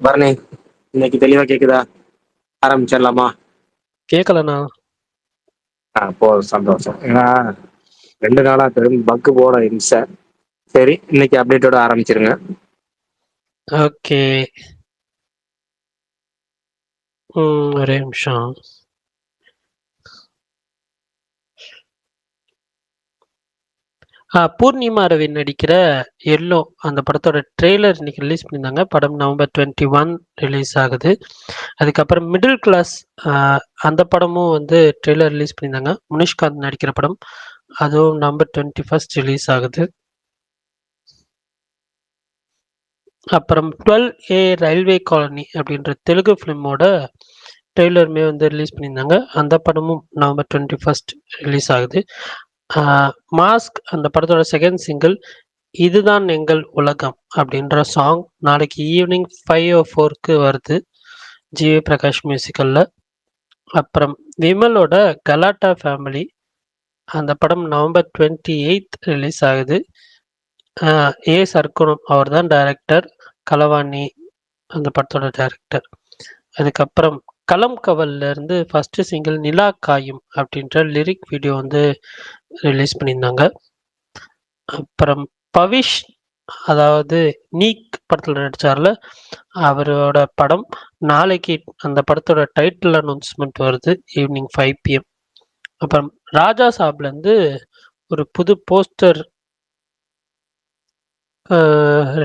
பரணி, இன்னைக்கு தெளிவா கேக்குதா? ஆரம்பிச்சிடலாமா? கேட்கலண்ணா. போதும், சந்தோஷம். ஏன்னா 2 நாளா பெரும் பக்கு போட இம்சை. சரி, இன்னைக்கு அப்டேட்டோட ஆரம்பிச்சிருங்க. ஓகே. ஒரே நிமிஷம். பூர்ணிமா ரவி நடிக்கிற எல்லோ அந்த படத்தோட ட்ரெய்லர் இன்னைக்கு ரிலீஸ் பண்ணியிருந்தாங்க. படம் November 21 ரிலீஸ் ஆகுது. அதுக்கப்புறம் மிடில் கிளாஸ் அந்த படமும் வந்து ட்ரெய்லர் ரிலீஸ் பண்ணியிருந்தாங்க. முனிஷ்காந்த் நடிக்கிற படம், அதுவும் November 21 ரிலீஸ் ஆகுது. அப்புறம் 12A ரயில்வே காலனி அப்படின்ற தெலுங்கு ஃபிலிமோட ட்ரெய்லருமே வந்து ரிலீஸ் பண்ணியிருந்தாங்க. அந்த படமும் November 21 ரிலீஸ் ஆகுது. மாஸ்க் அந்த படத்தோட செகண்ட் சிங்கிள் இதுதான் எங்கள் உலகம் அப்படின்ற சாங் நாளைக்கு ஈவினிங் 5:04 வருது ஜிவி பிரகாஷ் மியூசிக்கல்ல. அப்புறம் விமலோட கலாட்டா ஃபேமிலி அந்த படம் November 28 ரிலீஸ் ஆகுது. ஏ சர்க்குணம் அவர் தான் டைரக்டர், களவாணி அந்த படத்தோட டைரக்டர். அதுக்கப்புறம் களம் கவல்ல இருந்து ஃபர்ஸ்ட் சிங்கிள் நிலா காயும் அப்படின்ற லிரிக் வீடியோ வந்து ரிலீஸ் பண்ணியிருந்தாங்க. அப்புறம் பவிஷ், அதாவது நீக் படத்தில் நடிச்சார்ல, அவரோட படம் நாளைக்கு அந்த படத்தோட டைட்டில் அனௌன்ஸ்மெண்ட் வருது ஈவினிங் 5 PM. அப்புறம் ராஜா சாப்லேருந்து ஒரு புது போஸ்டர்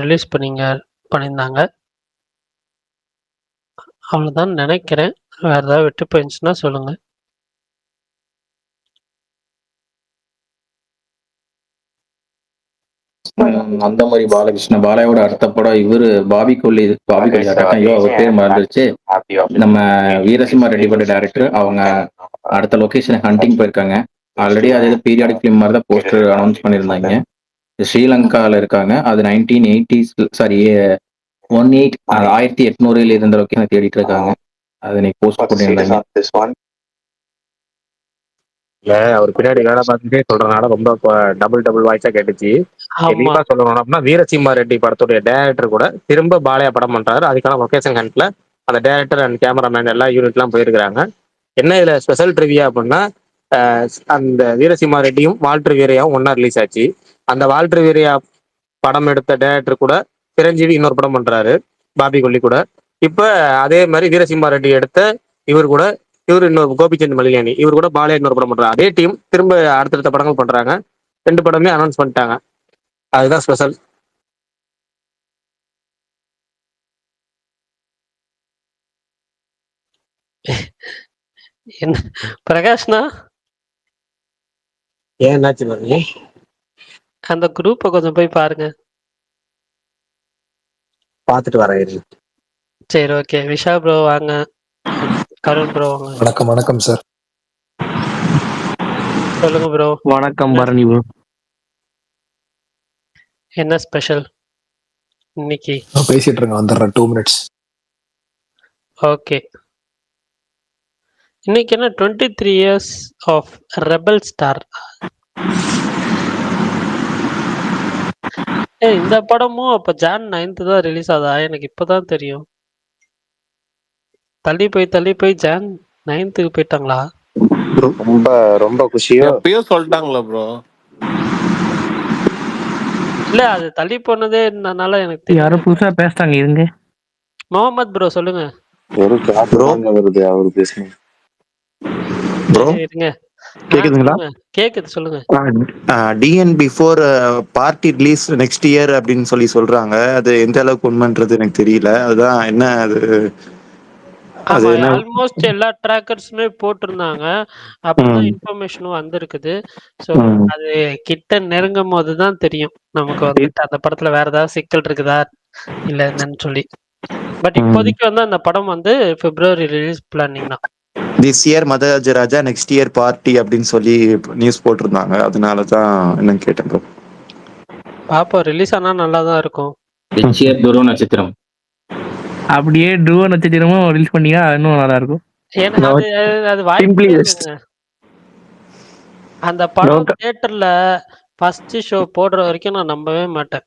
ரிலீஸ் பண்ணியிருந்தாங்க. அவ்வளோதான் நினைக்கிறேன். வேற ஏதாவது விட்டு போயிருந்துச்சுன்னா சொல்லுங்க. அந்த மாதிரி பாலாவோட அடுத்த படம் இவரு பாபி கொல்லி ஐயோ அவர் பேர் மறந்துருச்சு. நம்ம வீரசிம்மா ரெட்டி பட டைரக்டர், அவங்க அடுத்த லொகேஷன் ஹண்டிங் போயிருக்காங்க. ஆல்ரெடி அது பீரியாடிக் ஃபிலிம் மாதிரி தான் போஸ்டர் அனௌன்ஸ் பண்ணியிருந்தாங்க. ஸ்ரீலங்காவில் இருக்காங்க. அது 1980s, சாரி 1800 இருந்த லொகேஷனை தேடிட்டு இருக்காங்க. அதை இன்னைக்கு போஸ்ட் பண்ணியிருந்தாங்க. இல்ல, அவர் பின்னாடி வேலை பார்த்துட்டே சொல்றதுனால ரொம்ப டபுள் வாய்ஸா கேட்டுச்சு. தெளிவா சொல்லணும் அப்படின்னா, வீரசிம்மா ரெட்டி படத்துடைய டைரக்டர் கூட திரும்ப பாலையா படம் பண்றாரு. அதுக்கான லொகேஷன் ஹண்ட்ல அந்த டைரக்டர் அண்ட் கேமராமேன் எல்லா யூனிட்லாம் போயிருக்கிறாங்க. என்ன இதுல ஸ்பெஷல் ட்ரிவியா அப்படின்னா, அந்த வீரசிம்மா ரெட்டியும் வால்டர் வீரையாவும் ஒன்னா ரிலீஸ் ஆச்சு. அந்த வால்டர் வீரையா படம் எடுத்த டைரக்டர் கூட சிரஞ்சீவி இன்னொரு படம் பண்றாரு, பாபி கொல்லி கூட. இப்ப அதே மாதிரி வீரசிம்மா ரெட்டி எடுத்த இவர் இன்னொரு கோபிச்சந்த் மலியானி, இவர் கூட பாலையா இன்னொரு படம் பண்றாங்க. அதே டீம் திரும்ப அடுத்தடுத்த படங்கள் பண்றாங்க. 2 படமே அனௌன்ஸ் பண்ணிட்டாங்க. அதுதான் ஸ்பெஷல். என்ன பிரகாஷ்னா, ஏன் என்னாச்சு பாருங்க, அந்த குரூப்பை கொஞ்சம் போய் பாருங்க. பார்த்துட்டு வரேன். சரி, ஓகே. விஷா ப்ரோ வாங்க. கருண் ப்ரோ வாங்க. வணக்கம். வணக்கம் சார். சொல்லுங்க ப்ரோ. வணக்கம் பரணி ப்ரோ. என்ன ஸ்பெஷல் இன்னைக்கு? பேசிட்டு இருங்க, வந்துடுறேன் 2 minutes. ஓகே. இன்னைக்கு என்ன 23 years ஆஃப் ரெபல் ஸ்டார். இந்த படமும் அப்ப Jan 9th தான் ரிலீஸ் ஆகுதா? எனக்கு இப்பதான் தெரியும். தள்ளி போய் Jan 9th போயிட்டாங்களா? ரொம்ப ரொம்ப குஷியோ. எப்பயோ சொல்லிட்டாங்களா ப்ரோ? இல்ல, அது தள்ளி போனதே என்னனால எனக்கு தெரியும். யாரும் புதுசா பேசுறாங்க, இருங்க. முகமது ப்ரோ சொல்லுங்க. ஒரு காத்துதாங்க வருது அவர் பேசுங்க. ப்ரோ இருங்க. கேக்குதுங்களா? கேக்குது, சொல்லுங்க. DNB 4 party release next year அப்படின்னு சொல்றாங்க. அது எந்த அளவுக்கு உண்மைன்றது எனக்கு தெரியல. அதுதான் என்ன அது ஆமா, ஆல்மோஸ்ட் எல்லா ட்ராக்கர்ஸுமே போட்டிருந்தாங்க. அப்படிதான் இன்ஃபர்மேஷனும் வந்திருக்குது. ஸோ அது கிட்ட நெருங்கும் போது தான் தெரியும் நமக்கு வந்துட்டு அந்த படத்துல வேற ஏதாவது சிக்கல் இருக்குதா இல்ல என்னன்னு சொல்லி. பட் இப்போதைக்கு வந்து அந்த படம் வந்து February ரிலீஸ் பிளானிங் தான். This year Madha Gaja Raja, next year party அப்படின்னு சொல்லி நியூஸ் போட்டிருந்தாங்க. அதனாலதான் என்னன்னு கேட்டேன் ப்ரோ. பாப்போம், ரிலீஸ் ஆனா நல்லா தான் இருக்கும். துருவ நட்சத்திரம் அப்படியே துருவ நட்சத்திரமும் ரிலீஸ் பண்ணீங்க, இன்னும் நல்லா இருக்கும். ஏன்னா அது வாய்ப்பே இல்லைங்க. அந்த படம் தியேட்டர்ல ஃபர்ஸ்ட் ஷோ போடுற வரைக்கும் நான் நம்பவே மாட்டேன்.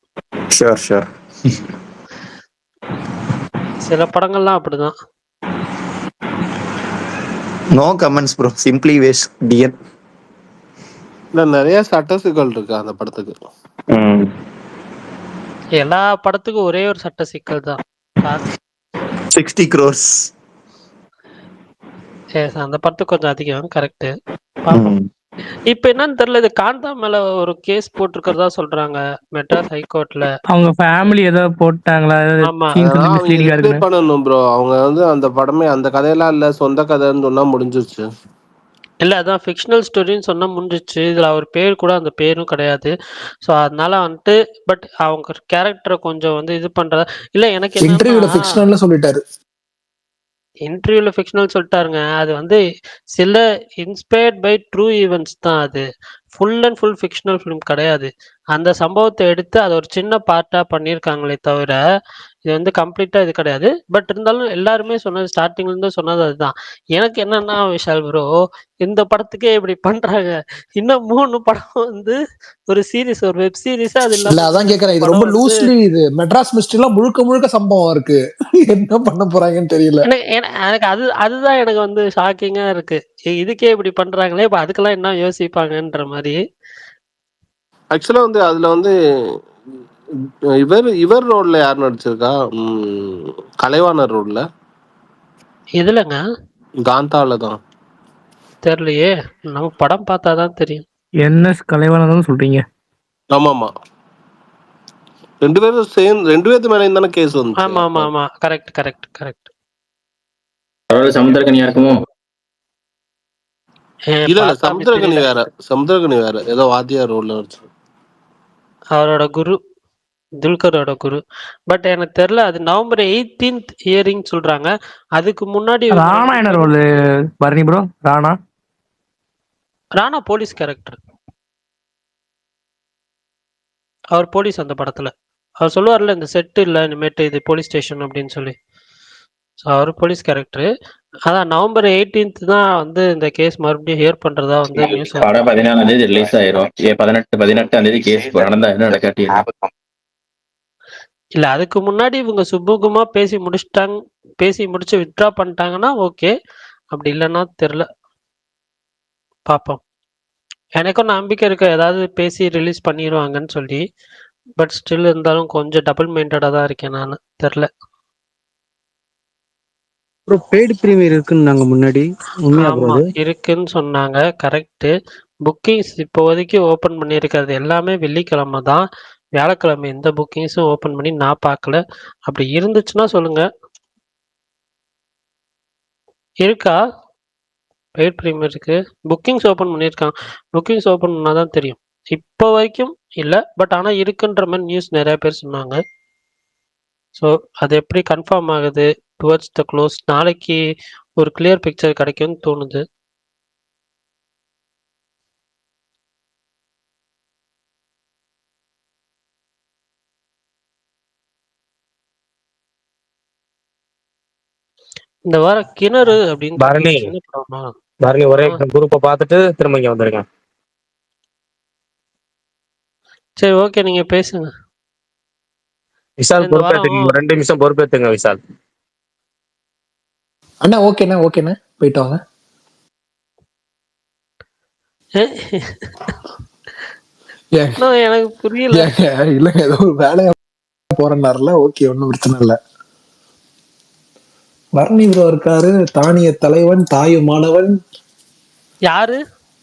ஷூர் சில படங்கள்லாம் அப்படிதான். No comments bro, simply waste TN. இல்ல நிறைய சட்ட சிக்கல் இருக்கு அந்த படத்துக்கு. எல்லா படத்துக்கும் ஒரே ஒரு சட்ட சிக்கல் தான், காசு. 60 crores. அந்த படத்துக்கு கொஞ்சம் அதிகம், கரெக்ட். பாப்போம். இப்ப என்னன்னு தெரியல, இது காந்தா மேல ஒரு கேஸ் போட்டிருக்கிறதா சொல்றாங்க மெட்ராஸ் ஹைகோர்ட்ல. அவங்க ஃபேமிலி ஏதோ போட்டாங்களா, ஆமா. சீன்ஸ் வந்து அதெல்லாம் அவங்க மிஸ்லீடிங்கா ரிப்ளை இருக்குன்னு. பண்ணணும் ப்ரோ. அவங்க வந்து அந்த படமே அந்த கதையெல்லாம் இல்ல, சொந்த கதைன்னு சொன்னா முடிஞ்சிருச்சு. இல்ல அதான் ஃபிக்ஷனல் ஸ்டோரின்னு சொன்னா முடிஞ்சிச்சு. இதுல அவர் பேர் கூட அந்த பேரும் கிடையாது. ஸோ அதனால வந்துட்டு பட் அவங்க கேரக்டரை கொஞ்சம் வந்து இது பண்றதா இல்ல. எனக்கு என்னன்னா இன்டர்வியூல ஃபிக்ஷனல்னு சொல்லிட்டாரு. இன்டர்வியூல ஃபிக்ஷனல் சொல்லிட்டாருங்க. அது வந்து சில இன்ஸ்பயர்ட் பை ட்ரூ ஈவெண்ட்ஸ் தான். அது full and full fictional film கிடையாது. அந்த சம்பவத்தை எடுத்து அதை ஒரு சின்ன பார்ட்டா பண்ணியிருக்காங்களே தவிர இது வந்து கம்ப்ளீட்டா இது கிடையாது. பட் இருந்தாலும் எல்லாருமே சொன்னது, ஸ்டார்டிங்ல இருந்து சொன்னது அதுதான். எனக்கு என்னன்னா விஷால் ப்ரோ, இந்த படத்துக்கே இப்படி பண்றாங்க. இன்னும் 3 படம் வந்து ஒரு சீரிஸ், ஒரு வெப் சீரிஸ். அது இல்ல இல்லாம அதான் கேக்குறேன், இது ரொம்ப லூஸ்லி, இது மெட்ராஸ் மிஸ்ட்ரி எல்லாம் முழுக்க முழுக்க சம்பவம் இருக்கு. என்ன பண்ண போறாங்கன்னு தெரியல. எனக்கு அதுதான் எனக்கு வந்து ஷாக்கிங்கா இருக்கு. இதுக்கே இப்படி பண்றாங்களே, இப்ப அதுக்கெல்லாம் என்ன யோசிப்பாங்கன்ற மாதிரி. ஆக்சுவலா வந்து அதுல வந்து இவர் ரோல்ல யார் நடிச்சிருக்கா? கலைவாணர் ரோல்ல. இதுலங்க காந்தால தான். தெரியலையே, நம்ம படம் பார்த்தாதான் தெரியும். என்எஸ் கலைவாணன் சொல்றீங்க? ஆமாமா, 2 பேரும் சேர்ந்து 2 பேருக்கு மேல தானே கேஸ் வந்து. ஆமா ஆமா ஆமா, கரெக்ட் கரெக்ட் கரெக்ட். சமுத்திரக்கனியா இருக்குமோ? இல்ல சமுத்திரக்கனி வேற ஏதோ வாத்தியார் ரோல்ல நடிச்சு. அவரோட குரு, துல்கரோட குரு. பட் எனக்கு தெரியல, அது நவம்பர் 18th ஹியரிங் சொல்றாங்க. அதுக்கு முன்னாடி ராணா என்ன role Bharani bro? Rana police character. அவர் போலீஸ் அந்த படத்துல. அவர் சொல்லுவார்ல, இந்த செட்டு இல்ல இனிமேட்டு இது போலீஸ் ஸ்டேஷன் அப்படின்னு சொல்லி. ஸோ அவர் போலீஸ் கேரக்டர். அதான் நவம்பர் 18th தான் வந்து இந்த கேஸ் மறுபடியும் ஹியர் பண்றதா வந்து நியூஸ். படம் 14ஆம் தேதி ரிலீஸ் ஆயிரும். 18ஆம் தேதி கேஸ் நடந்தா என்ன நடக்காட்டி இல்ல, அதுக்கு முன்னாடி இவங்க சுமூகமா பேசி முடிச்சுட்டாங்க. பேசி முடிச்சு வித்ட்ரா பண்ணிட்டாங்கன்னா ஓகே. அப்படி இல்லைன்னா தெரியல, பார்ப்போம். எனக்கும் நம்பிக்கை இருக்கு ஏதாவது பேசி ரிலீஸ் பண்ணிடுவாங்கன்னு சொல்லி. பட் ஸ்டில் இருந்தாலும் கொஞ்சம் டபுள் மைண்டடா தான் இருக்கேன் நான். தெரியல. ப்ரோ பெய்டு பிரீமியர் இருக்குன்னு நாங்க முன்னாடி, உண்மையா ப்ரோ? ஆமா இருக்குன்னு சொன்னாங்க, கரெக்ட். புக்கிங்ஸ் இப்போதைக்கு ஓபன் பண்ணியிருக்கிறது எல்லாமே வெள்ளிக்கிழமை தான். வியாழக்கிழமை எந்த புக்கிங்ஸும் ஓபன் பண்ணி நான் பார்க்கல. அப்படி இருந்துச்சுன்னா சொல்லுங்க. இருக்கா பெய்ட் ப்ரீமியருக்கு? புக்கிங்ஸ் ஓபன் பண்ணியிருக்காங்க. புக்கிங்ஸ் ஓபன் பண்ணாதான் தெரியும். இப்போ வரைக்கும் இல்லை, பட் ஆனால் இருக்குன்ற மாதிரி நியூஸ் நிறைய பேர் சொன்னாங்க. ஸோ அது எப்படி கன்ஃபார்ம் ஆகுது டுவர்ட்ஸ் த க்ளோஸ், நாளைக்கு ஒரு கிளியர் பிக்சர் கிடைக்கும்னு தோணுது. இந்த வாரம் கிணறு அப்படின்னு பரணி சின்ன படமா? பரணி ஒரே குரூப்பை பார்த்துட்டு திரும்ப இங்க வந்திருக்கேன். சரி ஓகே, நீங்க பேசுங்க. விஷால் இந்த வாரம் பொறுப்பேற்றுங்க, 2 நிமிஷம் பொறுப்பேற்றுங்க விஷால். அண்ணா ஓகேண்ணா ஓகேண்ணா, போயிட்டு வாங்க. எனக்கு புரியல. இல்லங்க ஏதோ ஒரு வேலையா போறேன்னாருல, ஓகே ஒன்றும் பிரச்சனை இல்லை. பரணி ப்ரோ இருக்காரு, தானிய தலைவன், தாயுமானவன். யாரு?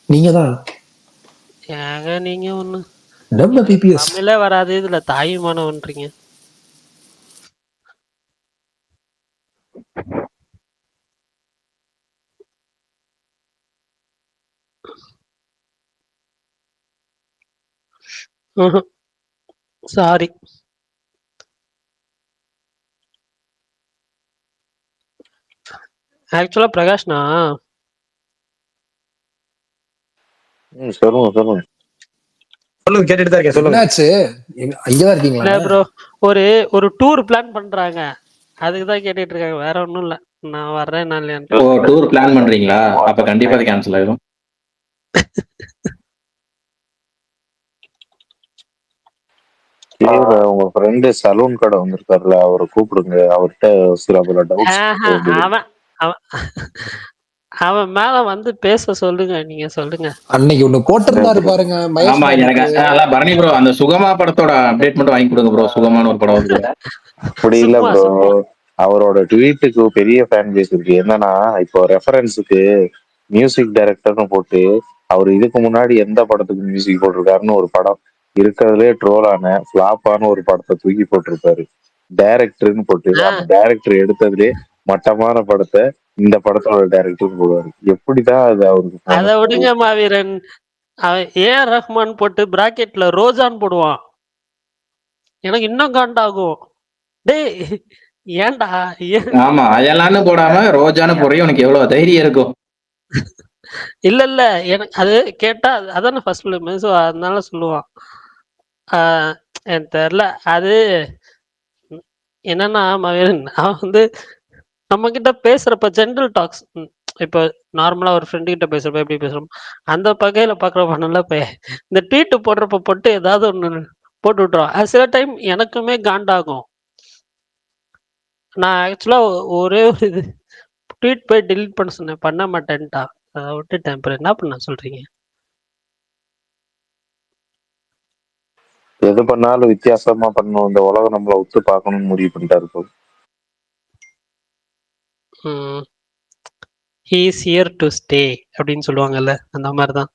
நீங்க தான். ஏங்க நீங்க ஒண்ணு WPPS தமிழே வராது, இதுல தாயுமானவன்றீங்க. சாரி. ஆக்சுவலா பிரகாஷ்னா, சொல்லுங்க சொல்லுங்க சொல்லுங்க, கேட்டுட்டு தான் இருக்கேன். சொல்லுங்க. என்னாச்சு? இங்கதான் இருக்கீங்களா ப்ரோ? ஒரு டூர் பிளான் பண்றாங்க, அதுக்கு தான் கேட்டுட்டு இருக்காங்க, வேற ஒண்ணும் இல்ல. நான் வர்றேன் நான் இல்லையான்ட்டு. ஓ டூர் பிளான் பண்றீங்களா? அப்ப கண்டிப்பா அது கேன்சல் ஆயிடும். உங்க ஃப்ரெண்டு சலூன் கடை வந்திருக்காருல, அவரை கூப்பிடுங்க. அவர்கிட்ட சில பல டவுட்ஸ் ஆஹா, அவன் அவன் அவன் மேல வந்து பேச சொல்லுங்க, நீங்க சொல்லுங்க. அன்னைக்கு ஒண்ணு போட்டிருந்தாரு பாருங்க மகேஷ் ஆமா எனக்கு பாபுக்கு. அதான் பரணி ப்ரோ அந்த சுகமா படத்தோட அப்டேட் மட்டும் வாங்கி கொடுங்க ப்ரோ. சுகமான ஒரு படம் வந்து அப்படி இல்ல சும்மா ப்ரோ. சும்மா அவரோட ட்வீட்டுக்கு பெரிய ஃபேன் பேஸ் இருக்கு. என்னன்னா இப்போ ரெஃபரன்ஸுக்கு மியூசிக் டைரக்டர்னு போட்டு அவர் இதுக்கு முன்னாடி எந்த படத்துக்கு மியூசிக் போட்டிருக்காருன்னு ஒரு படம் இருக்கிறதுலே ட்ரோலான ஃபிளாப்பான ஒரு படத்தை தூக்கி போட்டிருப்பாரு. டைரக்டர்னு போட்டு ஆ, அந்த டைரக்டர் எடுத்ததுலே மட்டமான படத்தை இந்த படத்தோட டைரக்டர்னு போடுவாரு. எப்படிதான் அது அவருக்கு அத போனது விடுங்க தெரியல. மாவீரன். அவன் ரஹ்மான் போட்டு பிராக்கெட்ல ரோஜான்னு போடுவான். எனக்கு இன்னும் காண்டாகும். டேய், ஏன்டா? ஏன்? ஆமா அயலான்னு போடாம ரோஜான்னு போடுறீங்க, உனக்கு எவ்வளவு தைரியம் இருக்கும்? இல்ல இல்ல, எனக்கு அது கேட்டா அதானே ஃபர்ஸ்ட் ஃபிலிம், ஸோ அதனால சொல்லுவான். எனக்கு தெரியல அது என்னன்னா மாவீரன், அவன் வந்து நம்ம கிட்ட பேசுறப்ப ஜென்ரல் டாக்ஸ், இப்போ நார்மலா ஒரு ஃப்ரெண்டு கிட்ட பேசுறப்ப எப்படி பேசுறோம் அந்த பகையில பாக்குறப்ப நல்லா இந்த ட்வீட் போடுறப்ப போட்டு ஏதாவது ஒண்ணு போட்டு விட்டுருவான். அது சில டைம் எனக்குமே காண்டாகும். நான் ஆக்சுவலா ஒரே ஒரு இது ட்வீட் போய் டெலீட் பண்ண சொன்னேன், பண்ண மாட்டேன்ட்டா. அதை விட்டுட்டேன். அப்புறம் என்ன பண்ண சொல்றீங்க? எது பண்ணாலும் வித்தியாசமா பண்ணணும், இந்த உலகம் நம்மள உத்து பார்க்கணும்னு முடிவு பண்ணிட்டாரு bro. He is here to stay அப்படின்னு சொல்லுவாங்கல்ல, அந்த மாதிரி தான்.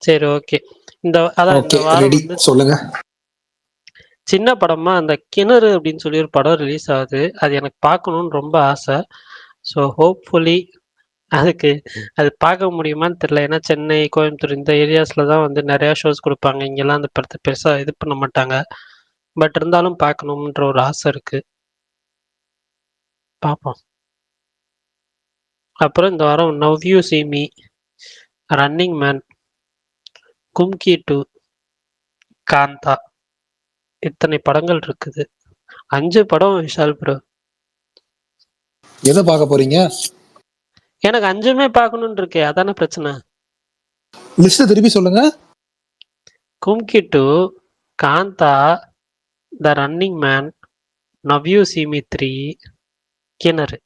சரி, ஓகே. இந்த அதான் இந்த ஓகே வாரம் ரெடி வந்து சொல்லுங்க. சின்ன படமா அந்த கிணறு அப்படின்னு சொல்லி ஒரு படம் ரிலீஸ் ஆகுது. அது எனக்கு பார்க்கணும்னு ரொம்ப ஆசை. ஸோ ஹோப்ஃபுல்லி அதுக்கு அது பார்க்க முடியுமான்னு தெரியல. ஏன்னா சென்னை, கோயம்புத்தூர் இந்த ஏரியாஸ்ல தான் வந்து நிறையா ஷோஸ் கொடுப்பாங்க. இங்கெல்லாம் அந்த படத்தை பெருசாக இது பண்ண மாட்டாங்க. பட் இருந்தாலும் பார்க்கணுன்ற ஒரு ஆசை இருக்கு. பார்ப்போம். அப்புறம் இந்த வாரம் now you see me, running man, Kumki 2, Kaantha, இத்தனை படங்கள் இருக்குது. 5 படம் விஷால் ப்ரோ. எதை பார்க்க போறீங்க? எனக்கு 5மே பார்க்கணும்னு இருக்கு, அதானே பிரச்சனை. லிஸ்ட் திருப்பி சொல்லுங்க. Kumki 2, Kaantha, the running man, now you see me 3, Kinaru.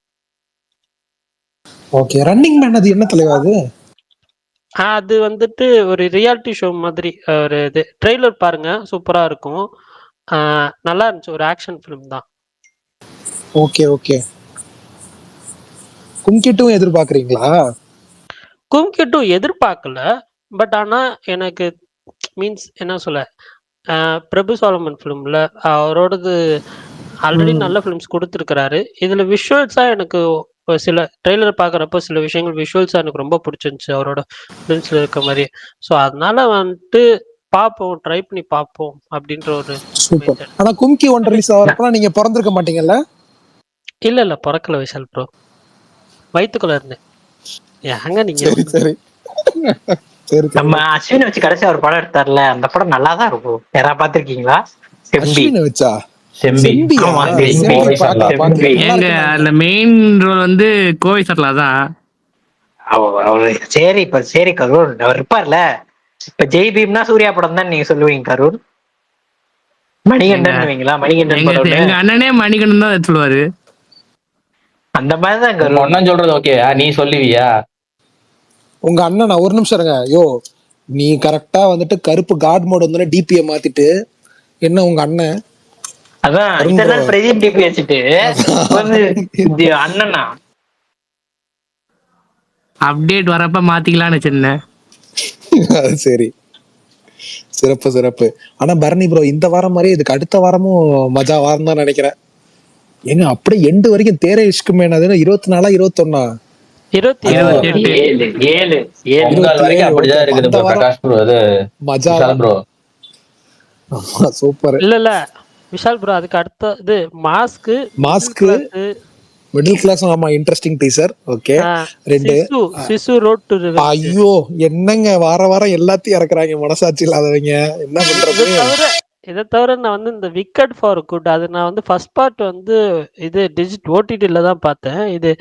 Okay running man அது என்ன தலைவா அது? அது வந்துட்டு ஒரு ரியாலிட்டி ஷோ மாதிரி. ஒரு இது ட்ரெய்லர் பாருங்க, சூப்பரா இருக்கும். நல்லா இருந்துச்சு, ஒரு ஆக்ஷன் ஃபிலிம் தான். Okay okay. கும்கிட்டும் எதிர்பார்க்குறீங்களா? கும்கி 2 எதிர்பார்க்கல. பட் ஆனா எனக்கு மீன்ஸ் என்ன சொல்ல, பிரபு சாலமன் ஃபிலிம்ல அவரோடது ஆல்ரெடி நல்ல ஃபிலிம்ஸ் கொடுத்துருக்கிறாரு. இதுல விஷுவல்ஸா எனக்கு ஒரு சில ட்ரெய்லர் பார்க்குறப்போ சில விஷயங்கள் விஷுவல்ஸா எனக்கு ரொம்ப பிடிச்சிருந்துச்சு அவரோட ஃபிலிம்ஸ்ல இருக்க மாதிரி. ஸோ அதனால வந்துட்டு பார்ப்போம், ட்ரை பண்ணி பார்ப்போம் அப்படின்ற ஒரு சூப்பர். mindset. ஆனா கும்கி 1 ரிலீஸ் ஆகிறப்பலாம் நீங்க பிறந்திருக்க மாட்டீங்கல்ல? இல்ல பிறக்கல விஷால் ப்ரோ, வயிற்றுக்குள்ள இருந்தேன். ஏங்க நீங்க சரி சரி சரி சரி. நம்ம அஸ்வினை வச்சு கடைசியா ஒரு படம் எடுத்தார்ல, அந்த படம் நல்லா தான் இருக்கும். யாரா பாத்திருக்கீங்களா? செம்பி. அஸ்வினை வச்சா? செம்பி. செம்பியா? ஆமா, செம்பி செம்பி. பார்க்கல செம்பி. பார்க்கல. நல்லா ஏங்க இருக்குன்னு அதுல மெயின் ரோல் வந்து கோவை சர்லா தான். அவரு சரி, இப்ப சரி கருண் அவர் இருப்பார்ல. இப்ப ஜெய் பீம்னா சூர்யா படம் தான் நீங்க சொல்லுவீங்க கருண். மணிகண்டன் வைங்களா, மணிகண்டன் எங்க படம் எங்க அண்ணனே மணிகண்டன் தான் சொல்லுவாரு. அந்த மாதிரிதான் கருண். ஒன்னும் சொல்றது ஓகே, நீ சொல்லுவியா? உங்க அண்ணன் ஒரு நிமிஷம் இருங்க. யோ நீ கரெக்டா வந்துட்டு கருப்பு காட் மோட் வந்து டிபியை மாத்திட்டு என்ன உங்க அண்ணன் அதான் இத்தனை நாள் பிரதீப் டிபி வச்சுட்டு வந்து அண்ணனா அப்டேட் வரப்ப மாத்திக்கலாம்னு வச்சிருந்தேன். அது சரி, சிறப்பு சிறப்பு. ஆனா பரணி ப்ரோ இந்த வாரம் மாதிரி இதுக்கு அடுத்த வாரமும் மஜா வாரம் தான் நினைக்கிறேன். ஏங்க அப்படியே எண்டு வரைக்கும் தேரே இஷ்குமே 24 21 அப்படிதான் இருக்குது bro. பிரகாஷ் bro, அது மஜா விஷால் bro. சூப்பர். இல்ல விஷால் ப்ரோ அதுக்கு அடுத்த இது மாஸ்க் மிடில் கிளாஸ். ஆமா இன்ட்ரெஸ்டிங் டீசர். ஓகே. 2 சிசு ரோட் டு ரிவெஞ்ச். ஐயோ என்னங்க வார வாரம் எல்லாத்தையும் இறக்குறாங்க மனசாட்சி இல்லாதவங்க. என்ன பண்றது? இத தவிர நான் வந்து இந்த விக்கெட் ஃபார் குட் அது நான் வந்து ஃபர்ஸ்ட் பார்ட் வந்து இது ஓடிடில தான் பார்த்தேன். இது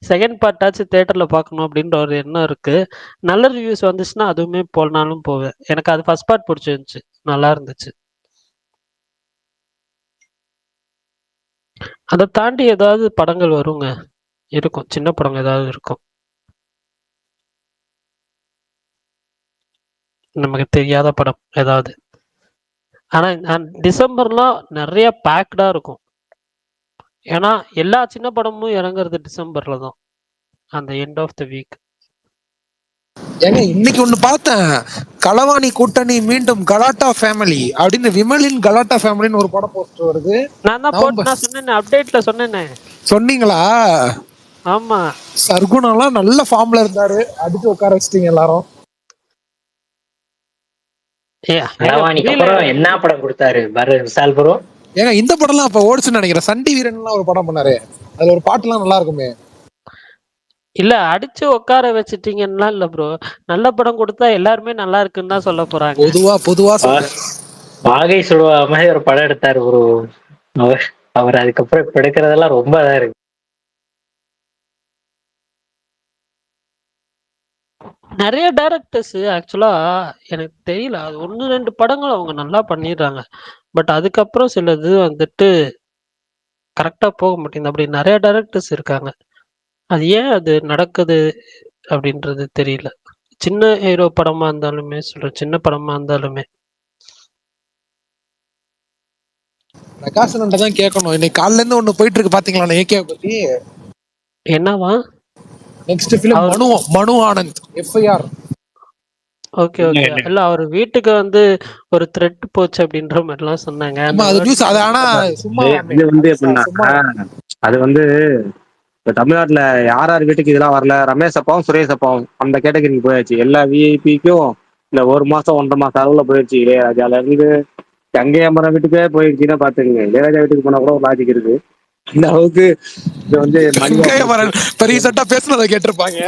செகண்ட் பார்ட்டாச்சும் தியேட்டர்ல பார்க்கணும் அப்படின்ற ஒரு எண்ணம் இருக்கு. நல்ல ரிவ்யூஸ் வந்துச்சுன்னா அதுவுமே போனாலும் போவேன். எனக்கு அது ஃபர்ஸ்ட் பார்ட் புடிச்சிருந்துச்சு. நல்லா இருந்துச்சு. அத தாண்டி ஏதாவது படங்கள் வருங்க. இருக்கும். சின்ன படங்கள் ஏதாவது இருக்கும். நமக்கு தெரியாத படம் ஏதாவது. ஆனா டிசம்பர்லாம் நெறைய பேக்டா இருக்கும். ஏன்னா, எல்லா சின்ன படமும் இறங்குறது டிசம்பர்ல தான். அந்த எண்ட் ஆஃப் த வீக். ஏங்க இன்னைக்கு ஒண்ணு பார்த்தேன். களவாணி கூட்டணி மீண்டும் கலாட்டா ஃபேமிலி அப்படின்னு விமலின் கலாட்டா ஃபேமிலின்னு ஒரு படம் போஸ்டர் வருது. நான் தான் போட்டு நான் சொன்னேனே அப்டேட்ல சொன்னேனே. சொன்னீங்களா? ஆமா. சர்குணம்லாம் நல்ல ஃபார்ம்ல இருந்தாரு. அடிச்சு உட்கார வச்சிட்டீங்க எல்லாரும். களவாணிக்கு அப்புறம் என்ன படம் கொடுத்தாரு விஷால் ப்ரோ? ஏங்க இந்த படம்லாம் அப்ப ஓடிச்சுன்னு நினைக்கிறேன். சண்டி வீரன்லாம் ஒரு படம் பண்ணாரு. அதுல ஒரு பாட்டுலாம் நல்லா இருக்குமே. இல்ல அடிச்சு உட்கார வச்சிட்டீங்கன்னா இல்ல ப்ரோ. நல்ல படம் கொடுத்தா எல்லாருமே நல்லா இருக்குன்னு தான் சொல்ல போறாங்க. பொதுவா வாகை சுடுவா மாதிரி ஒரு படம் எடுத்தாரு ப்ரோ. அவர் அதுக்கப்புறம் இப்ப எடுக்கிறதெல்லாம் ரொம்ப இதா இருக்கு. நிறைய டைரக்டர்ஸ் ஆக்சுவலா எனக்கு தெரியல. அது 1, 2 படங்கள் அவங்க நல்லா பண்ணிடுறாங்க. பட் அதுக்கப்புறம் சிலது வந்துட்டு கரெக்டா போக மாட்டேங்குது. அப்படி நிறைய டைரக்டர்ஸ் இருக்காங்க. அது ஏன் அது நடக்குது அப்படின்றது தெரியல. சின்ன ஹீரோ படமா இருந்தாலுமே சொல்றேன். சின்ன படமா இருந்தாலுமே. பிரகாசன் தான் கேட்கணும். இன்னைக்கு காலையில இருந்து ஒண்ணு போயிட்டு இருக்கு பாத்தீங்களா ஏகே பத்தி? என்னவா? நெக்ஸ்ட் ஃபிலிம் மனு ஆனந்த் FIR. ஓகே. இல்ல அவர் வீட்டுக்கு வந்து ஒரு த்ரெட் போச்சு அப்படின்ற மாதிரிலாம் சொன்னாங்க. அது நியூஸ். அது ஆனா சும்மா இது வந்து எப்படின்னா அது வந்து இப்ப தமிழ்நாட்டுல யார் வீட்டுக்கு இதெல்லாம் வரல. ரமேஷ் அப்பாவும் சுரேஷ் அப்பாவும் அந்த கேட்டகரிக்கு போயாச்சு. எல்லா விஐபிக்கும் இந்த 1 மாசம் 1.5 மாசம் அளவுல போயிடுச்சு. இளையராஜால இருந்து கங்கை அமரன் வீட்டுக்கே போயிடுச்சுன்னா பாத்துக்கங்க. இளையராஜா வீட்டுக்கு போனா கூட ஒரு லாஜிக் இருக்கு. இந்த அளவுக்கு இது வந்து பெரிய சட்டா பேசுனதை கேட்டிருப்பாங்க.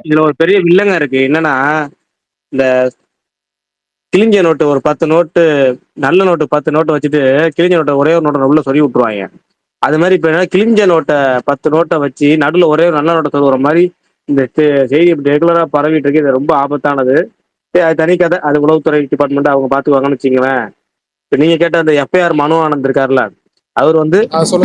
இதுல ஒரு பெரிய வில்லங்க இருக்கு. என்னன்னா இந்த கிழிஞ்ச நோட்டு ஒரு 10 நோட்டு நல்ல நோட்டு 10 நோட்டு வச்சுட்டு கிழிஞ்ச நோட்டை ஒரே ஒரு நோட்டை உள்ள சொல்லி விட்டுருவாங்க. அது மாதிரி இப்ப என்ன கிழிஞ்ச நோட்டை 10 நோட்டை வச்சு நடுவில் ஒரே ஒரு நல்ல நோட்டை சொல்லுற மாதிரி இந்த செய்தி ரெகுலரா பரவிட்டு இருக்கு. இது ரொம்ப ஆபத்தானது. அது தனி கதை. அது உளவுத்துறை டிபார்ட்மெண்ட் அவங்க பாத்துக்குவாங்கன்னு வச்சுங்களேன். இப்ப நீங்க கேட்ட அந்த FIR மனு ஆனந்த் இருக்காருல்ல, அவர் வந்து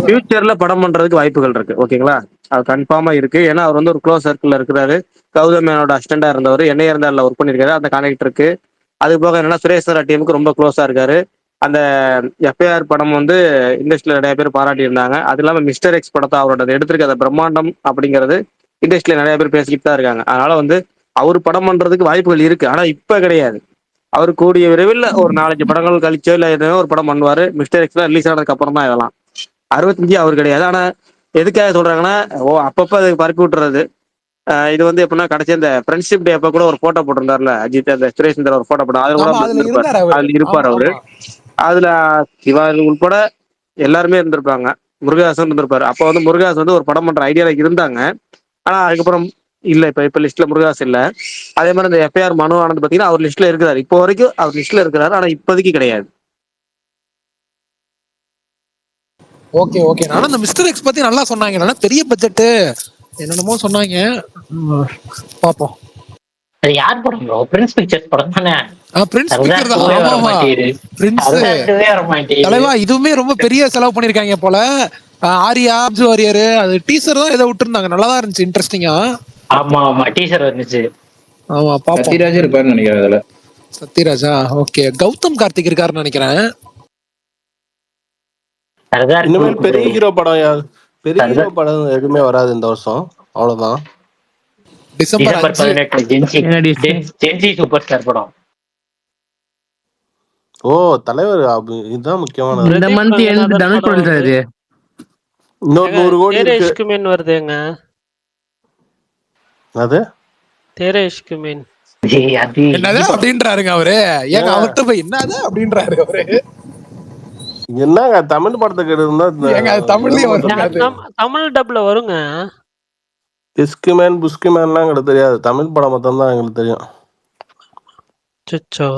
ஃபியூச்சர்ல படம் பண்றதுக்கு வாய்ப்புகள் இருக்கு. ஓகேங்களா? அது கன்ஃபார்மா இருக்கு. ஏன்னா அவர் வந்து ஒரு க்ளோஸ் சர்க்கிள்ல இருக்கிறாரு. கௌதம் மேனோட அசிஸ்டண்டா இருந்தவர். இருந்தார்ல ஒர்க் பண்ணிருக்காரு. அந்த கான்டாக்ட் இருக்கு. அது போக என்னன்னா சுரேஷ் டீமுக்கு ரொம்ப க்ளோஸா இருக்காரு. அந்த FIR படம் வந்து இண்டஸ்ட்ரியில நிறைய பேர் பாராட்டி இருந்தாங்க. அது இல்லாம மிஸ்டர் எக்ஸ் படத்தை அவரோட எடுத்திருக்க அந்த பிரம்மாண்டம் அப்படிங்கிறது இண்டஸ்ட்ரியில நிறைய பேர் பேசிக்கிட்டு தான் இருக்காங்க. அதனால வந்து அவர் படம் பண்றதுக்கு வாய்ப்புகள் இருக்கு. ஆனா இப்ப கிடையாது. அவர் கூடிய விரைவில் ஒரு 4-5 படங்கள் கழிச்சோ இல்ல ஏதோ ஒரு படம் பண்ணுவாரு. மிஸ்டர் எக்ஸ் ரிலீஸ் ஆனதுக்கு அப்புறம் தான் இதெல்லாம் 65 அவர் கிடையாது. ஆனா எதுக்காக சொல்றாங்கன்னா அப்பப்ப அதுக்கு பரப்பி விட்டுறது. இது வந்து எப்படின்னா கடைசி அந்த ஃப்ரெண்ட்ஷிப் டே அப்ப கூட ஒரு போட்டோ போட்டிருந்தாருல அஜித், அந்த சுரேஷ் ஒரு போட்டோ போட்டோம். அதுல கூட அதுல இருப்பார் அவரு. அதுல சிவா உட்பட எல்லாருமே இருந்திருப்பாங்க. முருகதாசன் இருந்திருப்பாரு. அப்ப வந்து முருகதாஸ் வந்து ஒரு படம் பண்ற ஐடியால இருந்தாங்க. ஆனா அதுக்கப்புறம் இல்ல. இப்ப லிஸ்ட்ல முருகதாஸ் இல்ல. அதே மாதிரி இந்த FIR மனு ஆனந்த் பாத்தீங்கன்னா அவர் லிஸ்ட்ல இருக்கிறாரு. இப்போ வரைக்கும் அவர் லிஸ்ட்ல இருக்கிறாரு. ஆனா இப்போதைக்கு கிடையாது. ஓகே. ஆனா இந்த மிஸ்டர் எக்ஸ் பத்தி நல்லா சொன்னாங்க. நல்லா பெரிய பட்ஜெட் என்னென்னமோ சொன்னாங்க. பாப்போம். அது யார் படம் ப்ரோ? பிரின்ஸ் பிக்சர்ஸ் படம் தானே? பிரின்ஸ் பிக்சர் தான். ஆமாமா. பிரின்ஸ் தலைவா இதுவுமே ரொம்ப பெரிய செலவு பண்ணிருக்காங்க போல. ஆரியா வாரியர் அது டீசர் தான் ஏதோ விட்டுருந்தாங்க. நல்லா தான் இருந்துச்சு. இன்ட்ரெஸ்டிங்கா. ஆமா டீசர் வந்துச்சு. ஆமா பாப்போம். சத்யராஜ் இருப்பாருன்னு நினைக்கிறேன் அதுல. சத்யராஜா? ஓகே. கௌதம் கார்த்திக் இருக்காருன்னு நினைக்கிறேன். இனிமேல் பெரிய ஹீரோ படம் எதுவுமே வராது இந்த வருஷம். அவ்வளவுதான். டிசம்பர் 18 ஜென்சி சூப்பர் ஸ்டார் படம். ஓ தலைவர் இதுதான் முக்கியமான. இந்த மந்த் எண்ட் தனுஷ் பண்றாரு. இன்னொரு 100 கோடி தேரேஷ்க்கு மீன் வருதுங்க. அது தேரேஷ்க்கு மீன் என்னது அப்படின்றாருங்க அவரு. ஏங்க அவர்கிட்ட போய் என்னது அப்படின்றாரு அவரு. என்னங்க தமிழ் படத்துக்கு இருந்தா தமிழ் டப்ல வருங்க. டிஸ்கிமேன் புஸ்கிமேன்லாம் எங்களுக்கு தெரியாது. தமிழ் படம் மட்டும் தான் எங்களுக்கு தெரியும். அச்சச்சோ.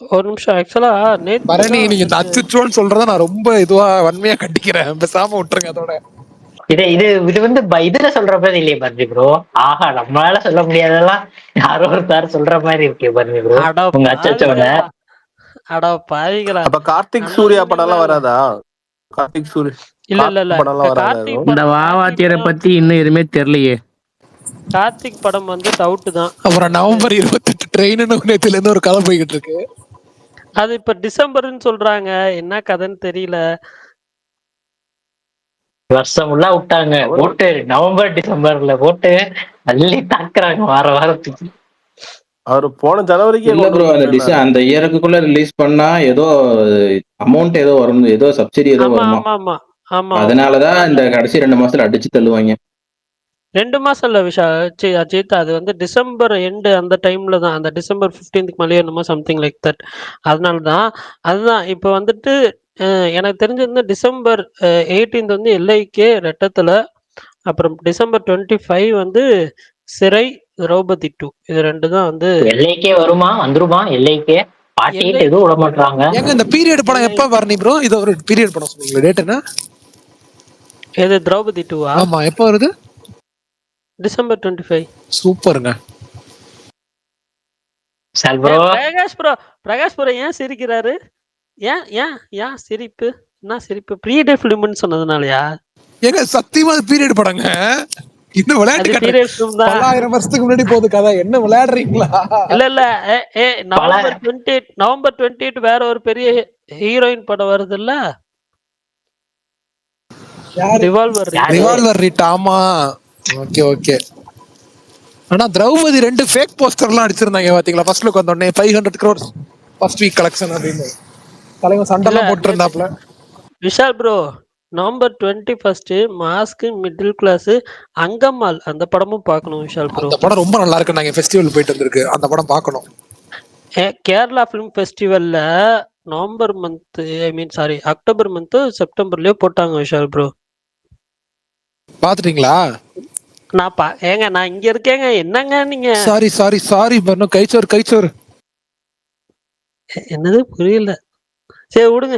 ஒரு நிமிஷம். ஆக்சுவலா நேத்து பரணி தான் நீங்க இந்த வந்துட்டு அச்சுச்சோன்னு சொல்றத நான் ரொம்ப இதுவா வன்மையா கண்டிக்கிறேன். பேசாம விட்டுருங்க அதோட. இது இது இது வந்து இதுல சொல்ற மாதிரி இல்லையே பர்னி ப்ரோ. ஆஹா, நம்மளால சொல்ல முடியாதெல்லாம் யாரோ ஒருத்தார் சொல்ற மாதிரி இருக்கே பர்னி ப்ரோ. அட உங்க அச்சச்சவங்க. பாவிகளா! அட பாவிகளா! அப்ப கார்த்திக் ஆனா சூர்யா படம் எல்லாம் இனிமேல் வராதா? கார்த்திக் சூர்யா இல்ல இல்ல இல்ல. கார்த்திக் படம் எல்லாம் வராதா கார்த்திக் எதுவும்? இந்த படம் வாவாத்தியரை பத்தி இன்னும் எதுவுமே தெரியலையே. கார்த்திக் படம் வந்து டவுட் தான். அப்புறம் நவம்பர் 28 ட்ரெயின்னு நேத்துல இருந்து ஒரு கதை போய்கிட்டு இருக்கு. அது இப்ப டிசம்பர்னு சொல்றாங்க. என்ன கதைன்னு தெரியல. வருஷம் ஃபுல்லா விட்டாங்க போட்டு, நவம்பர் டிசம்பர்ல போட்டு அள்ளி தாக்குறாங்க வார வாரத்துக்கு. அவரு போன ஜனவரிக்கே இல்ல கொண்டு ப்ரோ, வந்துட்டேன்னாரு. அந்த இயருக்குள்ள ரிலீஸ் பண்ணா ஏதோ அமௌண்ட் ஏதோ வரும், ஏதோ சப்சிடி ஏதோ ஆமா வருமா. ஆமா ஆமா ஆமா. அதனாலதான் இந்த கடைசி 2 மாசத்துல அடிச்சு தள்ளுவாங்க. 2 மாசம் இல்ல அஜித். அது வந்து டிசம்பர் எண்டு அந்த டைம்ல தான். அந்த டிசம்பர் 15க்கு மேலேயே என்னமோ சம்திங் லைக் தட். அதனால தான் அதுதான் இப்போ வந்துட்டு எனக்கு தெரிஞ்சு வந்து டிசம்பர் 18 வந்து எல்ஐகே ரெட்டத்துல, அப்புறம் டிசம்பர் 25 வந்து சிறை, திரௌபதி 2. இது 2 தான் வந்து எல்லைக்கே வருமா, வந்துருமா எல்லைக்கே? 48 எதுவும் விட மாட்டாங்க. ஏங்க இந்த பீரியட் படம் எல்ஐ எப்ப பரணி ப்ரோ? இது ஒரு பீரியட் படம் சொன்னீங்களா? டேட் என்ன? எது திரௌபதி 2வா? ஆமா, எப்ப வருது? டிசம்பர் 25. சூப்பருங்க. சால் ப்ரோ. பிரகாஷ் ப்ரோ ஏன் சிரிக்கிறாரு? ஏன் ஏன் ஏன் சிரிப்பு? என்ன சிரிப்பு? ப்ரீடே ஃபிலிம்னு சொன்னதுனாலயா? ஏங்க சத்தியமா அது பீரியட் படங்க. இன்னும் விளையாட்டு அது கட்டுறேன். பீரியட் ஃபிலிம் தான். 1000 வருஷத்துக்கு முன்னாடி போகுது கதை. என்ன விளையாடுறீங்களா? இல்ல இல்ல. நவம்பர் 28 வேற ஒரு பெரிய ஹீரோயின் படம் வருது இல்ல, ரிவால்வர். Revolver read. ஆமா, ஓகே ஓகே. ஆனா திரௌபதி 2 ஃபேக் போஸ்டர்லாம் அடிச்சிருந்தாங்க பாத்தீங்களா? ஃபர்ஸ்ட் லுக் வந்த உடனே 500 crores ஃபர்ஸ்ட் வீக் கலெக்ஷன் அப்படின்னு தலைவன் சண்டெல்லாம் போட்டு இருந்தாப்ல. Vishal bro, November 21 mask, middle class, Angammal அந்த படமும் பார்க்கணும் விஷால் ப்ரோ. அந்த படம் ரொம்ப நல்லா இருக்கு. நாங்க ஃபெஸ்டிவல் போயிட்டு வந்திருக்கு. அந்த படம் பார்க்கணும். கேரளா ஃபிலிம் ஃபெஸ்டிவல்ல November month, sorry October month செப்டம்பர்லயோ போட்டாங்க விஷால் ப்ரோ. பாத்துட்டீங்களா? ஏங்க நான் இங்க இருக்கேங்க, என்னங்க நீங்க? சாரி பர்னு. கைச்சோர். என்னது புரியல? சரி விடுங்க.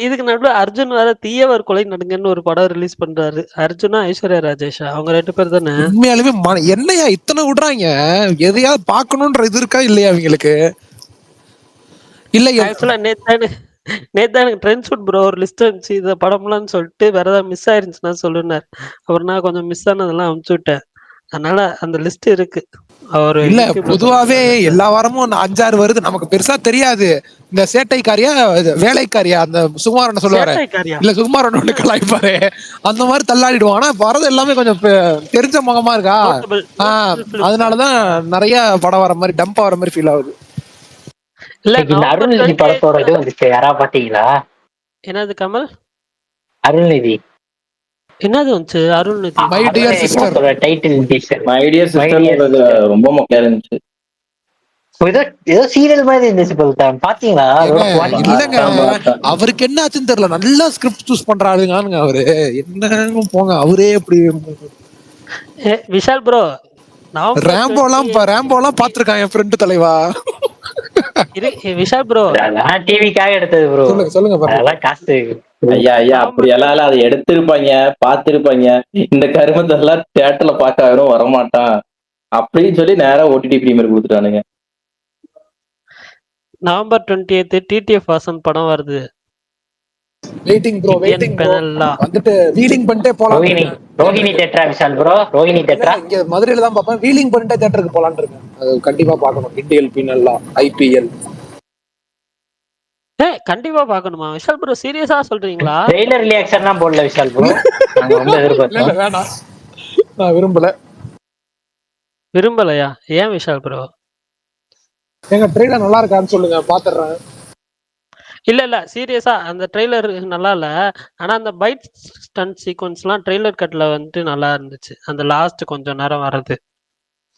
இதுக்கு நடுவுல அர்ஜுன் வேற தீயவர் கொலை நடுங்கன்னு ஒரு படம் ரிலீஸ் பண்றாரு. அர்ஜுனா ஐஸ்வர்யா ராஜேஷா அவங்க 2 பேர் தானே? உண்மையாலுமே என்னையா இத்தனை விடுறாங்க? எதையாவது பார்க்கணும்ன்ற இது இருக்கா இல்லையா அவங்களுக்கு? இல்ல ஆக்சுவலா நேத்து எனக்கு ட்ரெண்ட் ஷூட் ப்ரோ ஒரு லிஸ்ட் இருந்துச்சு இந்த படம்லாம்னு சொல்லிட்டு, வேற ஏதாவது மிஸ் ஆயிருந்துச்சுன்னா சொல்லுனார். அப்புறம் நான் கொஞ்சம் மிஸ் ஆனதெல்லாம் அனுப்பிச்சு விட்டேன். அதனால அந்த லிஸ்ட் இருக்கு. அவர் இல்ல பொதுவாவே எல்லா வாரமும் 5-6 வருது. நமக்கு பெருசா தெரியாது. இந்த சேட்டைக்காரியா வேலைக்காரியா அந்த சுகுமாரன் சொல்லுவாரு இல்ல, சுகுமாரன் ஒண்ணு கலாய்ப்பாரு. அந்த மாதிரி தள்ளாடிடுவோம். ஆனா வரது எல்லாமே கொஞ்சம் தெரிஞ்ச முகமா இருக்கா. அதனாலதான் நிறைய படம் வர மாதிரி, டம்பா வர மாதிரி ஃபீல் ஆகுது. இல்ல இந்த அருள்நிதி படத்தோட இது வந்துச்சு, யாரா பாத்தீங்களா? என்னது கமல்? அருள்நிதி என்னது வந்துச்சு? Arulnithi my dear sister. Title teaser. My dear sister ரொம்ப மொக்கையா இருந்துச்சு. ஏதோ சீரியல் மாதிரி இருந்துச்சு. பாத்தீங்களா? இல்லங்க, அவருக்கு என்ன ஆச்சுன்னு தெரியல. நல்லா ஸ்கிரிப்ட் சூஸ் பண்றாருங்க அவரு. என்ன போங்க, அவரே எப்படி. விஷால் ப்ரோ, ரேம்போலாம் பாத்துருக்கான் என் ஃப்ரெண்டு தலைவா. விஷால் ப்ரோ டிவிக்காக எடுத்தது ப்ரோ. சொல்லுங்க. அதெல்லாம் காசு. ஐயா அப்படி எல்லாம் அதை எடுத்திருப்பாங்க, பாத்திருப்பாங்க. இந்த கருமத்தெல்லாம் தியேட்டர்ல பார்க்க வரமாட்டான் அப்படின்னு சொல்லி நேரா ஓடிடி பிரீமியர் கொடுத்துட்டானுங்க. நவம்பர் 28 டிடிஎஃப் வாசன் படம் வருது. Waiting bro. வந்துட்டு வீலிங் பண்ணிட்டே போலாம். ரோஹிணி தியேட்டரா விஷால் ப்ரோ? ரோஹிணி தியேட்டரா இங்க மதுரையில தான் பாப்பேன். வீலிங் பண்ணிட்டே தியேட்டருக்கு போலான்னு இருக்கேன். அது கண்டிப்பா பார்க்கணும். இண்டியல் பின்னல்லாம் ஐபிஎல் கண்டிப்பா பார்க்கணுமா விஷால் ப்ரோ? சீரியஸா சொல்றீங்களா? ட்ரெய்லர் ரியாக்ஷன்லாம் போடல விஷால் ப்ரோ. நாங்க ரொம்ப எதிர்பார்த்தோம். வேணாம், நான் விரும்பலையா? ஏன் விஷால் ப்ரோ? எங்க ட்ரெய்லர் நல்லா இருக்கான்னு சொல்லுங்க, பாத்துறேன். இல்ல சீரியஸா அந்த ட்ரெய்லர் நல்லா இல்ல. ஆனா அந்த பைட் ஸ்டண்ட் சீக்வன்ஸ்லாம் ட்ரெய்லர் கட்ல வந்துட்டு நல்லா இருந்துச்சு. அந்த லாஸ்ட் கொஞ்சம் நேரம் வர்றது.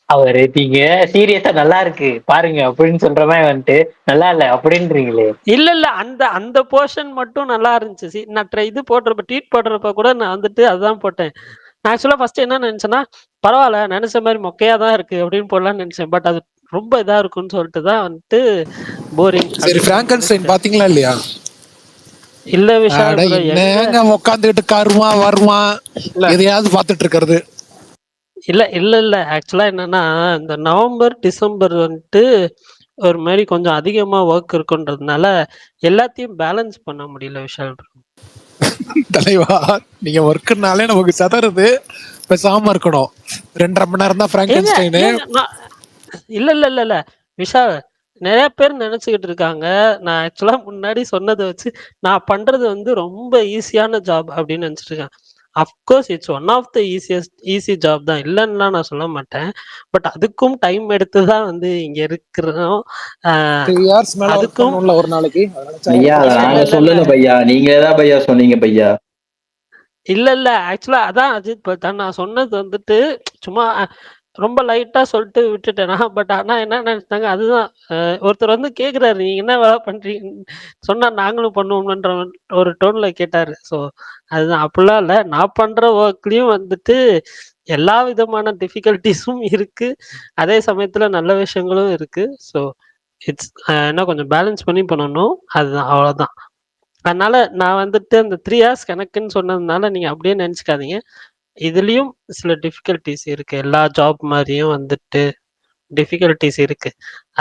அவரு நீங்க சீரியஸா நல்லா இருக்கு பாருங்க அப்படின்னு சொல்ற மாதிரி வந்துட்டு நல்லா இல்ல அப்படின்றீங்களே. இல்ல அந்த போர்ஷன் மட்டும் நல்லா இருந்துச்சு. நான் இது போடுறப்ப ட்வீட் போடுறப்ப கூட நான் வந்துட்டு அதுதான் போட்டேன். நான் ஆக்சுவலா ஃபர்ஸ்ட் என்ன நினைச்சேன்னா, பரவாயில்ல நினைச்ச மாதிரி மொக்கையா தான் இருக்கு அப்படின்னு போடலாம்னு நினைச்சேன். பட் அது ரொம்ப இதா இருக்கும்னு சொல்லிட்டு தான் வந்துட்டு போரிங் சரி, பிராங்கன்ஸ்டைன் பாத்தீங்களா இல்லையா? இல்ல விஷால் அட ப்ரோ, எங்க என்னங்க உட்காந்துக்கிட்டு கருமா வருவான் இல்ல எதையாவது பாத்துட்டு இருக்கிறது. இல்ல இல்ல இல்ல ஆக்சுவலா என்னன்னா, இந்த நவம்பர் டிசம்பர் வந்துட்டு ஒரு மாதிரி கொஞ்சம் அதிகமா ஒர்க் இருக்குன்றதுனால எல்லாத்தையும் பேலன்ஸ் பண்ண முடியல விஷால் ப்ரோ. தலைவா, நீங்க ஒர்க்குனாலே நமக்கு சதறுது. பேசாம இருக்கணும். 2.5 மணி நேரம் தான் ஏங்க பிராங்கன்ஸ்டைனு. ஏங்க நான் இல்ல இல்ல இல்ல இல்ல விஷால், நிறைய பேர் நினைச்சுக்கிட்டு இருக்காங்க நான் ஆக்சுவலா முன்னாடி சொன்னதை வச்சு நான் பண்றது வந்து ரொம்ப ஈஸியான ஜாப் அப்படின்னு நினைச்சிட்டு இருக்கேன். Of course it's one of the easy job தான், இல்லைன்னா நான் சொல்ல மாட்டேன். பட் அதுக்கும் டைம் எடுத்து தான் வந்து இங்க இருக்கிறோம். ஆஹ் 3 hours மேல ஒர்க் அதுக்கும் பண்ணணும்ல ஒரு நாளைக்கு. அதனால பையா சக்கரை அதை இல்ல கஷ்டம் இல்ல நாங்க தான். இல்ல இல்ல சொல்லல பையா, நீங்களே தான் பையா சொன்னீங்க பையா. இல்ல ஆக்சுவலா அதான் அஜித் பத்தான் நான் சொன்னது வந்துட்டு சும்மா ரொம்ப லைட்டா சொல்லிட்டு விட்டுட்டேனா. பட் ஆனா என்ன நினைச்சாங்க அதுதான். ஒருத்தர் வந்து கேக்குறாரு நீங்க என்ன வேலை பண்றீங்க சொன்னா நாங்களும் பண்ணுவோம்ன்ற ஒரு டோன்ல கேட்டாரு. ஸோ அதுதான், அப்படிலாம் இல்ல. நான் பண்ற ஒர்க்லயும் வந்துட்டு எல்லா விதமான டிஃபிகல்ட்டிஸும் இருக்கு, அதே சமயத்துல நல்ல விஷயங்களும் இருக்கு. ஸோ இட்ஸ் என்ன கொஞ்சம் பேலன்ஸ் பண்ணி பண்ணணும், அதுதான், அவ்வளவுதான். அதனால நான் வந்துட்டு அந்த 3 ஹார்ஸ் கணக்குன்னு சொன்னதுனால நீங்க அப்படியே நினைச்சுக்காதீங்க. இதுலயும் சில டிஃபிகல்ட்டிஸ் இருக்கு, எல்லா ஜாப் மாதிரியும் வந்துட்டு டிஃபிகல்ட்டிஸ் இருக்கு.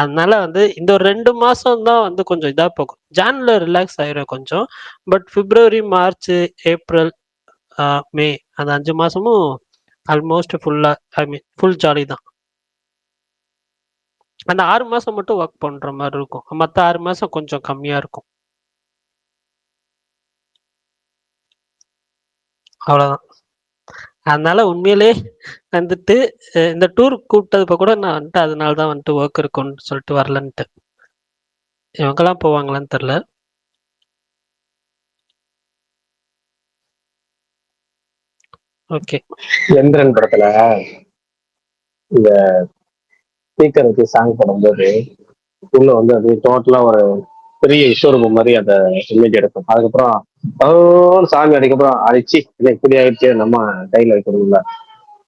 அதனால வந்து இந்த ஒரு 2 மாசம் தான் வந்து கொஞ்சம் இதா போகும். ஜான்ல ரிலாக்ஸ் ஆயிரும் கொஞ்சம். பட் பிப்ரவரி, மார்ச், ஏப்ரல், மே அந்த 5 மாசமும் ஆல்மோஸ்ட் ஃபுல்லா, ஐ மீன் ஃபுல் ஜாலி தான். அந்த 6 மாசம் மட்டும் ஒர்க் பண்ற மாதிரி இருக்கும், மற்ற 6 மாசம் கொஞ்சம் கம்மியா இருக்கும். அவ்வளவுதான். அதனால உண்மையிலே வந்துட்டு இந்த டூர் கூப்பிட்டதுப்ப கூட நான் வந்துட்டு அதனால தான் வந்துட்டு ஒர்க் இருக்கும்னு சொல்லிட்டு வரலன்ட்டு. இவங்கெல்லாம் போவாங்களான்னு தெரியல. ஓகே. எந்திரன் படத்துல இந்த ஸ்பீக்கர் வச்சு சாங் போடும்போது உள்ள வந்து அது டோட்டலா ஒரு பெரிய விஸ்வரூபம் மாதிரி அந்த இமேஜ் எடுக்கும். அதுக்கப்புறம் சாமி அதுக்கப்புறம் அழிச்சு இல்லை இப்படி ஆயிடுச்சு நம்ம கையில வைக்கிறதுல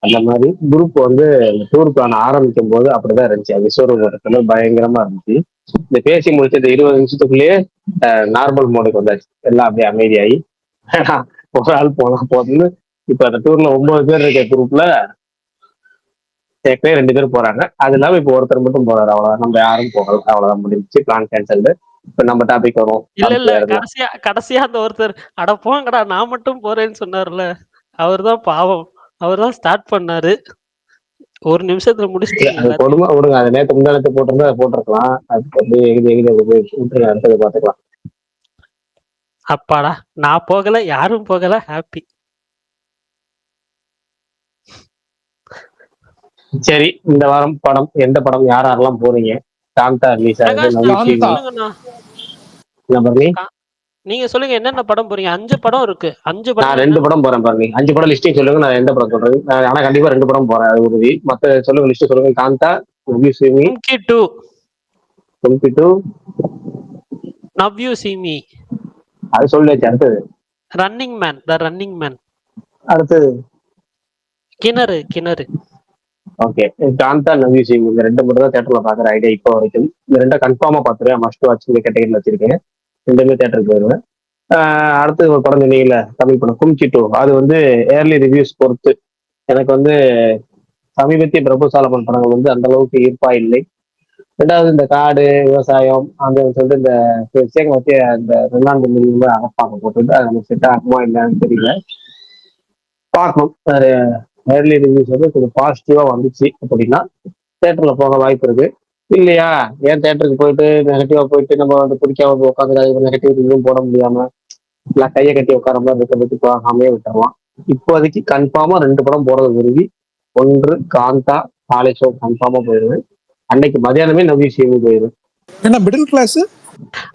அந்த மாதிரி குரூப் வந்து இந்த டூருக்கான ஆரம்பிக்கும் போது அப்படிதான் இருந்துச்சு. அது விஸ்வரூபத்துல பயங்கரமா இருந்துச்சு. இந்த பேசி முடிச்ச இந்த 20 நிமிஷத்துக்குள்ளேயே நார்மல் மோடுக்கு வந்தாச்சு, எல்லாம் அப்படியே அமைதியாகி ஒரு ஆள் போனா போதுன்னு. இப்ப அந்த டூர்ல 9 பேர் இருக்க குரூப்ல ஏற்கனவே 2 பேர் போறாங்க. அது இல்லாம இப்போ ஒருத்தர் மட்டும் போறாரு, அவ்வளவுதான். நம்ம யாரும் போகல, அவ்வளவுதான், முடிஞ்சுச்சு, பிளான் கேன்சல்டு. இப்ப நம்ம டாபிக் வரும். இல்ல அடுத்து இல்ல வேற என்ன? கடைசியா கடைசியா அந்த ஒருத்தர் அட போங்கடா நான் மட்டும் போறேன்னு சொன்னார்ல, அவர்தான் பாவம். அவர்தான் ஸ்டார்ட் பண்ணாரு. 1 நிமிஷத்துல முடிச்சிட்டீங்க அது எல்லாத்தையும். கொடுமை விடுங்க. அது நேற்று முந்தானத்தை போட்டிருந்தா அதை போட்டிருக்கலாம். அது அப்படியே எகிரி எகிரி அதை போய் விட்டுருங்க, அடுத்தது பார்த்துக்கலாம். அப்பாடா, நான் போகல, யாரும் போகல, ஹாப்பி. சரி, இந்த வாரம் படம் எந்த படம் யார் யாரெல்லாம் போறீங்க? காந்தா ரிலீஸ் ஆகுது, பிரகாஷ் நவி நீங்க டிவி. காந்தா. சொல்லுங்கண்ணா. என்ன பண்ணி? நீங்க சொல்லுங்க என்னென்ன படம் போறீங்க. 5 படம் இருக்கு. 5 நான் படமும் 2 என்னென்ன படம் போறேன் பாருங்க. 5 படம் லிஸ்டிங் சொல்லுங்க, நான் எந்த படம் சொல்றேன். ஆனா கண்டிப்பா 2 படம் போறேன், அது உறுதி. மத்த சொல்லுங்க, லிஸ்ட் சொல்லுங்க. காந்தா, நவி சிமி, கும்கி 2, 22. நவ் யூ சி மீ, அது சொல்லியாச்சு. அடுத்தது ரன்னிங் மேன், த ரன்னிங் மேன், அடுத்தது கிணறு கிணறு. ஓகே. காந்தா, நவி சிமி, இந்த 2 மட்டும் தான் தேட்டர்ல பாக்குற ஐடியா இப்போ வரைக்கும். இந்த 2 கன்ஃபார்மா பாத்துருவேன், மஸ்ட் வாட்ச் இந்த கேட்டகரியில் வச்சிருக்கேன். 2மே தேட்டருக்கு போயிருவேன். அடுத்து ஒரு படம் சொன்னீங்கல்ல, தமிழ் படம் கும்கி 2. அது வந்து ஏர்லி ரிவ்யூஸ் பொறுத்து எனக்கு வந்து சமீபத்திய பிரபு சாலமன் படங்கள் வந்து அந்த அளவுக்கு ஈர்ப்பா இல்லை. ரெண்டாவது இந்த காடு விவசாயம் அந்த சொல்லிட்டு இந்த சேகம் வச்சு அந்த 2ஆம் மில்லியன் அகப்பாக்க போட்டுட்டு அது நமக்கு செட் ஆகுமா இல்லைன்னு தெரியல, பார்க்கணும். ஏர்லி ரிவ்யூஸ் வந்து கொஞ்சம் பாசிட்டிவா வந்துச்சு அப்படின்னா தேட்டர்ல போக வாய்ப்பு இருக்கு. இல்லையா, ஏன் தேட்டருக்கு போயிட்டு நெகட்டிவா போயிட்டு நம்ம வந்து பிடிக்காம உட்காந்து நெகட்டிவ் ரிவ்யூவும் போட முடியாம இல்லை கையை கட்டி உட்கார மாதிரி இருக்கிறதுக்கு போகாமே விட்டுறலாம். இப்போதைக்கு கன்ஃபார்மா 2 படம் போறது உறுதி. ஒன்று காந்தா, காலை ஷோ கன்ஃபார்மா போயிடுவேன். அன்னைக்கு மதியானமே நவி சிஎமி போயிடுவேன். என்ன மிடில் கிளாஸ்?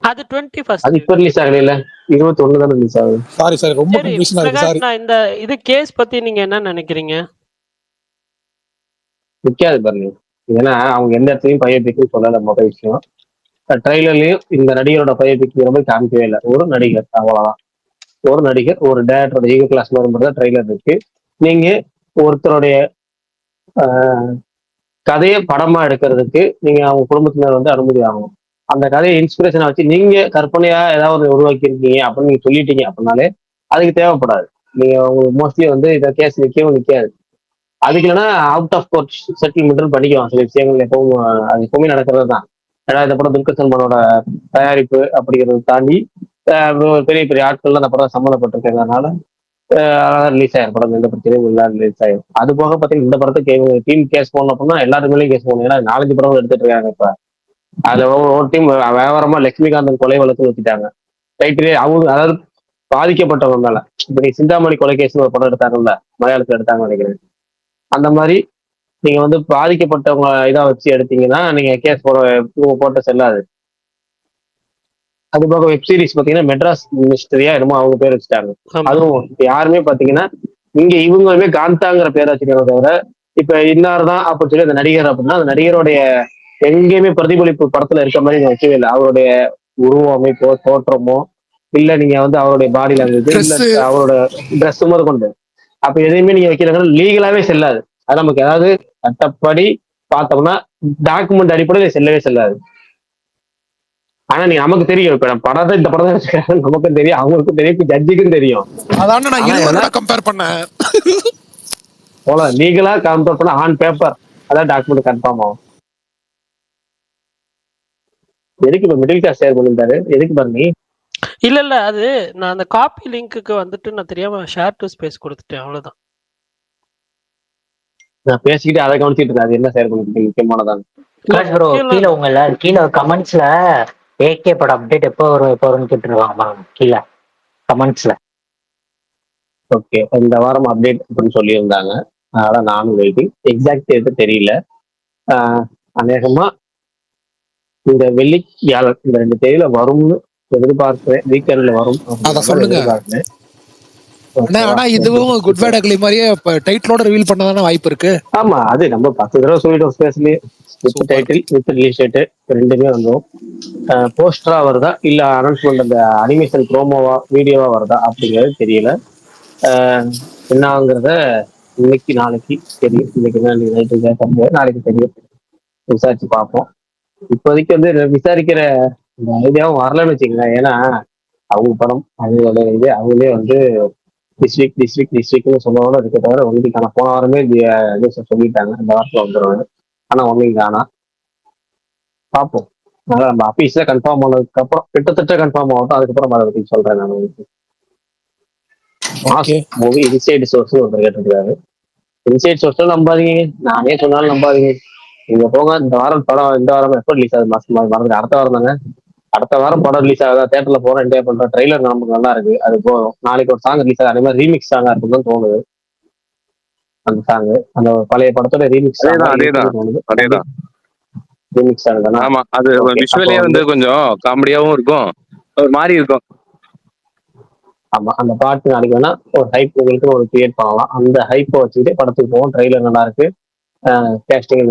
அது 21st. அது இப்ப ரிலீஸ் ஆகல, 21 தானே ரிலீஸ் ஆகுது. சாரி சாரி, ரொம்ப சரி கன்ஃபியூஷனா இருக்கு, பிரகாஷ், சாரி. நான் இந்த இது கேஸ் பத்தி நீங்க என்ன நினைக்கிறீங்க? நிக்காது பாருங்க. ஏன்னா அவங்க எந்த இடத்துலயும் பயோபிக்னு சொல்லல, மொதல் விஷயம். ட்ரெய்லர்லயும் இந்த நடிகரோட பயோபிக் ரொம்ப காமிக்கவே இல்லை. ஒரு நடிகர், அவ்வளவுதான். ஒரு நடிகர், ஒரு டேரக்டரோட ஈகோ கிளாஸ் வரும்போது தான் ட்ரெய்லர் இருக்கு. நீங்க ஒருத்தருடைய கதையை படமா எடுக்கிறதுக்கு நீங்க அவங்க குடும்பத்தினர் வந்து அனுமதி ஆகணும். அந்த கதையை இன்ஸ்பிரேஷனா வச்சு நீங்க கற்பனையா ஏதாவது ஒரு உருவாக்கி இருக்கீங்க அப்படின்னு நீங்க சொல்லிட்டீங்க அப்படின்னாலே அதுக்கு தேவைப்படாது. நீங்க உங்களுக்கு மோஸ்ட்லி வந்து இதை கேஸ் நிற்கவும் நிற்காது. அதுக்கு இல்லைன்னா அவுட் ஆஃப் கோர்ட் செட்டில்மெண்ட் பண்ணிக்குவாங்க சில விஷயங்கள். எப்பவும் அது எப்பவுமே நடக்கிறது தான். ஏன்னா இந்த படம் துல்கர் சல்மானோட தயாரிப்பு அப்படிங்கிறத தாண்டி பெரிய பெரிய ஆட்கள்லாம் அந்த படம் சம்மந்தப்பட்டிருக்கிறதுனால ரிலீஸ் ஆயிரும் படம், எந்த பிரச்சனையும் இல்லை, ரிலீஸ் ஆயிரும். அது போக பார்த்தீங்கன்னா இந்த படத்துக்கு டீம் கேஸ் போடணும் அப்படின்னா எல்லாருமே கேஸ் போடணும். ஏன்னா 4 படம் எடுத்துட்டு இருக்காங்க இப்ப. அதுல ஒரு டீம் வியாபாரமா லட்சுமிகாந்தன் கொலை வழக்கு வச்சுட்டாங்க. ரைட்டு அவங்க அதாவது பாதிக்கப்பட்டவங்க மேல. இப்ப நீ சிந்தாமணி கொலை கேஸ்னு ஒரு படம் எடுத்தாங்கல்ல, மலையாளத்துல எடுத்தாங்கன்னு நினைக்கிறேன். அந்த மாதிரி நீங்க வந்து பாதிக்கப்பட்டவங்க இதா வச்சு எடுத்தீங்கன்னா நீங்க கேஸ் போட்ட செல்லாது. அது போக வெப் சீரிஸ் பாத்தீங்கன்னா மெட்ராஸ் மிஸ்டரியா என்னமோ அவங்க பேர் வச்சுட்டாங்க. அதுவும் யாருமே பாத்தீங்கன்னா இங்க இவங்களுமே காந்தாங்கிற பேர் வச்சுக்காங்க தவிர இப்ப இன்னார்தான் அப்படின்னு சொல்லி அந்த நடிகர் அப்படின்னா அந்த நடிகருடைய எங்கேயுமே பிரதிபலிப்பு படத்துல இருக்க மாதிரி நீங்க வைக்கவே இல்லை. அவருடைய உருவ அமைப்போ தோற்றமோ இல்ல நீங்க வந்து அவருடைய பாடி லாங்குவேஜ் இல்ல அவரோட ட்ரெஸ் முதல் கொண்டு அப்ப எதையுமே நீங்க வைக்கிறாங்க லீகலாவே செல்லாது. அது நமக்கு ஏதாவது சட்டப்படி பார்த்தோம்னா டாக்குமெண்ட் அடிப்படையில் செல்லவே செல்லாது. ஆனா நீ நமக்கு தெரியும் இப்ப படத்தை இந்த படம் தான் நமக்கும் தெரியும், அவங்களுக்கும் தெரியும், ஜட்ஜுக்கும் தெரியும். அதான் நான் இருவரோட கம்பேர் பண்ணேன். போல லீகலா கம்பேர் பண்ண ஆன் பேப்பர் அதான் டாக்குமெண்ட் கன்ஃபார்ம் ஆகும். எதுக்கு இப்ப மிடில் கிளாஸ் ஷேர் பண்ணிருந்தாரு எதுக்கு பாருங்க? இல்ல அது நான் அந்த காப்பி லிங்க்குக்கு வந்துட்டு நான் தெரியாம ஷேர் டு ஸ்பேஸ் கொடுத்துட்டேன், அவ்வளவுதான். நான் பேசிக்கிட்டு அதை கவனிச்சிட்டு இருக்கேன். அது என்ன ஷேர் பண்ணிருக்கீங்க முக்கியமானதான். ப்ரோ கீழே கீழே கமெண்ட்ஸ்ல ஏகே படம் அப்டேட் எப்போ வரும்னு கேட்டுருவாங்க கீழே கமெண்ட்ஸ்ல. ஓகே, இந்த வாரம் அப்டேட் அப்படின்னு சொல்லியிருந்தாங்க. அதனால நானும் வெயிட்டிங். எக்ஸாக்ட் டேட்டு தெரியல. அநேகமா இந்த வெள்ளி வியாழன் இந்த 2 தேதியில வரும்னு எதிர்பார்க்கிறேன். வீக்கெண்ட்ல வரும் எதிர்பார்க்கிறேன். ஆனா இதுவும் குட் பேட் அக்லி மாதிரியே டைட்டிலோட ரிவீல் பண்ணதான வாய்ப்பு இருக்கு. ஆமா, அது நம்ம 10 தடவை சொல்லிட்டோம் ஸ்பேஸ்லயே. With title with release date ரெண்டுமே வந்துடும். போஸ்டரா வருதா இல்ல அனௌன்ஸ்மெண்ட் அந்த அனிமேஷன் ப்ரோமோவா வீடியோவா வருதா அப்படிங்கிறது தெரியல. என்னங்கிறத இன்னைக்கு நாளைக்கு தெரியும். இன்னைக்கு நைட்டு கேட்க முடியாது, நாளைக்கு தெரியும். விசாரிச்சு பார்ப்போம். இப்போதைக்கு வந்து விசாரிக்கிற ஐடியாவும் வரலன்னு வச்சுக்கங்களேன். ஏன்னா அவங்க படம் அவங்களே வந்து டிஸ்ட்ரிக்ட்னு சொன்னோட இருக்க தவிர ஒன்லிக்கான போன வாரமே சொல்லிட்டாங்க இந்த வாரத்தில் வந்துடுவாங்க. ஆனா ஒன்லிக்கானா பார்ப்போம். அதனால நம்ம ஆபீஸ்ல கன்ஃபார்ம் ஆனதுக்கு அப்புறம் கிட்டத்தட்ட கன்ஃபார்ம் ஆகட்டும், அதுக்கப்புறம் அதை பத்தி சொல்றேன் நான் உங்களுக்கு. மூவி இன்சைட் சோர்ஸ் ஒருத்தர் கேட்டிருக்காரு. இன்சைட் சோர்ஸ் நம்பாதீங்க, நானே சொன்னாலும் நம்பாதீங்க. நீங்க போங்க. இந்த வாரம் படம் இந்த வாரம் எப்போ ரிலீஸ் ஆகுது மாசம் மறந்து அடுத்த வாரம் தானே. அடுத்த வாரம் படம் ரிலீஸ் ஆகுதா தேட்டர்ல போறோம் என்ஜாய் பண்றோம். ட்ரெய்லர் நமக்கு நல்லா இருக்கு, அது போதும். நாளைக்கு ஒரு சாங் ரிலீஸ் ஆகுது, அதே மாதிரி ரீமிக்ஸ் சாங்கா இருக்குன்னு தோணுது. அந்த சாங் அந்த பழைய படத்தோட ரீமிக்ஸ் தோணுது. ரீமிக்ஸ் சாங் தானே. ஆமா, அது விஷுவலே வந்து கொஞ்சம் காமெடியாவும் இருக்கும், ஒரு மாதிரி இருக்கும். ஆமா, அந்த பாட்டு நாளைக்கு வேணா ஒரு ஹைப் உங்களுக்கு ஒரு கிரியேட் பண்ணலாம். அந்த ஹைப்பை வச்சுக்கிட்டே படத்துக்கு போவோம். ட்ரெய்லர் நல்லா இருக்கு, கேஸ்டிங்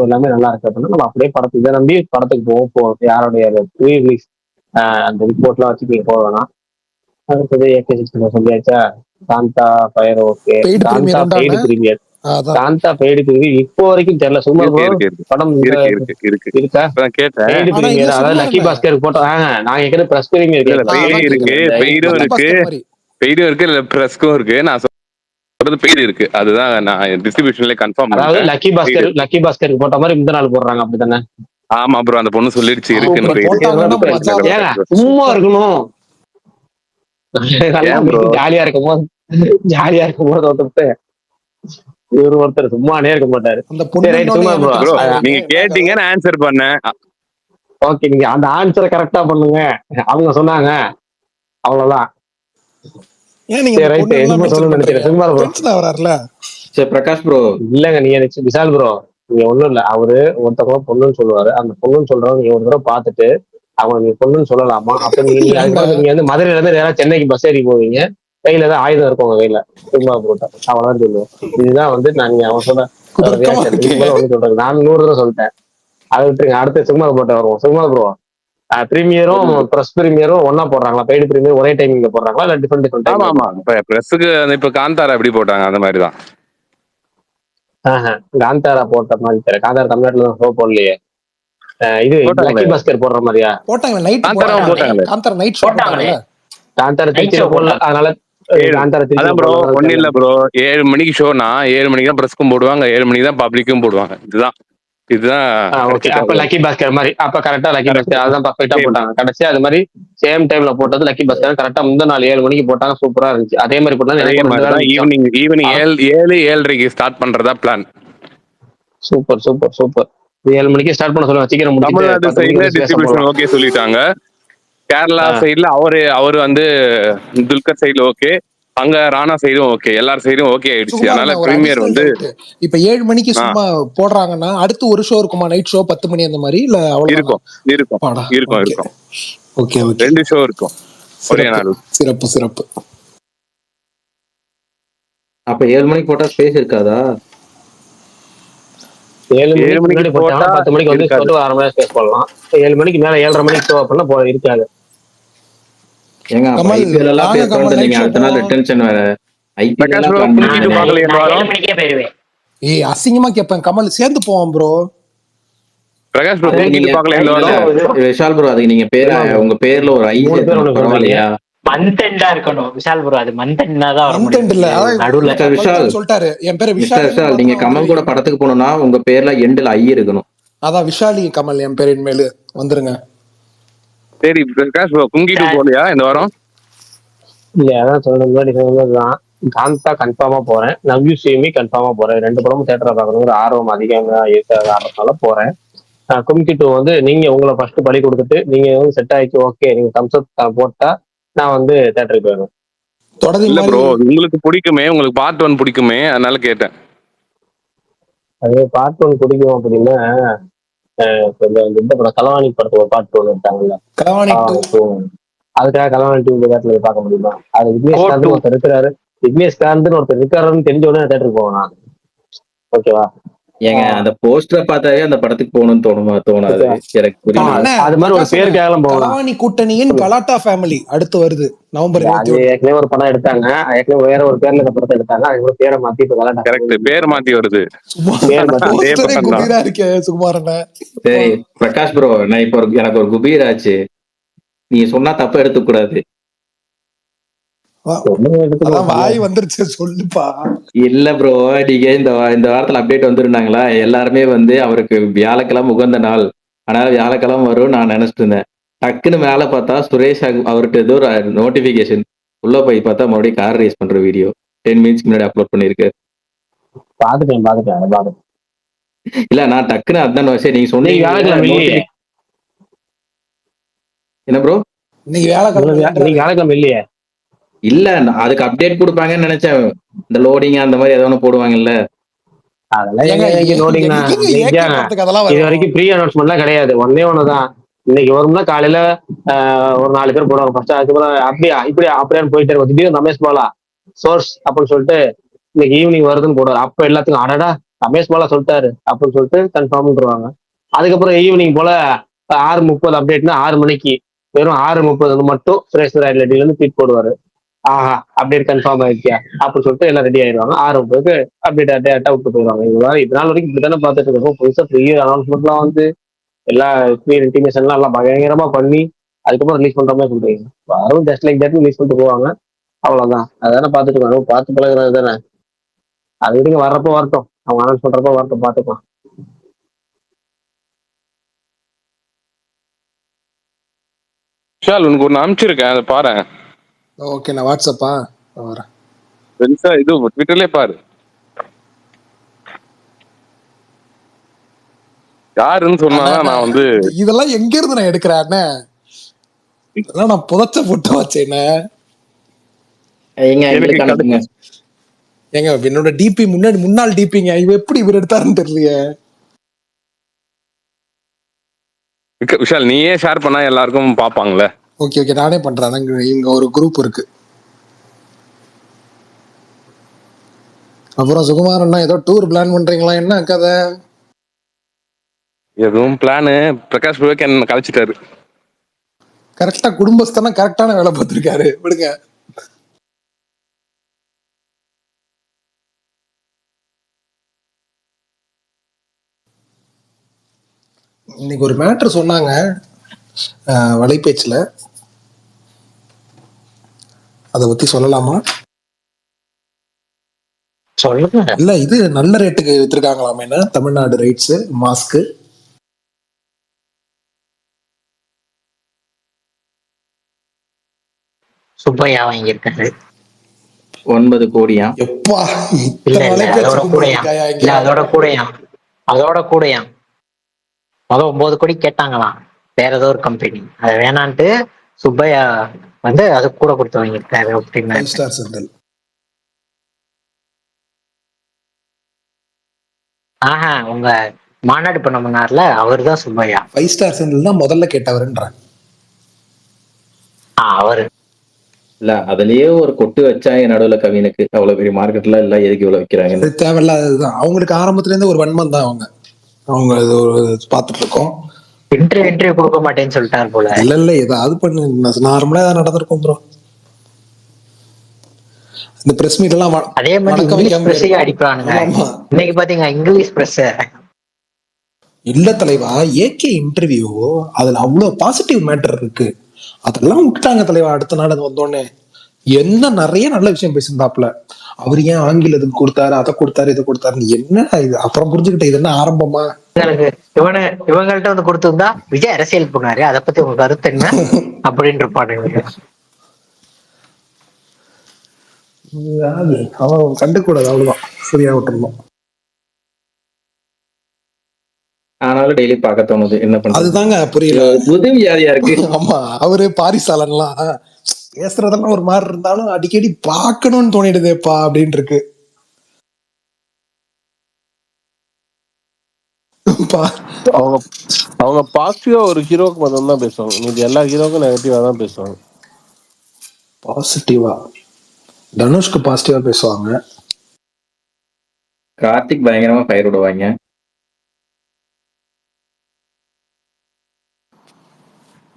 எல்லாமே நல்லா இருக்கு அப்படின்னா நம்ம அப்படியே படத்துக்கு இதை நம்பி படத்துக்கு போவோம். யாருடைய ப்ரீ ரிலீஸ் அந்த ரிப்போர்ட்லாம் வச்சு நீங்க போக வேணாம். அடுத்தது AK-6 சொல்லியாச்சா. Kaantha fire okay. Kaantha paid premiere. Kaantha paid premiere இப்போ வரைக்கும் தெரியல. சும்மா படம் இருக்கா பெய்டு பிரீமியர்? அதாவது லக்கி பாஸ்கருக்கு போட்டோம். நான் ஏற்கனவே பிரஸ் பிரீமியர் இருக்கு. நான் சொல்றது பெய்டு இருக்கு, அதுதான் நான் டிஸ்ட்ரிபியூஷன்ல கன்ஃபார்ம். அதாவது லக்கி பாஸ்கருக்கு போட்ட மாதிரி இந்த நாள் போடுறாங்க அப்படித்தானே? ஆமா ப்ரோ, அந்த பொண்ணு சொல்லிடுச்சு இருக்குன்னு. சும்மா இருக்கணும், ஜாலியா இருக்கும் போது ஒருத்தர் இவரு ஒருத்தர் சும்மானே இருக்க மாட்டாரு. நீங்க கேட்டீங்கன்னு ஆன்சர் பண்ணேன். ஓகே, நீங்க அந்த ஆன்சரை கரெக்டா பண்ணுங்க. அவங்க சொன்னாங்க, அவ்வளவுதான். பிரகாஷ் ப்ரோ இல்லங்க, நீங்க விஷால் ப்ரோ நீங்க ஒண்ணும் இல்ல. அவரு ஒருத்தவங்க பொண்ணுன்னு சொல்லுவாரு. அந்த பொண்ணுன்னு சொல்றவங்க நீங்க ஒரு தடவை பார்த்துட்டு அவங்க நீங்க பொண்ணுன்னு சொல்லலாமா அப்ப நீங்க நீங்க வந்து மதுரையில இருந்து நேரம் சென்னைக்கு பஸ் ஏறி போவீங்க, கையில தான் ஆயுதம் இருக்கும் உங்க கையில, சும்மா போட்டா அவ்வளவுதான் சொல்லுவோம். இதுதான் வந்து நான் அவன் சொல்ற ஒண்ணு சொல்றேன். நான் 100 தடவை சொல்லிட்டேன். அதை விட்டுருங்க. அடுத்து சும்மா போட்ட வருவோம். சும்மா ப்ரோ பிரீமியரும் பிரஸ் பிரீமியரும் ஒன்னா போடுறாங்களா? பெய்டு பிரீமியர் ஒரே டைமிங்ல போடுறாங்களா இல்ல டிஃபரெண்ட்? ஆமா, இப்ப பிரஸ்ஸுக்கு இப்ப காந்தாரா எப்படி போட்டாங்க அந்த மாதிரிதான். காந்தாரா போட்ட மாதிரி தெரியல. காந்தாரா தமிழ்நாட்டுல ஷோ போடலையே. இது லக்கி பாஸ்கர் போடுற மாதிரியா? போட்டாங்க நைட் காந்தாராவும் போட்டாங்களே. காந்தாரா நைட் ஷோ போட்டாங்கல்ல. காந்தாரா Night திருச்சியில show போடல, அதனால காந்தாரா திருச்சியில அதான் ப்ரோ, போடல. ஒன்னும் இல்ல ப்ரோ. 7 மணிக்கு ஷோனா 7 மணிக்கு தான் பிரஸ்க்கும் போடுவாங்க, 7 மணிக்கு தான் பப்ளிக்கும் போடுவாங்க. இதுதான் ஓகே, அப்ப லக்கி பாஸ்கர் மாதிரி அப்ப கரெக்டா லக்கி பாஸ்கர் அதுதான் பர்ஃபெக்டா Same. போட்டாங்க. கடைசியா அது மாதிரி சேம் டைம்ல போட்டது லக்கி பாஸ்கர். கரெக்டா முந்த நாள் 7 மணிக்கு போட்டாங்க, சூப்பரா இருந்துச்சு. அதே மாதிரி போட்டா அதே எனக்கு 2 மாதிரி வேலை தான் மிச்சம். ஈவினிங் 7:30க்கு ஸ்டார்ட் பண்றதா பிளான். Super super super. 7 மணிக்கு ஸ்டார்ட் பண்ண சொல்லுவாங்க, சீக்கிரம் முடிச்சிட்டு தமிழ்நாடு 10 சைடுல மணிக்கு பேச டிஸ்ட்ரிபியூஷன் போகலாம். ஓகே சொல்லிட்டாங்க. கேரளா ஆ. சைடுல அவரு வந்து துல்கர் சைடுல ஓகே, அங்க ராணா சைடும் ஓகே, எல்லார் சைடும் ஓகே ஆயிடுச்சு. சுகுமார், அதனால நான் ஒரு பிரீமியர் அடிஷனல் வந்து டவுட். இப்ப 7 மணிக்கு சும்மா போடுறாங்கன்னா அடுத்து ஒரு ஷோ இருக்குமா? நைட் ஷோ 10 மணி அந்த மாதிரி இல்ல அவ்வளவுதான்? இருக்கும். Okay okay. 2 ஷோ இருக்கும் ஒரே நாள். சிறப்பு சிறப்பு. அப்ப 7 மணிக்கு போட்டா ஸ்பேஸ் இருக்காதா? 7 மணிக்கு மணிக்கு முன்னாடி போட்டாங்கன்னா போட்டா 10 மணிக்கு வந்து இருக்காது. சொல்லிட்டு 1/2 மணி நேரம் ஸ்பேஸ் போடலாம். 7 மணிக்கு மேல 7:30 மணிக்கு ஷோ அப்படின்னா இருக்காது. ஏங்க கமல், ஐபிஎல் எல்லாம் வாங்க பேச கமல், நீங்க night show அடுத்த நாள் போவோம். ரிட்டன்ஷன் வேற. ஐபிஎல் பிரகாஷ் bro, எல்லாம் குலுக்கிட்டு பார்க்கல இந்த நான் வாரம். 7 மணிக்கே போயிருவேன். ஏய் அசிங்கமா கேட்பேன் கமல், சேர்ந்து போவோம் ப்ரோ. பிரகாஷ் bro, அதுக்கு குலுக்கிட்டு நீங்க பார்க்கல இந்த இல்ல, வாரம். விஷால் ப்ரோ, அதுக்கு நீங்க உங்க பேர்ல ஒரு ஐ 3 பேர் சேர்க்கணும், ஒண்ணு பரவாயில்லையா? மந்த் எண்டா இருக்கணும் விஷால் ப்ரோ, அது மந்த் எண்டா தான் வர Content இல்ல, முடியும். அதான் நடுவுல மிஸ்டர் விஷால், சொல்லிட்டாரு என் பேரு மிஸ்டர் விஷால், விஷால். நீங்க கமல் கூட படத்துக்கு போகணும்னா உங்க பேர்ல எண்டுல ஐ இருக்கணும். அதான் விஷாலி கமல் என் பேர் இனிமேலு வந்துருங்க. சரி பிரகாஷ் bro, குலுக்கிட்டு போகலையா இந்த வாரம்? இல்ல, அதான் சொல்றது முன்னாடி சொன்னதுதான். காந்தா கன்ஃபார்மா போறேன், லவ் யூ சேமி கன்ஃபார்மா போறேன். 2 படமும் தியேட்டர்ல பார்க்கணுங்கிற ஆர்வம் அதிகமா இருக்கிறதுனால போறேன். கும்கி 2 வந்து நீங்க உங்களை ஃபர்ஸ்ட் பலி கொடுத்துட்டு நீங்க வந்து செட் ஆயிடுச்சு ஓகே, நீங்க தம்ஸ் அப் போட்டா நான் வந்து தியேட்டருக்கு போயிடுவேன். தொடர்ந்து இல்ல மாதிரி ப்ரோ, உங்களுக்கு பிடிக்குமே, உங்களுக்கு பார்ட் 1 பிடிக்குமே, அதனால கேட்டேன். அது பார்ட் 1 பிடிக்கும் அப்படின்னா கொஞ்சம் இந்த படம் கலவாணி படத்துல ஒரு பார்ட் 1 எடுத்தாங்கல்ல, களவாணி 2. அதுக்காக கலவாணி 2 இந்த தேட்டர்ல போய் பார்க்க முடியுமா? அது விக்னேஷ் காந்த் ஒருத்தர் இருக்கிறாரு, விக்னேஷ் காந்த் ஒருத்தர் இருக்காருன்னு தெரிஞ்ச உடனே தேட்டருக்கு போவேன் நான். ஓகேவா? ஏங்க அந்த போஸ்டரை பார்த்தாவே அந்த படத்துக்கு போகணும்னு தோணாது. எனக்கு புரியுது. அது மாதிரி ஒரு பேருக்காகலாம் போகலாம். களவாணி கூட்டணியின் கலாட்டா ஃபேமிலி அடுத்து வருது நவம்பர் 21. ஏற்கனவே ஒரு படம் எடுத்தாங்க, ஏற்கனவே வேற ஒரு பேர்ல இந்த படத்தை எடுத்தாங்க, அது கூட பேரை மாத்தி இப்ப கலாட்டா கரெக்ட், பேர் மாத்தி வருது. குபீரா இருக்கே சுகுமாரண்ண. சரி பிரகாஷ் ப்ரோ, நான் இப்ப எனக்கு ஒரு குபீர் ஆச்சு, நீங்க சொன்னா தப்ப எடுத்துக்க கூடாது. வாய் வந்துருச்சு சொல்லுப்பா. இல்ல ப்ரோ, நீங்க இந்த வாரத்துல அப்டேட் வந்துருந்தாங்களா, எல்லாருமே வந்து அவருக்கு வியாழக்கிழமை உகந்த நாள், அதனால வியாழக்கிழமை வரும் நான் நினைச்சிட்டு இருந்தேன். டக்குன்னு மேல பார்த்தா சுரேஷ் அவர்கிட்ட ஏதோ ஒரு நோட்டிபிகேஷன், உள்ள போய் பார்த்தா மறுபடியும் கார் ரேஸ் பண்ற வீடியோ 10 மினிட்ஸ்க்கு முன்னாடி அப்லோட் பண்ணிருக்கு. பாத்துட்டேன். இல்ல நான் டக்குன்னு அதான் சரி நீங்க சொன்னீங்க. என்ன ப்ரோ இன்னைக்கு வியாழக்கிழமை இல்லையே? இல்ல அதுக்கு அப்டேட் கொடுப்பாங்கன்னு நினைச்சேன். இந்த லோடிங் அந்த மாதிரி ஏதோ ஒன்று போடுவாங்கல்ல, அதெல்லாம் இது வரைக்கும் ப்ரீ அனௌன்ஸ்மெண்ட்லாம் கிடையாது. ஒண்ணுதான், இன்னைக்கு வரும்னா காலையில ஒரு 4 பேர் போடுவாங்க ஃபர்ஸ்ட். அதுக்கப்புறம் அப்படியே போயிட்டே இருக்கும். திடீர்னு ரமேஷ் பாலா சோர்ஸ் அப்படின்னு சொல்லிட்டு இன்னைக்கு ஈவினிங் வருதுன்னு போடுவாரு. அப்ப எல்லாத்துக்கும் அடடா ரமேஷ் பாலா சொல்லிட்டாரு அப்படின்னு சொல்லிட்டு கன்ஃபார்ம் பண்ணுவாங்க. அதுக்கப்புறம் ஈவினிங் போல 6:30 அப்டேட்னா 6 மணிக்கு வெறும் 6:30 மட்டும் சுரேஷ் ரெட்டில இருந்து ட்வீட் போடுவாரு. ஆஹா அப்டேட் கன்ஃபார்ம் ஆயிடுச்சியா அப்படின்னு சொல்லிட்டு எல்லாம் ரெடி ஆயிடுவாங்க. 6:30க்கு அப்டேட் டேட்டா விட்டு போயிடுவாங்க. இதனால வரைக்கும் இப்படித்தானே பார்த்துட்டு இருக்கோம். புதுசா பெரிய அனௌன்ஸ்மெண்ட்லாம் வந்து எல்லா இன்டிமேஷன்லாம் எல்லாம் பயங்கரமா பண்ணி அதுக்கப்புறம் ரிலீஸ் பண்ற மாதிரி சொல்றீங்க. வரும் ஜஸ்ட் லைக் தட் ரிலீஸ் பண்ணிட்டு போவாங்க, அவ்வளவுதான். அதானே பார்த்துட்டு இருக்கோம், பார்த்து பழகிறது தானே. அது விடுங்க, வர்றப்போ வரட்டும், அவங்க அனௌன்ஸ் பண்றப்போ வரட்டும், பார்த்துக்கலாம். விஷால், உனக்கு ஒன்று அனுப்பிச்சிருக்கேன், அதை பாரு. ஓகே, நான் வாட்ஸ்அப்பா வரேன். இது ட்விட்டர்லயே பாரு யாருன்னு சொன்னாதான் நான் வந்து. இதெல்லாம் எங்க இருந்து நான் எடுக்கிறேன்? இதெல்லாம் நான் புதைச்ச போட்டு வச்சேன். ஏங்க என்னோட டிபி முன்னாள் டிபிங்க, இவ எப்படி இவர் எடுத்தாருன்னு தெரியலையே. விஷால், நீயே ஷேர் பண்ணா எல்லாருக்கும் பாப்பாங்களே. ஓகே நானே பண்றேன். இங்க ஒரு குரூப் இருக்கு. அப்புறம் சுகுமாரண்ணா ஏதோ டூர் பிளான் பண்றீங்களா? என்ன கதை? எதுவும் பிளானு பிரகாஷ் ப்ரோக்கு என்ன கழிச்சிட்டாரு. கரெக்டா குடும்பஸ்தானா கரெக்டான வேலை பார்த்திருக்காரு, விடுங்க. இன்னைக்கு ஒரு மேட்ரு சொன்னாங்க வலைபேச்சுல, அதை பத்தி சொல்லலாமா? சொல்லுங்க. இல்ல, இது நல்ல ரேட்டுக்கு வித்திருக்காங்களாமே தமிழ்நாடு ரைட்ஸ் மாஸ்க்கு. சுப்பையா வாங்கியிருக்காரு 9 கோடியா? எப்பா, இல்ல இத்தனை இல்ல அதோட வலைபேச்சு கூடயா இருக்காயா இல்ல இங்க? அதோட கூடயா மொதல் 9 கோடி கேட்டாங்களாம் வேற ஏதோ ஒரு கம்பெனி, அது வேணான்ட்டு சுப்பையா வந்து அது கூட கொடுத்து வாங்கியிருக்காரு அப்படின்னா 5 ஸ்டார் சென்ட்ரல். ஆஹா உங்க மாநாடு பண்ண முன்னார்ல அவர் தான் சுப்பையா. 5 ஸ்டார் சென்ட்ரல் தான் முதல்ல கேட்டவருன்றாங்க. அவரு இல்ல அதுலயே ஒரு கொட்டு வச்சா என் நடுவுல கவினுக்கு அவ்வளவு பெரிய மார்க்கெட்ல இல்ல, எதுக்கு இவ்வளவு வைக்கிறாங்கன்னு. அது தேவையில்லாததுதான். அவங்களுக்கு ஆரம்பத்துல இருந்து ஒரு வன்மம் தான். அவங்க இது ஒரு பாத்துட்டு இருக்கோம். இன்டர்வியூ கொடுக்க மாட்டேன்னு சொல்லிட்டாரு போல. இல்ல ஏதாவது பண்ணு, நார்மலா ஏதாவது நடந்திருக்கும் ப்ரோ. இந்த பிரஸ் மீட் எல்லாம் அதே மாதிரி இங்கிலீஷ் பிரஸ்ஸையும் அடிப்பானுங்க. இன்னைக்கு பாத்தீங்க இங்கிலீஷ் பிரஸ். இல்ல தலைவா, ஏகே இன்டர்வியூ அதுல அவ்வளவு பாசிட்டிவ் மேட்டர் இருக்கு, அதெல்லாம் விட்டாங்க தலைவா. அடுத்த நாள் அது வந்தோடனே என்ன நிறைய நல்ல விஷயம் பேசியிருந்தாப்ல. அவர் ஏன் ஆங்கிலத்துக்கு கொடுத்தாரு, அதை கொடுத்தாரு, இதை கொடுத்தாருன்னு. என்ன இது அப்புறம் புரிஞ்சுக்கிட்ட, இது என்ன ஆரம்பமா? இவங்கள்ட்ட வந்து கொடுத்திருந்தா விஜய் அரசியல் போனாரு, அதை பத்தி உங்க கருத்து என்ன அப்படின்னு இருப்பானுங்க. அவன் கண்டுக்கூடாது, அவ்வளவுதான். சரியா விட்டுருந்தோம். ஆனாலும் டெய்லி பார்க்க தோணுது, என்ன பண்றது? அதுதாங்க புரியல, புது வியாதியா இருக்கு. ஆமா, அவரு பாரிசாலன்லாம் பேசுறதெல்லாம் ஒரு மாதிரி இருந்தாலும் அடிக்கடி பார்க்கணும்னு தோணிடுதேப்பா அப்படின்னு இருக்கு. அவங்க பாசிட்டிவா ஒரு ஹீரோக்கு மட்டும் தான் பேசுவாங்க, மீதி எல்லா ஹீரோக்கும் நெகட்டிவா தான் பேசுவாங்க. பாசிட்டிவா தனுஷ்க்கு பாசிட்டிவா பேசுவாங்க. கார்த்திக் பயங்கரமா ஃபயர் விடுவாங்க.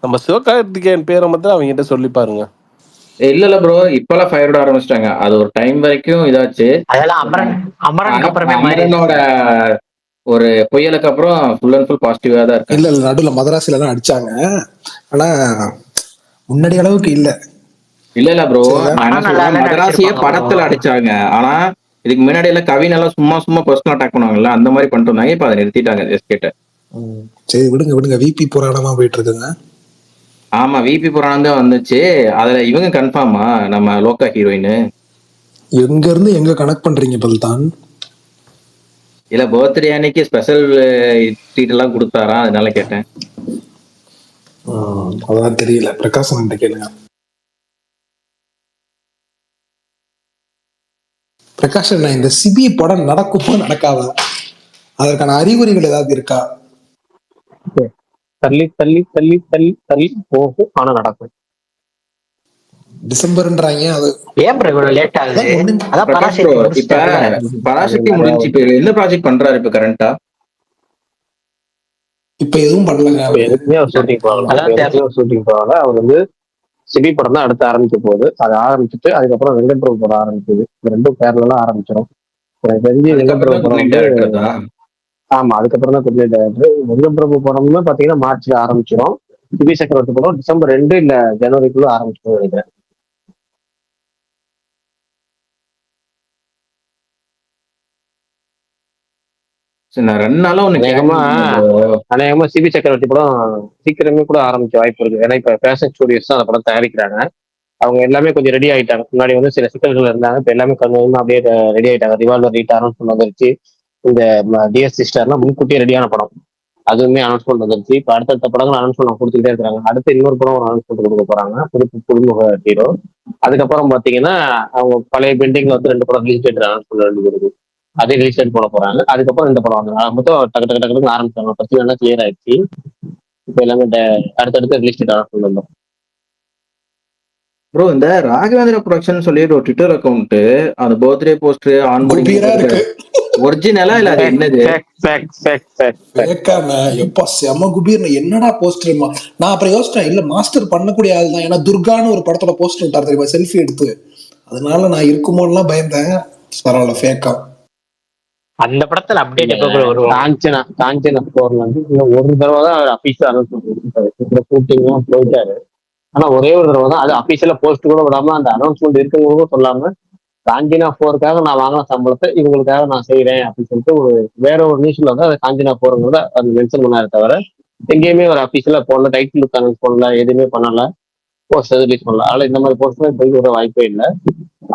நம்ம சிவகார்த்திகேயன் பேரை மட்டும் அவங்க கிட்ட சொல்லி பாருங்க. இல்ல ப்ரோ, இப்பெல்லாம் ஃபயர் விட ஆரம்பிச்சிட்டாங்க. அது ஒரு டைம் வரைக்கும் இதாச்சு. அதெல்லாம் அமரனோட ஒரு புயலுக்கு அப்புறம் ஃபுல் அண்ட் ஃபுல் பாசிட்டிவா தான் இருக்கு. இல்ல நடுவுல மதராசில தான் அடிச்சாங்க, ஆனா முன்னாடி அளவுக்கு இல்ல. இல்ல ப்ரோ, மதராசியே படத்துல அடிச்சாங்க. ஆனா இதுக்கு முன்னாடி எல்லாம் கவின் எல்லாம் சும்மா பர்சனல் அட்டாக் பண்ணுவாங்கல்ல, அந்த மாதிரி பண்ணிட்டு இருந்தாங்க. இப்ப அதை நிறுத்திட்டாங்க எஸ்கேட்ட. சரி விடுங்க, விபி புராணமா போயிட்டு இருக்குங்க. ஆமா, விபி புராணம் தான் வந்துச்சு. அதுல இவங்க கன்ஃபார்மா நம்ம லோக்கா ஹீரோயின். எங்க இருந்து எங்க கனெக்ட் பண்றீங்க பல்தான்? இல்ல பர்த்டே அன்னைக்கு ஸ்பெஷல் ட்ரீட் எல்லாம் கொடுத்தாரா, அதனால கேட்டேன். அதான் தெரியல, பிரகாசன் கேளுங்க. பிரகாஷ், இந்த சிபி படம் நடக்குமா நடக்காதா, அதற்கான அறிகுறிகள் ஏதாவது இருக்கா? தள்ளி தள்ளி தள்ளி தள்ளி தள்ளி போகும், ஆனா நடக்கும். டிசம்பர்ன்றாங்க, அது ஏன் லேட் ஆகுது? இப்ப பராசக்தி முடிஞ்சு இப்ப என்ன ப்ராஜெக்ட் பண்றாரு இப்ப கரண்டா? இப்ப எதுவும் பண்ணலங்க. எதுவுமே அவர் ஷூட்டிங் போகல. அவர் வந்து சிபி படம் தான் அடுத்து ஆரம்பிக்க போகுது. அதை ஆரம்பிச்சுட்டு அதுக்கப்புறம் வெங்கட் பிரபு படம் ஆரம்பிக்குது. இந்த ரெண்டும் பேரலாம் ஆரம்பிச்சிடும். எனக்கு தெரிஞ்சு வெங்கட் பிரபு படம் வந்து ஆமா, அதுக்கப்புறம் தான் குட்நைட் டைரக்டர். வெங்கட் பிரபு படம்னு பாத்தீங்கன்னா மார்ச்ல ஆரம்பிச்சிடும். சிபி சக்கரவர்த்தி படம் டிசம்பர் 2 இல்ல ஜனவரிக்குள்ள ஆரம்பிச்சிடும் நினைக்கிறேன். அநேகமா சிபி சக்கரவர்த்தி படம் சீக்கிரமே கூட ஆரம்பிக்க வாய்ப்பு இருக்கு. ஏன்னா இப்ப பேஷன் ஸ்டுடியோஸ் தான் அந்த படம் தயாரிக்கிறாங்க. அவங்க எல்லாமே கொஞ்சம் ரெடி ஆயிட்டாங்க. முன்னாடி வந்து சில சிக்கல்கள் இருந்தாங்க, இப்ப எல்லாமே கொஞ்சம் அப்படியே ரெடி ஆயிட்டாங்க. ரிவால்வர் ரீட் அனௌன்ஸ்மெண்ட் வந்துருச்சு. இந்த டிஎஸ் சிஸ்டர்லாம் முன்கூட்டியே ரெடியான படம், அதுவுமே அனௌன்ஸ்மெண்ட் வந்துருச்சு. இப்ப அடுத்தடுத்த படங்கள் அனௌன்ஸ்மெண்ட் கொடுத்துக்கிட்டே இருக்காங்க. அடுத்து இன்னொரு படம் ஒரு அனௌன்ஸ்மெண்ட் கொடுக்க போறாங்க, புதுமுக ஹீரோ. அதுக்கப்புறம் பாத்தீங்கன்னா அவங்க பழைய பெண்டிங்ல வந்து 2 படம் ரிலீஸ் டேட் அனௌன்ஸ்மெண்ட் இருக்கு, அதே ரிலீஸ் டேட் போட போறாங்க. அதுக்கப்புறம் இந்த படம் வந்து மொத்தம் டக்கு டக்கு டக்குன்னு ஆரம்பிச்சாங்க. பிரச்சனை எல்லாம் கிளியர் ஆயிடுச்சு. இப்ப எல்லாமே அடுத்தடுத்து ரிலீஸ் டேட் அனௌன்ஸ்மெண்ட் வந்தோம். ப்ரோ, இந்த ராகவேந்திர ப்ரொடக்ஷன் சொல்லிட்டு ஒரு ட்விட்டர் அக்கௌண்ட், அந்த பர்த்டே போஸ்டர் ஒரிஜினலா இல்ல அது என்னது? எப்பா செம குபீர்னு என்னடா போஸ்டர்மா. நான் அப்புறம் யோசிச்சேன், இல்ல மாஸ்டர் பண்ணக்கூடிய ஆள் தான். ஏன்னா துர்கான்னு ஒரு படத்துல போஸ்டர் விட்டார் தெரியுமா, செல்ஃபி எடுத்து. அதனால நான் இருக்குமோலாம் பயந்தேன். பரவாயில்ல, ஃபேக்கா. அந்த படத்துல அப்டேட் எப்ப bro வரும்? காஞ்சனா 4 வந்து இன்னும் ஒரு தடவை தான் அவர் அபிஷியல் அனௌன்ஸ் பண்ணிருக்காரு. ஷூட்டிங்லாம் போயிட்டாரு. ஆனா ஒரே ஒரு தடவை தான், அது அபிஷியலா போஸ்ட் கூட விடாம அந்த அனௌன்ஸ்மெண்ட் இருக்கும்போது சொல்லாம காஞ்சனா 4க்காக நான் வாங்கின சம்பளத்தை இவங்களுக்காக நான் செய்யறேன் அப்படின்னு சொல்லிட்டு வேற ஒரு நியூஸ்ல வந்து அதை காஞ்சனா 4ங்கிறத அது மென்ஷன் பண்ணாரு தவிர எங்கேயுமே ஒரு அபிஷியலா போடல, டைட்டில் அனௌன்ஸ் பண்ணல, எதுவுமே பண்ணல, போஸ்டர் ரிலீஸ் பண்ணல. அதனால இந்த மாதிரி போஸ்டர் போய் விட வாய்ப்பே இல்லை.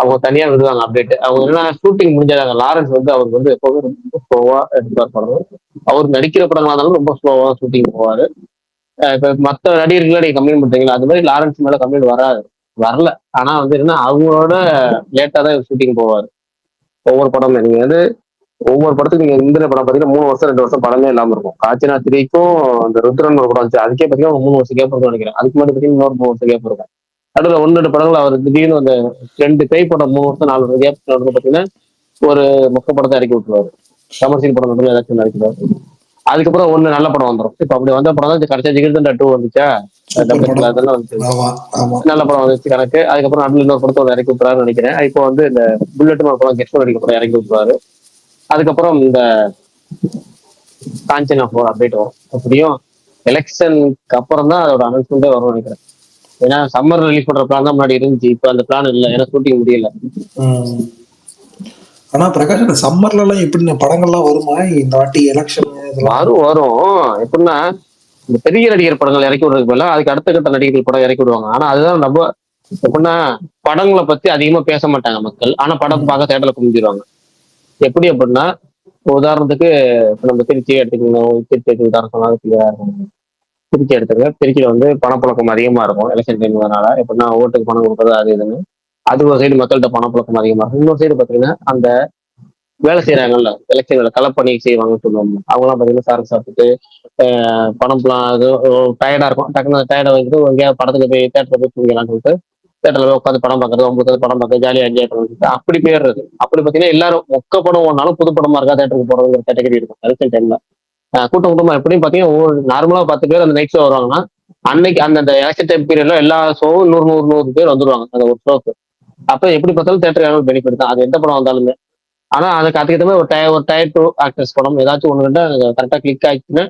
அவங்க தனியா விடுவாங்க அப்டேட். அவங்க என்ன ஷூட்டிங் முடிஞ்சாங்க. லாரன்ஸ் வந்து அவருக்கு வந்து எப்பவுமே ரொம்ப ஸ்லோவா எடுத்துப்பார் படம். அவர் நடிக்கிற படங்களா இருந்தாலும் ரொம்ப ஸ்லோவா ஷூட்டிங் போவாரு. இப்ப மத்த நடிகர்கள் நீங்க கம்ப்ளைண்ட் பண்றீங்களா, அது மாதிரி லாரன்ஸ் மேல கம்ப்ளைண்ட் வரல. ஆனா வந்து என்ன அவங்களோட லேட்டா தான் ஷூட்டிங் போவாரு. ஒவ்வொரு படமும் நீங்க வந்து ஒவ்வொரு படத்துக்கு நீங்க இந்திர படம் பாத்தீங்கன்னா 3 வருஷம் 2 வருஷம் படமே இல்லாம இருக்கும். காஞ்சனா 3க்கும் அந்த ருத்ரன் ஒரு படம் வந்துச்சு, அதுக்கே பாத்தீங்கன்னா 3 வருஷம் கேப் இருக்கும்னு நினைக்கிறேன். அதுக்கு முன்னாடி பாத்தீங்கன்னா இன்னொரு 3 வருஷம் கேப் இருக்கும். அடுத்த 1-2 படங்கள் அவர் திடீர்னு அந்த 2 பேய் படம் 3 வருஷம் 4 வருஷம் கேப் பாத்தீங்கன்னா ஒரு மொக்க படத்தை இறக்கி விட்டுருவாரு. கமர்ஷியல் படம் மட்டும் ஏதாச்சும் இறக்கிடுவாரு. அதுக்கப்புறம் ஒண்ணு நல்ல படம் வந்துடும். இப்ப அப்படி வந்த படம் தான் கடைசியா ஜிகிர்தண்டா 2 வந்துச்சா, அதெல்லாம் வந்துச்சு, நல்ல படம் வந்துச்சு கணக்கு. அதுக்கப்புறம் நடுவில் இன்னொரு படத்தை இறக்கி விட்டுறாருன்னு நினைக்கிறேன். இப்போ வந்து இந்த புல்லட்னு ஒரு படம் கெஸ்ட் நடிக்க படம் இறக்கி விட்டுருவாரு. அதுக்கப்புறம் இந்த காஞ்சனா 4 அப்டேட் வரும். அப்படியும் எலெக்ஷனுக்கு அப்புறம் தான் அதோட அனௌன்ஸ்மெண்டே வரும்னு நினைக்கிறேன். ஏன்னா சம்மர் ரிலீஸ் பண்ற பிளான் தான் முன்னாடி இருந்துச்சு, இப்ப அந்த பிளான் இல்ல, ஏன்னா ஷூட்டிங் முடியல. ஆனா பிரகாஷ் சம்மர்ல எல்லாம் எப்படி படங்கள்லாம் வருமா இந்த வாட்டி எலெக்ஷன்? வரும். எப்படின்னா இந்த பெரிய நடிகர் படங்கள் இறக்கி விடுறதுக்கு பதிலா அதுக்கு அடுத்த கட்ட நடிகர்கள் படம் இறக்கி விடுவாங்க. ஆனா அதுதான் நம்ம எப்படின்னா படங்களை பத்தி அதிகமா பேச மாட்டாங்க மக்கள், ஆனா படம் பார்க்க தேட்டர்ல குமிஞ்சிருவாங்க. எப்படி அப்படின்னா உதாரணத்துக்கு இப்ப நம்ம திருச்சி எடுத்துக்கணும், திருச்சி உதாரணம் சொன்னாலும் திருச்சி எடுத்துக்க, திருச்சியில வந்து பணப்புழக்கம் அதிகமா இருக்கும் எலெக்ஷன் டைம்னால. எப்படின்னா ஓட்டுக்கு பணம் கொடுக்குறது அது இதுன்னு அது ஒரு சைடு மக்கள்கிட்ட பணப்புழக்கம் அதிகமா இருக்கும். இன்னொரு சைடு பாத்தீங்கன்னா அந்த வேலை செய்யறாங்கல்ல, எலெக்ஷன்ல களப்பணி செய்வாங்கன்னு சொல்லுவாங்க, அவங்களாம் பாத்தீங்கன்னா சாப்பிட்டுட்டு பணம்லாம் அது டயர்டா இருக்கும், டக்குனு டயர்டா வந்துட்டு எங்கேயாவது படத்துக்கு போய் தேட்டர்ல போய் தூங்கலாம்னு சொல்லிட்டு தேட்டர்ல போய் உட்காந்து படம் பார்க்கறது, 9 படம் பார்க்க ஜாலியா என்ஜாய் பண்ணுறது, அப்படி போயிடுறது. அப்படி பாத்தீங்கன்னா எல்லாரும் மொக்க படம் ஒன்னாலும் புது படமா இருக்கா தேட்டருக்கு போறதுங்கிற கேட்டகரி இருக்கும் எலெக்ஷன் டைம்ல. கூட்டமா எப்படியும் பாத்தீங்கன்னா நார்மலா 10 பேர் அந்த நைட் ஷோ வருவாங்கன்னா அன்னைக்கு அந்த எலெக்ஷன் டைம் பீரியட்ல எல்லா ஷோவும் 100 பேர் வந்துருவாங்க அந்த ஒரு ஷோக்கு. அப்ப எப்படி பார்த்தாலும் தேட்டர் பெனிஃபிட் தான், அது எந்த படம் வந்தாலுமே. ஆனா அதுக்கு அதுக்கேற்ற ஒரு டயர் 2 ஆக்டர்ஸ் படம் ஏதாச்சும் ஒன்று ரெண்டா கரெக்டா கிளிக் ஆயிடுச்சுன்னா,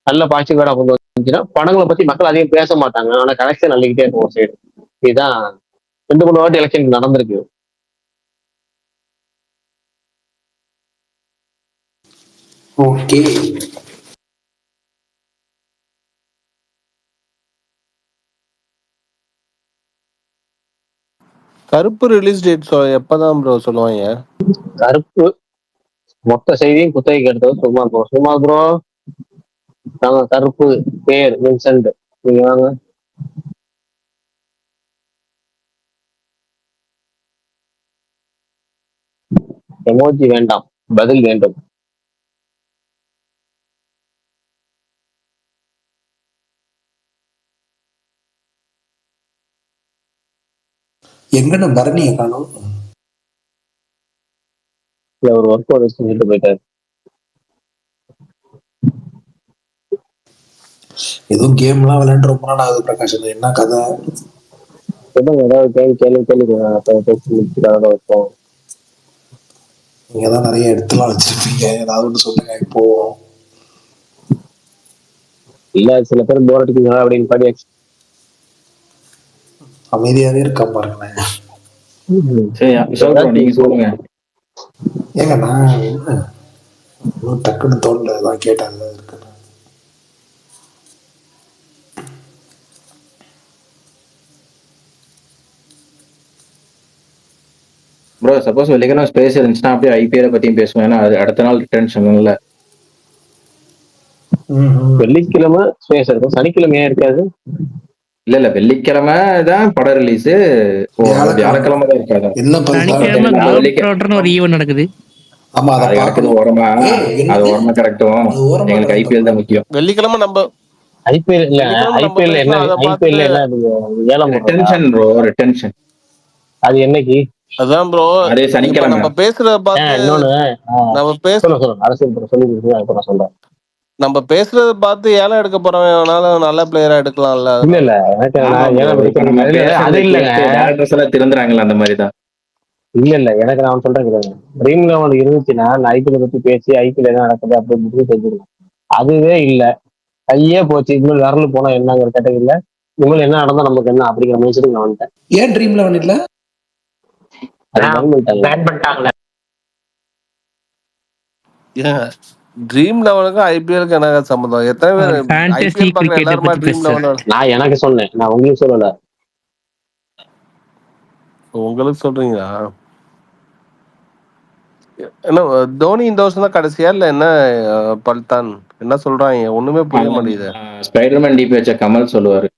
நல்ல பாசிட்டிவா கொண்டு வந்துச்சுன்னா படங்களை பத்தி மக்கள் அதிகம் பேச மாட்டாங்க, ஆனா கலெக்ஷன் அள்ளிக்கிட்டே இருக்கும் ஒரு சைடு. இதுதான் 2-3 வாட்டி எலெக்ஷன் நடந்திருக்கு. ஓகே. கருப்பு ரிலீஸ் டேட் எப்பதான் ப்ரோ சொல்லுவாங்க? கருப்பு மொத்த செய்தியும் குத்தகைக்கு எடுத்தது சும்மா ப்ரோ. நாங்க கருப்பு பேர் வின்சென்ட், நீங்க வாங்க. எமோஜி வேண்டாம், பதில் வேண்டும். எங்கன்னு பரணியை காணும். ஒரு ஒர்க் அவுட் செஞ்சுட்டு போயிட்டாரு. எதுவும் கேம்லாம் விளையாண்டு ரொம்ப நாள் ஆகுது பிரகாஷ், என்ன கதை? ஏதாவது கேள்வி வைப்போம். நீங்க தான் நிறைய இடத்துல வச்சிருப்பீங்க, ஏதாவது ஒன்று சொல்லுங்க இப்போ. இல்ல சில பேர் போர் அடிக்குங்க அப்படின்னு படியாச்சு. அமைதியாவே இருக்கா பாருங்களேன். நீங்க சொல்லுங்க. ஏங்க நான் இன்னும் டக்குன்னு தோன்றதான் கேட்டாங்க இருக்கு. ப்ரோ சப்போஸ் வெள்ளிக்கிழமை ஸ்பேஸ் இருந்துச்சுன்னா அப்படியே ஐபிஎல் பத்தியும் பேசுவேன், ஏன்னா அது அடுத்த நாள் ரிட்டர்ன்ஷன் இல்ல. வெள்ளிக்கிழமை ஸ்பேஸ் இருக்கும், சனிக்கிழமை ஏன் இருக்காது? இல்ல வெள்ளிக்கிழமை தான் படம் ரிலீஸ், வியாழக்கிழமை தான் இருக்காது. ஒரு ஈவென்ட் நடக்குது. ஆமா அது நடக்குது ஓரமா, அது ஓரமா கரெக்டும். எங்களுக்கு ஐபிஎல் தான் முக்கியம். வெள்ளிக்கிழமை நம்ம ஐபிஎல் இல்ல, ஐபிஎல் என்ன, ஐபிஎல் என்ன ஏலம் ரிட்டென்ஷன் ப்ரோ, ரிட்டென்ஷன் அது என்னைக்கு? அதான் ப்ரோ அதே சனிக்கிழமை. நம்ம பேசுறத பார்த்து இன்னொன்னு நம்ம அரசியல் சொல்றேன். நம்ம பேசுறத பார்த்து ஏலம் எடுக்க போறவனால நல்ல பிளேயரா எடுக்கலாம்ல. இல்ல எனக்கு அது இல்ல திருந்துறாங்கல்ல அந்த மாதிரிதான். இல்ல எனக்கு நான் சொல்றேன் கிடையாது. ட்ரீம் லெவன் இருந்துச்சுன்னா நான் ஐபிஎல் பத்தி பேசி ஐபிஎல் என்ன நடக்குது அப்படின்னு முடிவு செஞ்சிருக்கேன். அதுவே இல்ல, கையே போச்சு. இனிமேல் விரல் போனா என்னங்கிற கேட்டகரியில இனிமேல் என்ன நடந்தா நமக்கு என்ன அப்படிங்கிற மைண்ட்ஸுக்கு நான் வந்துட்டேன். ஏன் ட்ரீம் லெவன் இல்ல? அது ban பண்ணிட்டாங்க. பேன் பண்ணிட்டாங்களே. ஏன் ட்ரீம் லெவனுக்கு ஐபிஎலுக்கு என்ன சம்பந்தம்? எத்தனை பேர் ஃபேண்டசி ஐபிஎல் பாக்குற கிரிக்கெட்டை எல்லாருமா பத்தி ட்ரீம் பேசுறேன். லெவன்? நான் எனக்கு சொன்னேன், நான் உங்களுக்கு சொல்லல. உங்களுக்கு சொல்றீங்களா? என்ன தோனி இந்த வருஷம் தான் கடைசியா இல்ல என்ன? பல்தான் என்ன சொல்றாங்க ஒண்ணுமே புரிய மாட்டேங்குது. ஸ்பைடர்மேன் டிபி வச்ச கமல் சொல்லுவாரு,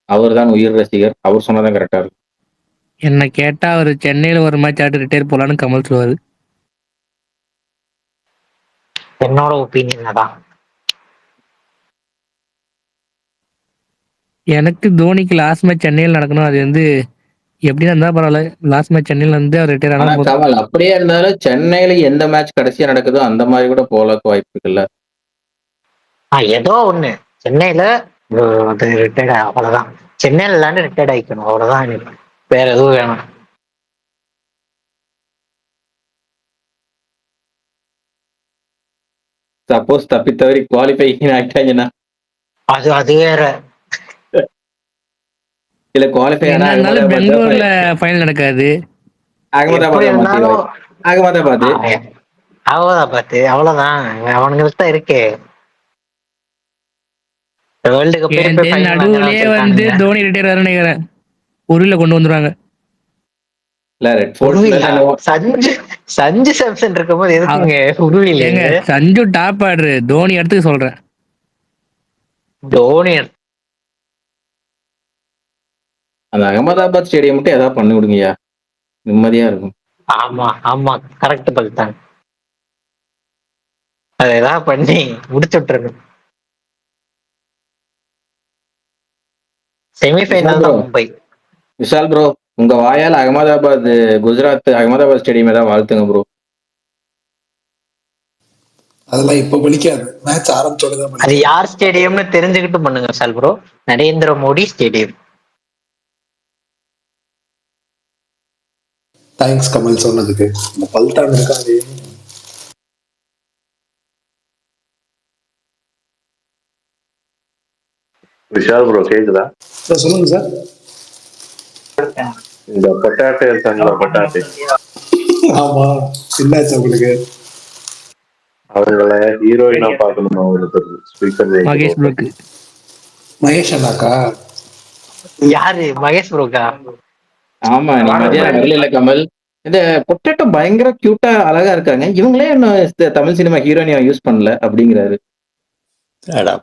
அவர் தான் உயிர் ரசிகர், அவர் சொன்னதான் கரெக்டா இருக்கும். என்ன கேட்டா அவர் சென்னையில ஒரு மேட்ச் ஆட்டு ரிட்டையர் போலான்னு கமல் சொல்லுவாரு. என்னோட ஒப்பீனியன் தான். எனக்கு தோனிக்கு லாஸ்ட் மேட்ச் சென்னையில் நடக்கணும். அது வந்து எப்படின்னா இருந்தா பரவாயில்ல, லாஸ்ட் மேட்ச் சென்னையில வந்து அவர் ரிட்டையர் ஆனா ஆனா போதும். கமல் அப்படியே இருந்தாலும் சென்னையில எந்த மேட்ச் கடைசியா நடக்குதோ அந்த மாதிரி கூட போலக்கு வாய்ப்பு இருக்குல்ல. ஏதோ ஒண்ணு சென்னையில அது ரிட்டையர்ட் அவ்வளவுதான். சென்னையில இல்லாண்டு ரிட்டையர்ட் ஆயிக்கணும், அவ்வளவுதான். எனக்கு வேற எதுவும் வேணும். சப்போஸ் தப்பி தவறி குவாலிஃபை ஆயிட்டாங்கன்னா அது அது வேற. இல்ல குவாலிஃபை ஆனா என்ன இருந்தாலும் பெங்களூர்ல ஃபைனல் நடக்காது. எப்படி இருந்தாலும் அகமதாபாத் அகமதாபாத் அவ்வளவுதான். அவனுங்களுக்கு தான் இருக்கே வேர்ல்டு கப். நடுவுலயே வந்து தோனி ரிட்டையர் ஆகும்னு நினைக்கிறேன். உருவில கொண்டு வந்துருவாங்க. சஞ்சு சாம்சன் இருக்கும் போது எதுக்குங்க உருவில? சஞ்சு டாப் ஆடுற தோனி இடத்துக்கு சொல்றேன். தோனி அந்த அகமதாபாத் ஸ்டேடியம் மட்டும் ஏதாவது பண்ணி விடுங்கய்யா, நிம்மதியா இருக்கும். ஆமா ஆமா கரெக்ட் பல்தான். அதை ஏதாவது பண்ணி முடிச்சு விட்டுருங்க. செமிஃபைனல் தான் மும்பை. விஷால் ப்ரோ, உங்க வாயால் அகமதாபாத் குஜராத் அகமதாபாத் ஸ்டேடியம் ஏதாவது வாழ்த்துங்க ப்ரோ. அதெல்லாம் இப்ப பலிக்காது, மேட்ச் ஆரம்பிச்சோட. அது யார் ஸ்டேடியம்னு தெரிஞ்சுக்கிட்டு பண்ணுங்க Vishal bro. Narendra Modi stadium. Thanks Kamal சொன்னதுக்கு. இந்த பல்தான் இருக்காது. விஷால் ப்ரோ கேக்குதா? சொல்லுங்க சார். இந்த பொட்டாட்டோ இருக்காங்களா, பொட்டாட்டோ. ஆமா, என்னாச்சு உங்களுக்கு? அவங்கள ஹீரோயினா பாக்கணுமா ஒருத்தர் ஸ்பீக்கர் மகேஷ் ப்ரோக்கு. மகேஷ் அண்ணாக்கா? யாரு மகேஷ் ப்ரோக்கா? ஆமா, நீ மதியானம் வரல கமல். இந்த பொட்டேட்டோ பயங்கர கியூட்டா அழகா இருக்காங்க, இவங்களே என்ன தமிழ் சினிமா ஹீரோயினியா யூஸ் பண்ணல அப்படிங்கிறாரு.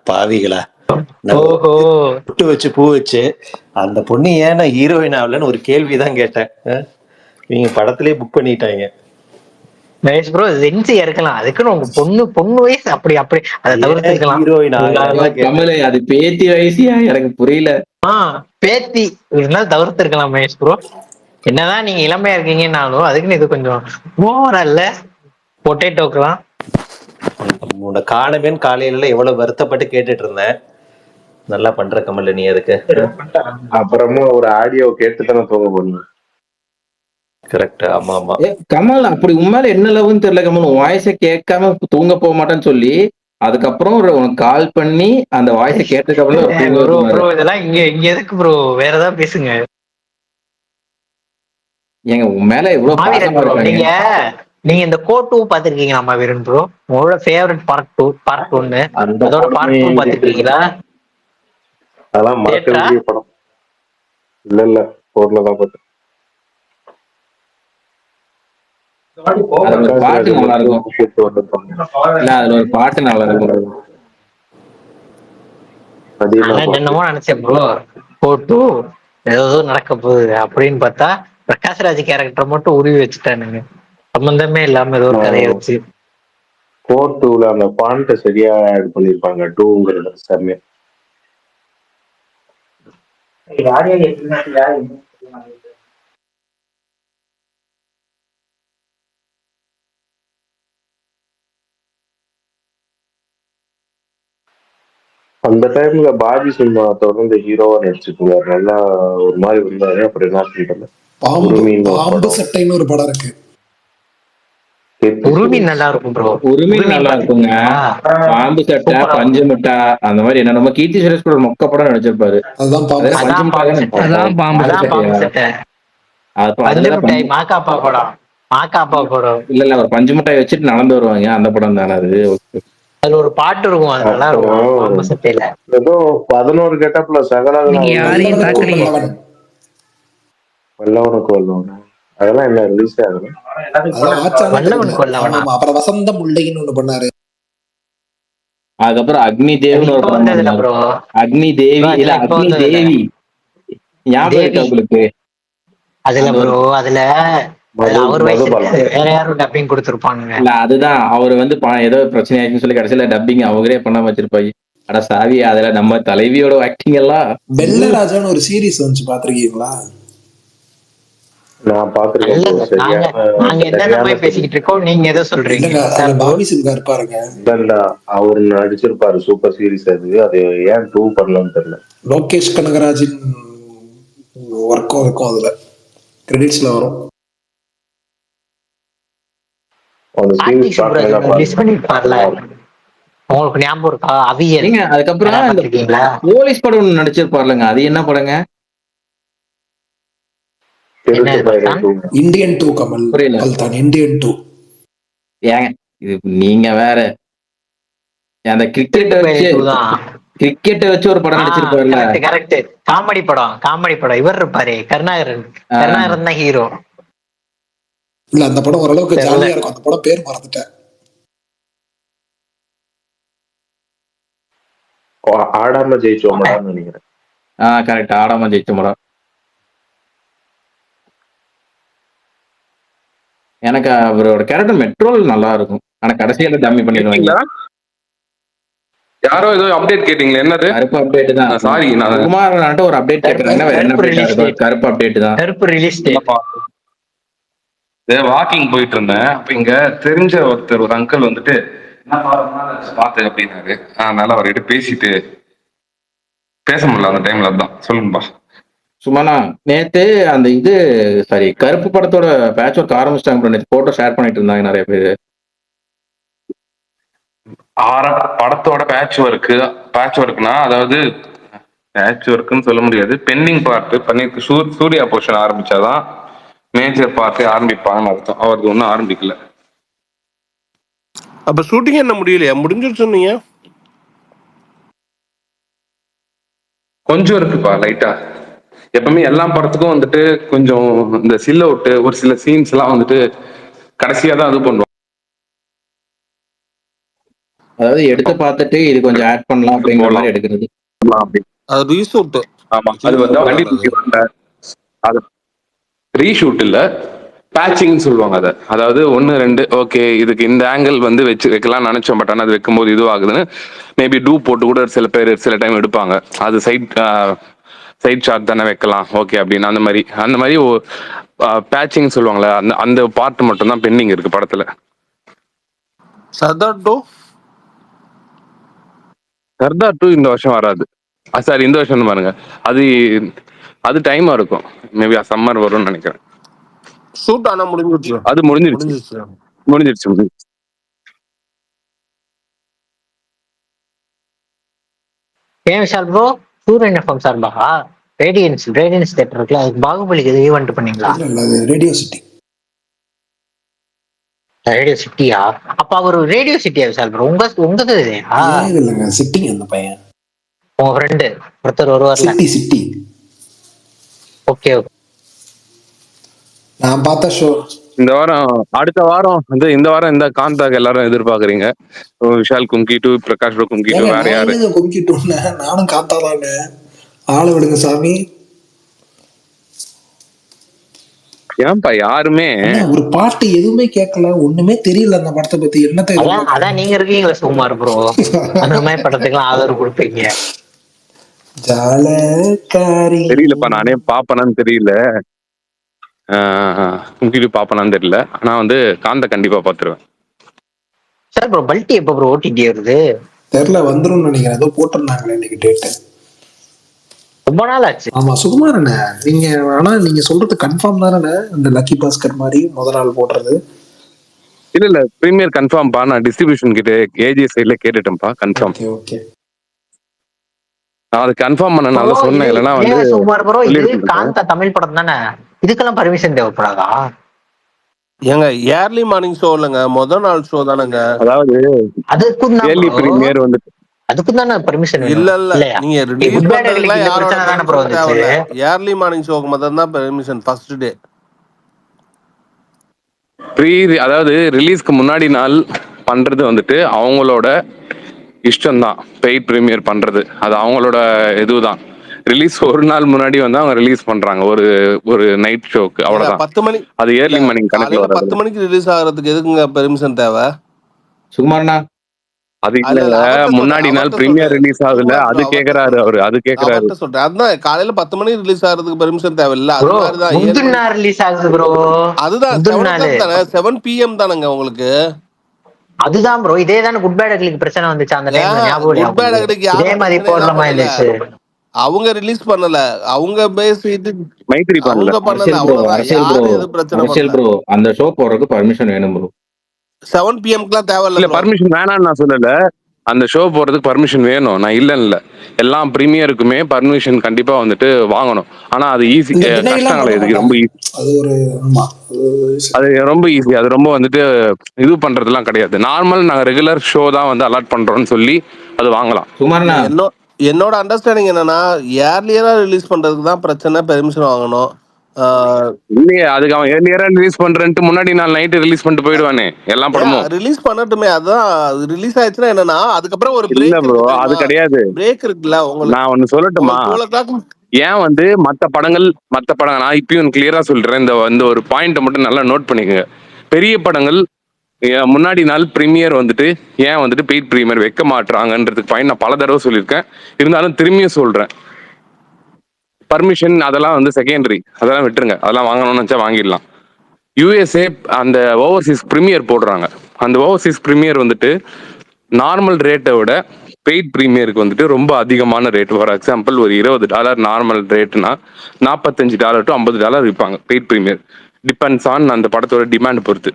பாவிகளா, புட்டு வச்சு பூ வச்சு அந்த பொண்ணு ஏன் நான் ஹீரோயின் ஆகலன்னு ஒரு கேள்விதான் கேட்டேன். நீங்க படத்திலே புக் பண்ணிட்டாங்க. மகேஷ் ப்ரோ ஜென்சியா இருக்கலாம், அதுக்குன்னு உங்க பொண்ணு வயசு அப்படி அதை தவிர்த்துக்கலாம். கமலே, அது பேத்தி வயசியா? எனக்கு புரியல. பேத்தி இருந்தாலும் தவிர்த்து இருக்கலாம் மகேஷ் ப்ரோ. என்னதான் நீங்க இளமையா இருக்கீங்கன்னாலும் அதுக்குன்னு இது கொஞ்சம் ஓவரா இல்ல பொட்டேட்டோக்கெல்லாம். உன்னை காணமேன்னு காலையில எவ்வளவு வருத்தப்பட்டு கேட்டுட்டு இருந்தேன். நல்லா பண்ற கமல் நீ. அதுக்கு அப்புறமா ஒரு ஆடியோ கேட்டுதானே தூங்க போறீங்க. கரெக்ட். ஆமா ஆமா. கமல் அப்படி உண்மையில என்ன லவ்னு தெரியல கமல். உன் வாய்ஸை கேட்காம தூங்க போக மாட்டேன்னு சொல்லி அதுக்கப்புறம் உனக்கு கால் பண்ணி அந்த வாய்ஸை கேட்டதுக்கு அப்புறம் இதெல்லாம் இங்க எதுக்கு ப்ரோ? வேற ஏதாவது பேசுங்க. ஏங்க உன் மேல எவ்வளவு பாசமா இருக்காங்க. நீங்க இந்த கோ 2 பாத்திருக்கீங்களா மாவீரன் ப்ரோ? உங்களோட ஃபேவரட் பார்ட் 1 அதோட பார்ட் 2 பாத்திருக்கீங்களா? அதெல்லாம் மறக்க வேண்டிய படம். இல்ல போர்ல தான் பார்த்தேன். பாட்டு நல்லா இருக்கும். இல்ல அதுல ஒரு பாட்டு நல்லா இருக்கும். என்னமோ நினைச்சேன் ப்ரோ, கோ 2 ஏதோ நடக்க போகுது அப்படின்னு பார்த்தா பிரகாஷ்ராஜ் கேரக்டர் மட்டும் உருவி வச்சுட்டானுங்க, சம்பந்தமே இல்லாம ஏதோ ஒரு கதையை வச்சு. கோர் 2ல அந்த பாயிண்ட் சரியா ஆட் பண்ணிருப்பாங்க. 2ங்கிறது சரியா. அந்த டைம்ல பாபி சினிமா தொடர்ந்து ஹீரோவா நடிச்சிருக்காரு. நல்லா ஒரு மாதிரி வந்தாரு. அப்புறம் என்ன சொல்றது, பாம்பு சட்டைன்னு ஒரு படம் இருக்கு. உருமி நல்லா இருக்கும் ப்ரோ. உரிமையில் நல்லா இருக்குங்க. பாம்பு சட்டை, பஞ்சு மிட்டா, அந்த மாதிரி என்னென்னமோ கீர்த்தி சுரேஷ் கூட மொக்க படம் நடிச்சிருப்பாரு. அதுதான் பாம்பு சட்டை. பஞ்சு மிட்டாய் மாக்காப்பா படம். இல்ல ஒரு பஞ்சு மிட்டாய் வச்சுட்டு நடந்து வருவாங்க, அந்த படம் தானே அது. அது ஒரு பாட்டு இருக்கும், அது நல்லா இருக்கும். பாம்பு சட்டையில ஏதோ 11 கெட்டப்ல வல்லவனுக்கு வல்லவன் அதெல்லாம் என்ன ரிலீஸ் ஆகுது. அப்புறம் வசந்த முல்லைன்னு ஒண்ணு பண்ணாரு. அதுக்கப்புறம் அக்னி தேவ்னு ஒரு படம் பண்ணாரு. அக்னி தேவி இல்ல அக்னி தேவி ஞாபகம் இருக்கா உங்களுக்கு? அதுல ப்ரோ அதுல அவர் வேற யாரும் டப்பிங் கொடுத்திருப்பானுங்க. இல்ல அதுதான் அவர் வந்து ஏதோ பிரச்சனை ஆயிடுச்சுன்னு சொல்லி கடைசியில டப்பிங் அவங்களே பண்ண வச்சிருப்பாங்க. அட சாவி, அதுல நம்ம தலைவியோட ஆக்டிங் எல்லாம். வெள்ளராஜான்னு ஒரு சீரிஸ் வந்து பாத்திருக்கீங்களா? நான் பாத்துருக்கேன். பேசிக்கிட்டு இருக்கோம், நீங்க எதை சொல்றீங்க? அவரு நடிச்சிருப்பாரு சூப்பர் சீரிஸ் அது. அது ஏன் 2 பண்ணலன்னு தெரியல. லோகேஷ் கனகராஜின் ஒர்க்கும் இருக்கும் அதுல, கிரெடிட்ஸ்ல வரும். உங்களுக்கு ஞாபகம் இருக்கா? அவியல். அதுக்கப்புறம் போலீஸ் படம் நடிச்சிருப்பாருலங்க, அது என்ன படங்க? இந்தியன் 2 கமல். இந்தியன் 2 ஏங்க இது நீங்க வேற. அந்த கிரிக்கெட் வச்சு ஒரு படம் நடிச்சிருப்பாருல. கரெக்ட். காமெடி படம். இவர் இருப்பாரு, கருணாகரன் தான் ஹீரோ. இல்ல அந்த படம் ஓரளவுக்கு ஜாலியா இருக்கும். அந்த படம் பேர் மறந்துட்டேன். ஆடாம ஜெயிச்சோம்டான்னு நினைக்கிறேன். கரெக்ட், ஆடாம ஜெயிச்சோம்டா. எனக்கு அவரோட கேரக்டர் மெட்ரோல் நல்லா இருக்கும். ஆனா கடைசியில டம்மி பண்ணிடுவாங்க. யாரோ ஏதோ அப்டேட் கேட்டீங்களா? என்னது? கருப்பு அப்டேட் தான். சாரி, நான் குமாரன்ட்ட ஒரு அப்டேட் கேக்குறாங்க. வேற என்ன அப்டேட் இருக்கும்? கருப்பு அப்டேட் தான். கருப்பு ரிலீஸ் டேட். வாக்கிங் போயிட்டு இருந்தேன். அப்ப இங்க தெரிஞ்ச ஒரு அங்கிள் வந்துட்டு பார்த்தேன் அப்படின்னாரு. அதனால அவர்கிட்ட பேசிட்டு பேச முடியல அந்த டைம்ல. தான் சொல்லுங்கப்பா. சும்மாண்ணா நேத்து அந்த சாரி கருப்பு படத்தோட பேட்ச் ஒர்க் ஆரம்பிச்சிட்டாங்க. போட்டோ ஷேர் பண்ணிட்டு இருந்தாங்க நிறைய பேரு. படத்தோட பேட்ச் ஒர்க்னா அதாவது பேட்ச் ஒர்க்னு சொல்ல முடியாது. பெண்டிங் பார்ட் பண்ணி சூர்யா போர்ஷன் ஆரம்பிச்சாதான் மேஜர் பார்ட் ஆரம்பிப்பாங்கன்னு அர்த்தம். அவருக்கு ஒன்றும் ஆரம்பிக்கல. அப்ப ஷூட்டிங் என்ன முடியலையா? முடிஞ்சிருச்சு சொன்னீங்க. கொஞ்சம் இருக்குப்பா லைட்டா. எப்பவுமே எல்லா படத்துக்கும் வந்துட்டு கொஞ்சம் இந்த சில்ல விட்டு ஒரு சில சீன்ஸ் எல்லாம் வந்துட்டு கடைசியா தான் அது பண்ணுவோம். அதாவது எடுத்து பார்த்துட்டு இது கொஞ்சம் ஆட் பண்ணலாம் அப்படிங்கிற மாதிரி எடுக்கிறது. அது ரீஷூட். ஆமா, அது வந்து அது ரீஷூட் இல்ல, பேட்சிங்னு சொல்லுவாங்க. அதாவது 1 2 ஓகே இதுக்கு இந்த ஆங்கிள் வந்து வைக்கலாம் நினைச்சோம். பட் ஆனால் அது வைக்கும்போது இதுவாகுதுன்னு மேபி டூ போட்டு கூட சில பேர் சில டைம் எடுப்பாங்க. அது சைட் ஷாட் தானே வைக்கலாம் ஓகே அப்படின்னு. அந்த மாதிரி பேட்சிங் சொல்லுவாங்களே, அந்த பார்ட் மட்டும் தான் பெண்டிங் இருக்கு படத்துல. சர்தார் 2 இந்த வருஷம் வராது. சாரி, இந்த வருஷம் பாருங்க. அது டைமா இருக்கும். மேபி சம்மர் வரும்னு நினைக்கிறேன். ஷூட் ஆனா முடிஞ்சிருச்சு. அது முடிஞ்சிருச்சு. விஷால் ப்ரோ, சூரியன் எஃப்எம் சார்பா ரேடியன்ஸ் தியேட்டர் இருக்குல்ல, அதுக்கு பாகுபலிக்கு இது ஈவென்ட் பண்ணீங்களா? ரேடியோ சிட்டியா? அப்ப அவர் ரேடியோ சிட்டியா விஷால் ப்ரோ? உங்க இல்லங்க சிட்டி. அந்த பையன் உங்க ஃப்ரெண்டு ஒருத்தர் வருவார்ல, சிட்டி. ஓகே. நான் பார்த்த ஷோ இந்த வாரம், அடுத்த வாரம் வந்து இந்த வாரம் இந்த காந்தாக்கு எல்லாரும் எதிர்பார்க்கறீங்க. விஷால் கும்கி 2, பிரகாஷ் கும்கி 2, வேற யாரு? கும்கி 2 நானும் காந்தாதானே. ஆள விடுங்க சாமி. ஏன்பா யாருமே ஒரு பாட்டு எதுவுமே கேட்கல, ஒண்ணுமே தெரியல அந்த படத்தை பத்தி. என்ன தெரியல. அதான் நீங்க இருக்கீங்களா சுகுமார் ப்ரோ, அந்த மாதிரி படத்துக்குலாம் ஆதரவு கொடுப்பீங்க. தெரியலப்பா, நானே பாப்பனான்னு தெரியல. கும்கி 2 பாப்பனான்னு தெரியல. ஆனா வந்து காந்த கண்டிப்பா பாத்துருவேன். சார் ப்ரோ பல்டி எப்ப ப்ரோ ஓடிடி வருது? தெரியல, வந்துரும் நினைக்கிறேன். ஏதோ போட்டிருந்தாங்களே இன்னைக்கு டேட். ரொம்ப நாள் ஆச்சு. ஆமா சுகுமாரண்ணே, நீங்க ஆனா நீங்க சொல்றது கன்ஃபார்ம் தானே? இந்த லக்கி பாஸ்கர் மாதிரி முத நாள் போடுறது. இல்ல பிரீமியர் கன்ஃபார்ம்பா. நான் டிஸ்ட்ரிபியூஷன் கிட்ட ஏஜி சைட்ல கேட்டுட்டேன்ப்பா, கன்ஃபார்ம். Okay okay. நான் அது கன்ஃபார்ம் பண்ணனால ப்ரோ இது சொன்னேன், இல்லைன்னா வந்து ஏன் சுகுமார் ப்ரோ, இது சொல்லியிருக்கேன். காந்தா தமிழ் படம் தானே, இதுக்கெல்லாம் பர்மிஷன் தேவைப்படாதா? ஏங்க ஏர்லி மார்னிங் ஷோ இல்லைங்க, முதல் நாள் ஷோ தானேங்க. அதாவது அதுக்கும் தான் ஏர்லி ப்ரோ, பிரீமியர் வந்து அதுக்கும் தானே பர்மிஷன் இல்ல வேணும் இல்ல, இல்லையா? நீங்க ரிலீஸ் குட் பேட் பண்றதுக்குலாம் இந்த யாரோட பிரச்சனை தானே ப்ரோ பெர்மிஷன் வந்துச்சு. தேவையில்ல. ஏர்லி மார்னிங் ஷோக்கு மட்டும் தான் பெர்மிஷன் ஃபர்ஸ்ட் டே. அதாவது ரிலீஸ்க்கு முன்னாடி நாள் பண்றது வந்துட்டு அவங்களோட இஷ்டம்தான். பெய்ட் பிரீமியர் பண்றது அது அவங்களோட இதுதான். ரிலீஸ் ஒரு நாள் முன்னாடி வந்து அவங்க ரிலீஸ் பண்றாங்க ஒரு ஒரு நைட் ஷோக்கு, அவ்வளவுதான். 10 மணி அது இல்ல, ஏர்லி மார்னிங் கணக்குல காலையில வராது. 10 மணிக்கு ரிலீஸ் ஆகிறதுக்கு எதுக்குங்க பெர்மிஷன் தேவை? சுகுமாரண்ணா, அது இல்ல இல்ல, இல்ல, அவர்கிட்ட முன்னாடி சொல்றேன் நாள் அவர்கிட்ட பிரீமியர் சொல்றேன் ரிலீஸ் ஆகுதுல, சுகுமார் அது ப்ரோ, அவர்கிட்ட கேக்குறாரு சொல்றேன் அவரு, அது கேக்குறாரு. அவர்கிட்ட சொல்றேன். அதுதான் காலையில 10 மணிக்கு ரிலீஸ் ஆகிறதுக்கு பெர்மிஷன் தேவையில்ல. அது ப்ரோ மாதிரிதான் 7 முந்தின மணி. நாள் ரிலீஸ் ஆகுது ப்ரோ, அதுதான் முந்தின 7 நாள். o'clock தானே, 7 PM தானேங்க உங்களுக்கு. அதுதான் ப்ரோ, இதே தானே குட் பேட் அக்லிக்கு பிரச்சனை வந்துச்சு அந்த டைம்ல, ஞாபகம் இல்லையா குட் பேட் உங்களுக்கு? அகடிக்கு இதே யாரும் மாதிரி பிரச்சனை எல்லாம் போடுறமா பண்ணல. இருந்துச்சு. அவங்க ரிலீஸ் பண்ணல, அவங்க பேசிட்டு மைத்ரி பண்ணல. அவங்க பண்ணது அவ்வளவுதான். யாரும் எதுவும் பிரச்சனை அரசியல் பண்ணல. ப்ரோ, அந்த ஷோ போடுறதுக்கு பர்மிஷன் வேணும் ப்ரோ. 7 PMக்குலாம் தேவையில்ல இல்ல ப்ரோ. பர்மிஷன் வேணாம்னு நான் சொல்லல, அந்த ஷோ போறதுக்கு பர்மிஷன் வேணும், நான் இல்ல. எல்லா பிரீமியருக்குமே பர்மிஷன் கண்டிப்பா வந்துட்டு வாங்கணும். ஆனா அது ஈஸி, இந்த டினைலாம் கஷ்டம் பண்ண கிடையாது, ரொம்ப மாட்டாங்க. ஈஸி. அது ஒரு ஆமா அது ரொம்ப ஈஸி, அது ரொம்ப வந்துட்டு இது பண்றதுலாம் கிடையாது. நார்மல் நாங்க ரெகுலர் ஷோ தான் வந்து அலாட் பண்றோம்னு சொல்லி அது வாங்கலாம். இல்ல, என்னோட அண்டர்ஸ்டாண்டிங் என்னன்னா, ஏர்லியரா ரிலீஸ் பண்றதுக்கு தான் பிரச்சனை, பெர்மிஷன் வாங்கணும். இல்லையே, அதுக்கு அவன் ஏர்லியரா ரிலீஸ் பண்றேன்ட்டு முன்னாடி நாள் நைட்டு ரிலீஸ் பண்ணிட்டு போயிடுவானே எல்லா படமும். ரிலீஸ் பண்ணட்டுமே, அதான் ரிலீஸ் ஆயிடுச்சுன்னா என்னன்னா, அதுக்கப்புறம் ஒரு இல்ல பிரேக் ப்ரோ, இருக்கு அது தெரியுமா? கிடையாது. பிரேக் இருக்குல்ல உங்களுக்கு. நான் ஒன்னு சொல்லட்டுமா, 12 o'clock. ஏன் வந்து மத்த படங்கள் நான் இப்பயும் கிளியரா சொல்றேன், இந்த ஒரு பாயிண்ட்டை மட்டும் நல்லா நோட் பண்ணிக்கங்க. பெரிய படங்கள் முன்னாடி நாள் பிரீமியர் வந்துட்டு ஏன் வந்துட்டு பெய்ட் பிரீமியர் வைக்க மாட்டாங்கன்றதுக்கு பாயிண்ட் நான் பல தடவை சொல்லியிருக்கேன். இருந்தாலும் திரும்பியும் சொல்றேன், பர்மிஷன் அதெல்லாம் வந்து செகண்டரி, அதெல்லாம் விட்டுருங்க. அதெல்லாம் வாங்கணும்னு நினைச்சா வாங்கிடலாம். யூஎஸ்ஏ அந்த ஓவர்சீஸ் பிரீமியர் போடுறாங்க. அந்த ஓவர்சீஸ் பிரீமியர் வந்துட்டு நார்மல் ரேட்டை விட பெய்ட் பிரீமியருக்கு வந்துட்டு ரொம்ப அதிகமான ரேட். ஃபார் எக்ஸாம்பிள், ஒரு $20 நார்மல் ரேட்னா $45 to $50 விற்பாங்க பெய்ட் பிரீமியர். டிபெண்ட்ஸ் ஆன் அந்த படத்தோட டிமாண்ட் பொறுத்து.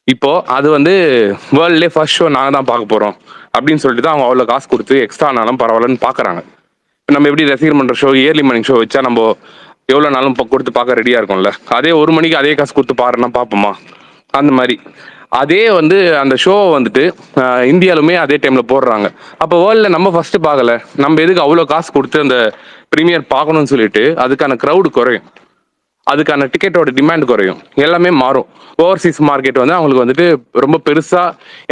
இப்போ அது வந்து வேர்ல்ட்லேயே ஃபர்ஸ்ட் ஷோ நாங்கள் தான் பார்க்க போறோம் அப்படின்னு சொல்லிட்டு தான் அவங்க அவ்வளோ காசு கொடுத்து எக்ஸ்ட்ரா ஆனாலும் பரவாயில்லன்னு பார்க்குறாங்க. நம்ம எப்படி ரசிகர் மன்ற ஷோ, இயர்லி மார்னிங் ஷோ வச்சா நம்ம எவ்வளோ நாளும் கொடுத்து பார்க்க ரெடியா இருக்கும்ல, அதே 1 மணிக்கு அதே காசு கொடுத்து பாருன்னா பார்ப்போமா? அந்த மாதிரி அதே வந்து அந்த ஷோ வந்துட்டு இந்தியாலுமே அதே டைம்ல போடுறாங்க. அப்போ வேர்ல்ட்ல நம்ம ஃபர்ஸ்ட் பார்க்கல, நம்ம எதுக்கு அவ்வளோ காசு கொடுத்து அந்த பிரீமியர் பார்க்கணும்னு சொல்லிட்டு அதுக்கான க்ரௌடு குறையும், அதுக்கான டிக்கெட்டோட டிமாண்ட் குறையும், எல்லாமே மாறும். ஓவர்சீஸ் மார்க்கெட் வந்து அவங்களுக்கு வந்துட்டு ரொம்ப பெருசா,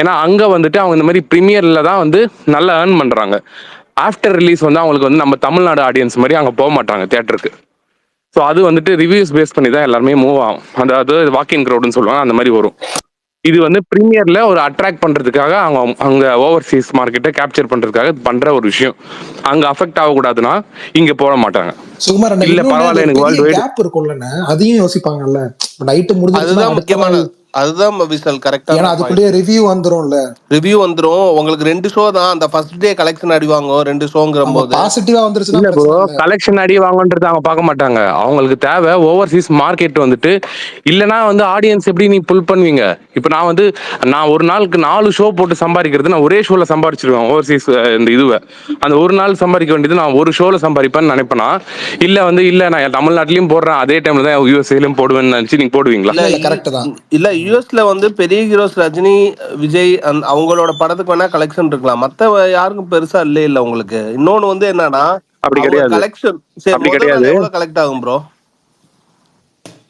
ஏன்னா அங்க வந்துட்டு அவங்க இந்த மாதிரி பிரீமியர்ல தான் வந்து நல்லா ஏர்ன் பண்றாங்க. ஆஃப்டர் ரிலீஸ் வந்து அவங்களுக்கு வந்து நம்ம தமிழ்நாடு ஆடியன்ஸ் மாதிரி அங்க போக மாட்டாங்க தியேட்டருக்கு. ஸோ அது வந்துட்டு ரிவ்யூஸ் பேஸ் பண்ணி தான் எல்லாருமே மூவ் ஆகும். அதாவது வாக்கிங் க்ரௌடுன்னு சொல்லுவாங்க, அந்த மாதிரி வரும். இது வந்து பிரீமியர்ல ஒரு அட்ராக்ட் பண்றதுக்காக அவங்க அங்க ஓவர்சீஸ் மார்க்கெட்டை கேப்சர் பண்றதுக்காக பண்ற ஒரு விஷயம். அங்க அஃபெக்ட் ஆகக்கூடாதுன்னா இங்க போட மாட்டாங்க. சுகுமாரண்ணா, இல்ல இன்னொன்னு பரவாயில்ல, அது எனக்கு பெரிய வேர்ல்டு வைடு. கேப் இருக்கும்லண்ணே, அதையும் யோசிப்பாங்கல்ல. நைட்டு முடிஞ்சிருச்சுன்னா அதுதான் அடுத்த முக்கியமான, நாள், அதுதான் விசல் ஏன்னா கரெக்டான அதுக்குள்ளேயே பாயிண்ட். ரிவ்யூ வந்துரும்ல. ரிவ்யூ வந்துரும் உங்களுக்கு. 2 ஷோ தான் அந்த ஃபர்ஸ்ட் டே கலெக்ஷன் அடிவாங்க, 2 ஷோங்கிற ஆமா, போது. பாசிட்டிவா வந்துருச்சுன்னா இல்ல ப்ரோ, பிரச்சனை இல்ல. கலெக்ஷன் அடி வாங்கன்றது அவங்க பார்க்க மாட்டாங்க. அவங்களுக்கு தேவை ஓவர்சீஸ் மார்க்கெட் வந்துட்டு. இல்லைன்னா வந்து ஆடியன்ஸ் எப்படி நீ புல் பண்ணுவீங்க? இப்போ நான் ஒரு நாளுக்கு 4 ஷோ போட்டு சம்பாதிக்கிறது நான் ஒரே ஷோல சம்பாதிச்சிருவேன். ஓவர்சீஸ் இந்த இதுவை அந்த ஒரு நாள் சம்பாதிக்க வேண்டியது நான் ஒரு ஷோல சம்பாதிப்பேன்னு நினைப்பேனா? இல்ல நான் தமிழ்நாட்டிலயும் போடுறேன், அதே டைம்ல தான் யூஎஸ்ஏலயும் போடுவேன்னு நினைச்சு நீங்க போடுவீங்களா? இல்ல யூஎஸ்ல வந்து பெரிய ஹீரோஸ் ரஜினி, விஜய் அவங்களோட படத்துக்கு வேணா கலெக்ஷன் இருக்கலாம், மத்த யாருக்கும் பெருசா இல்ல உங்களுக்கு. இன்னொன்னு வந்து என்னன்னா, அப்படி அவங்க கிடையாது, கலெக்ஷன் சரி அப்படி முதல் கிடையாது. நாள் எவ்வளவு கலெக்ட் ஆகும் ப்ரோ?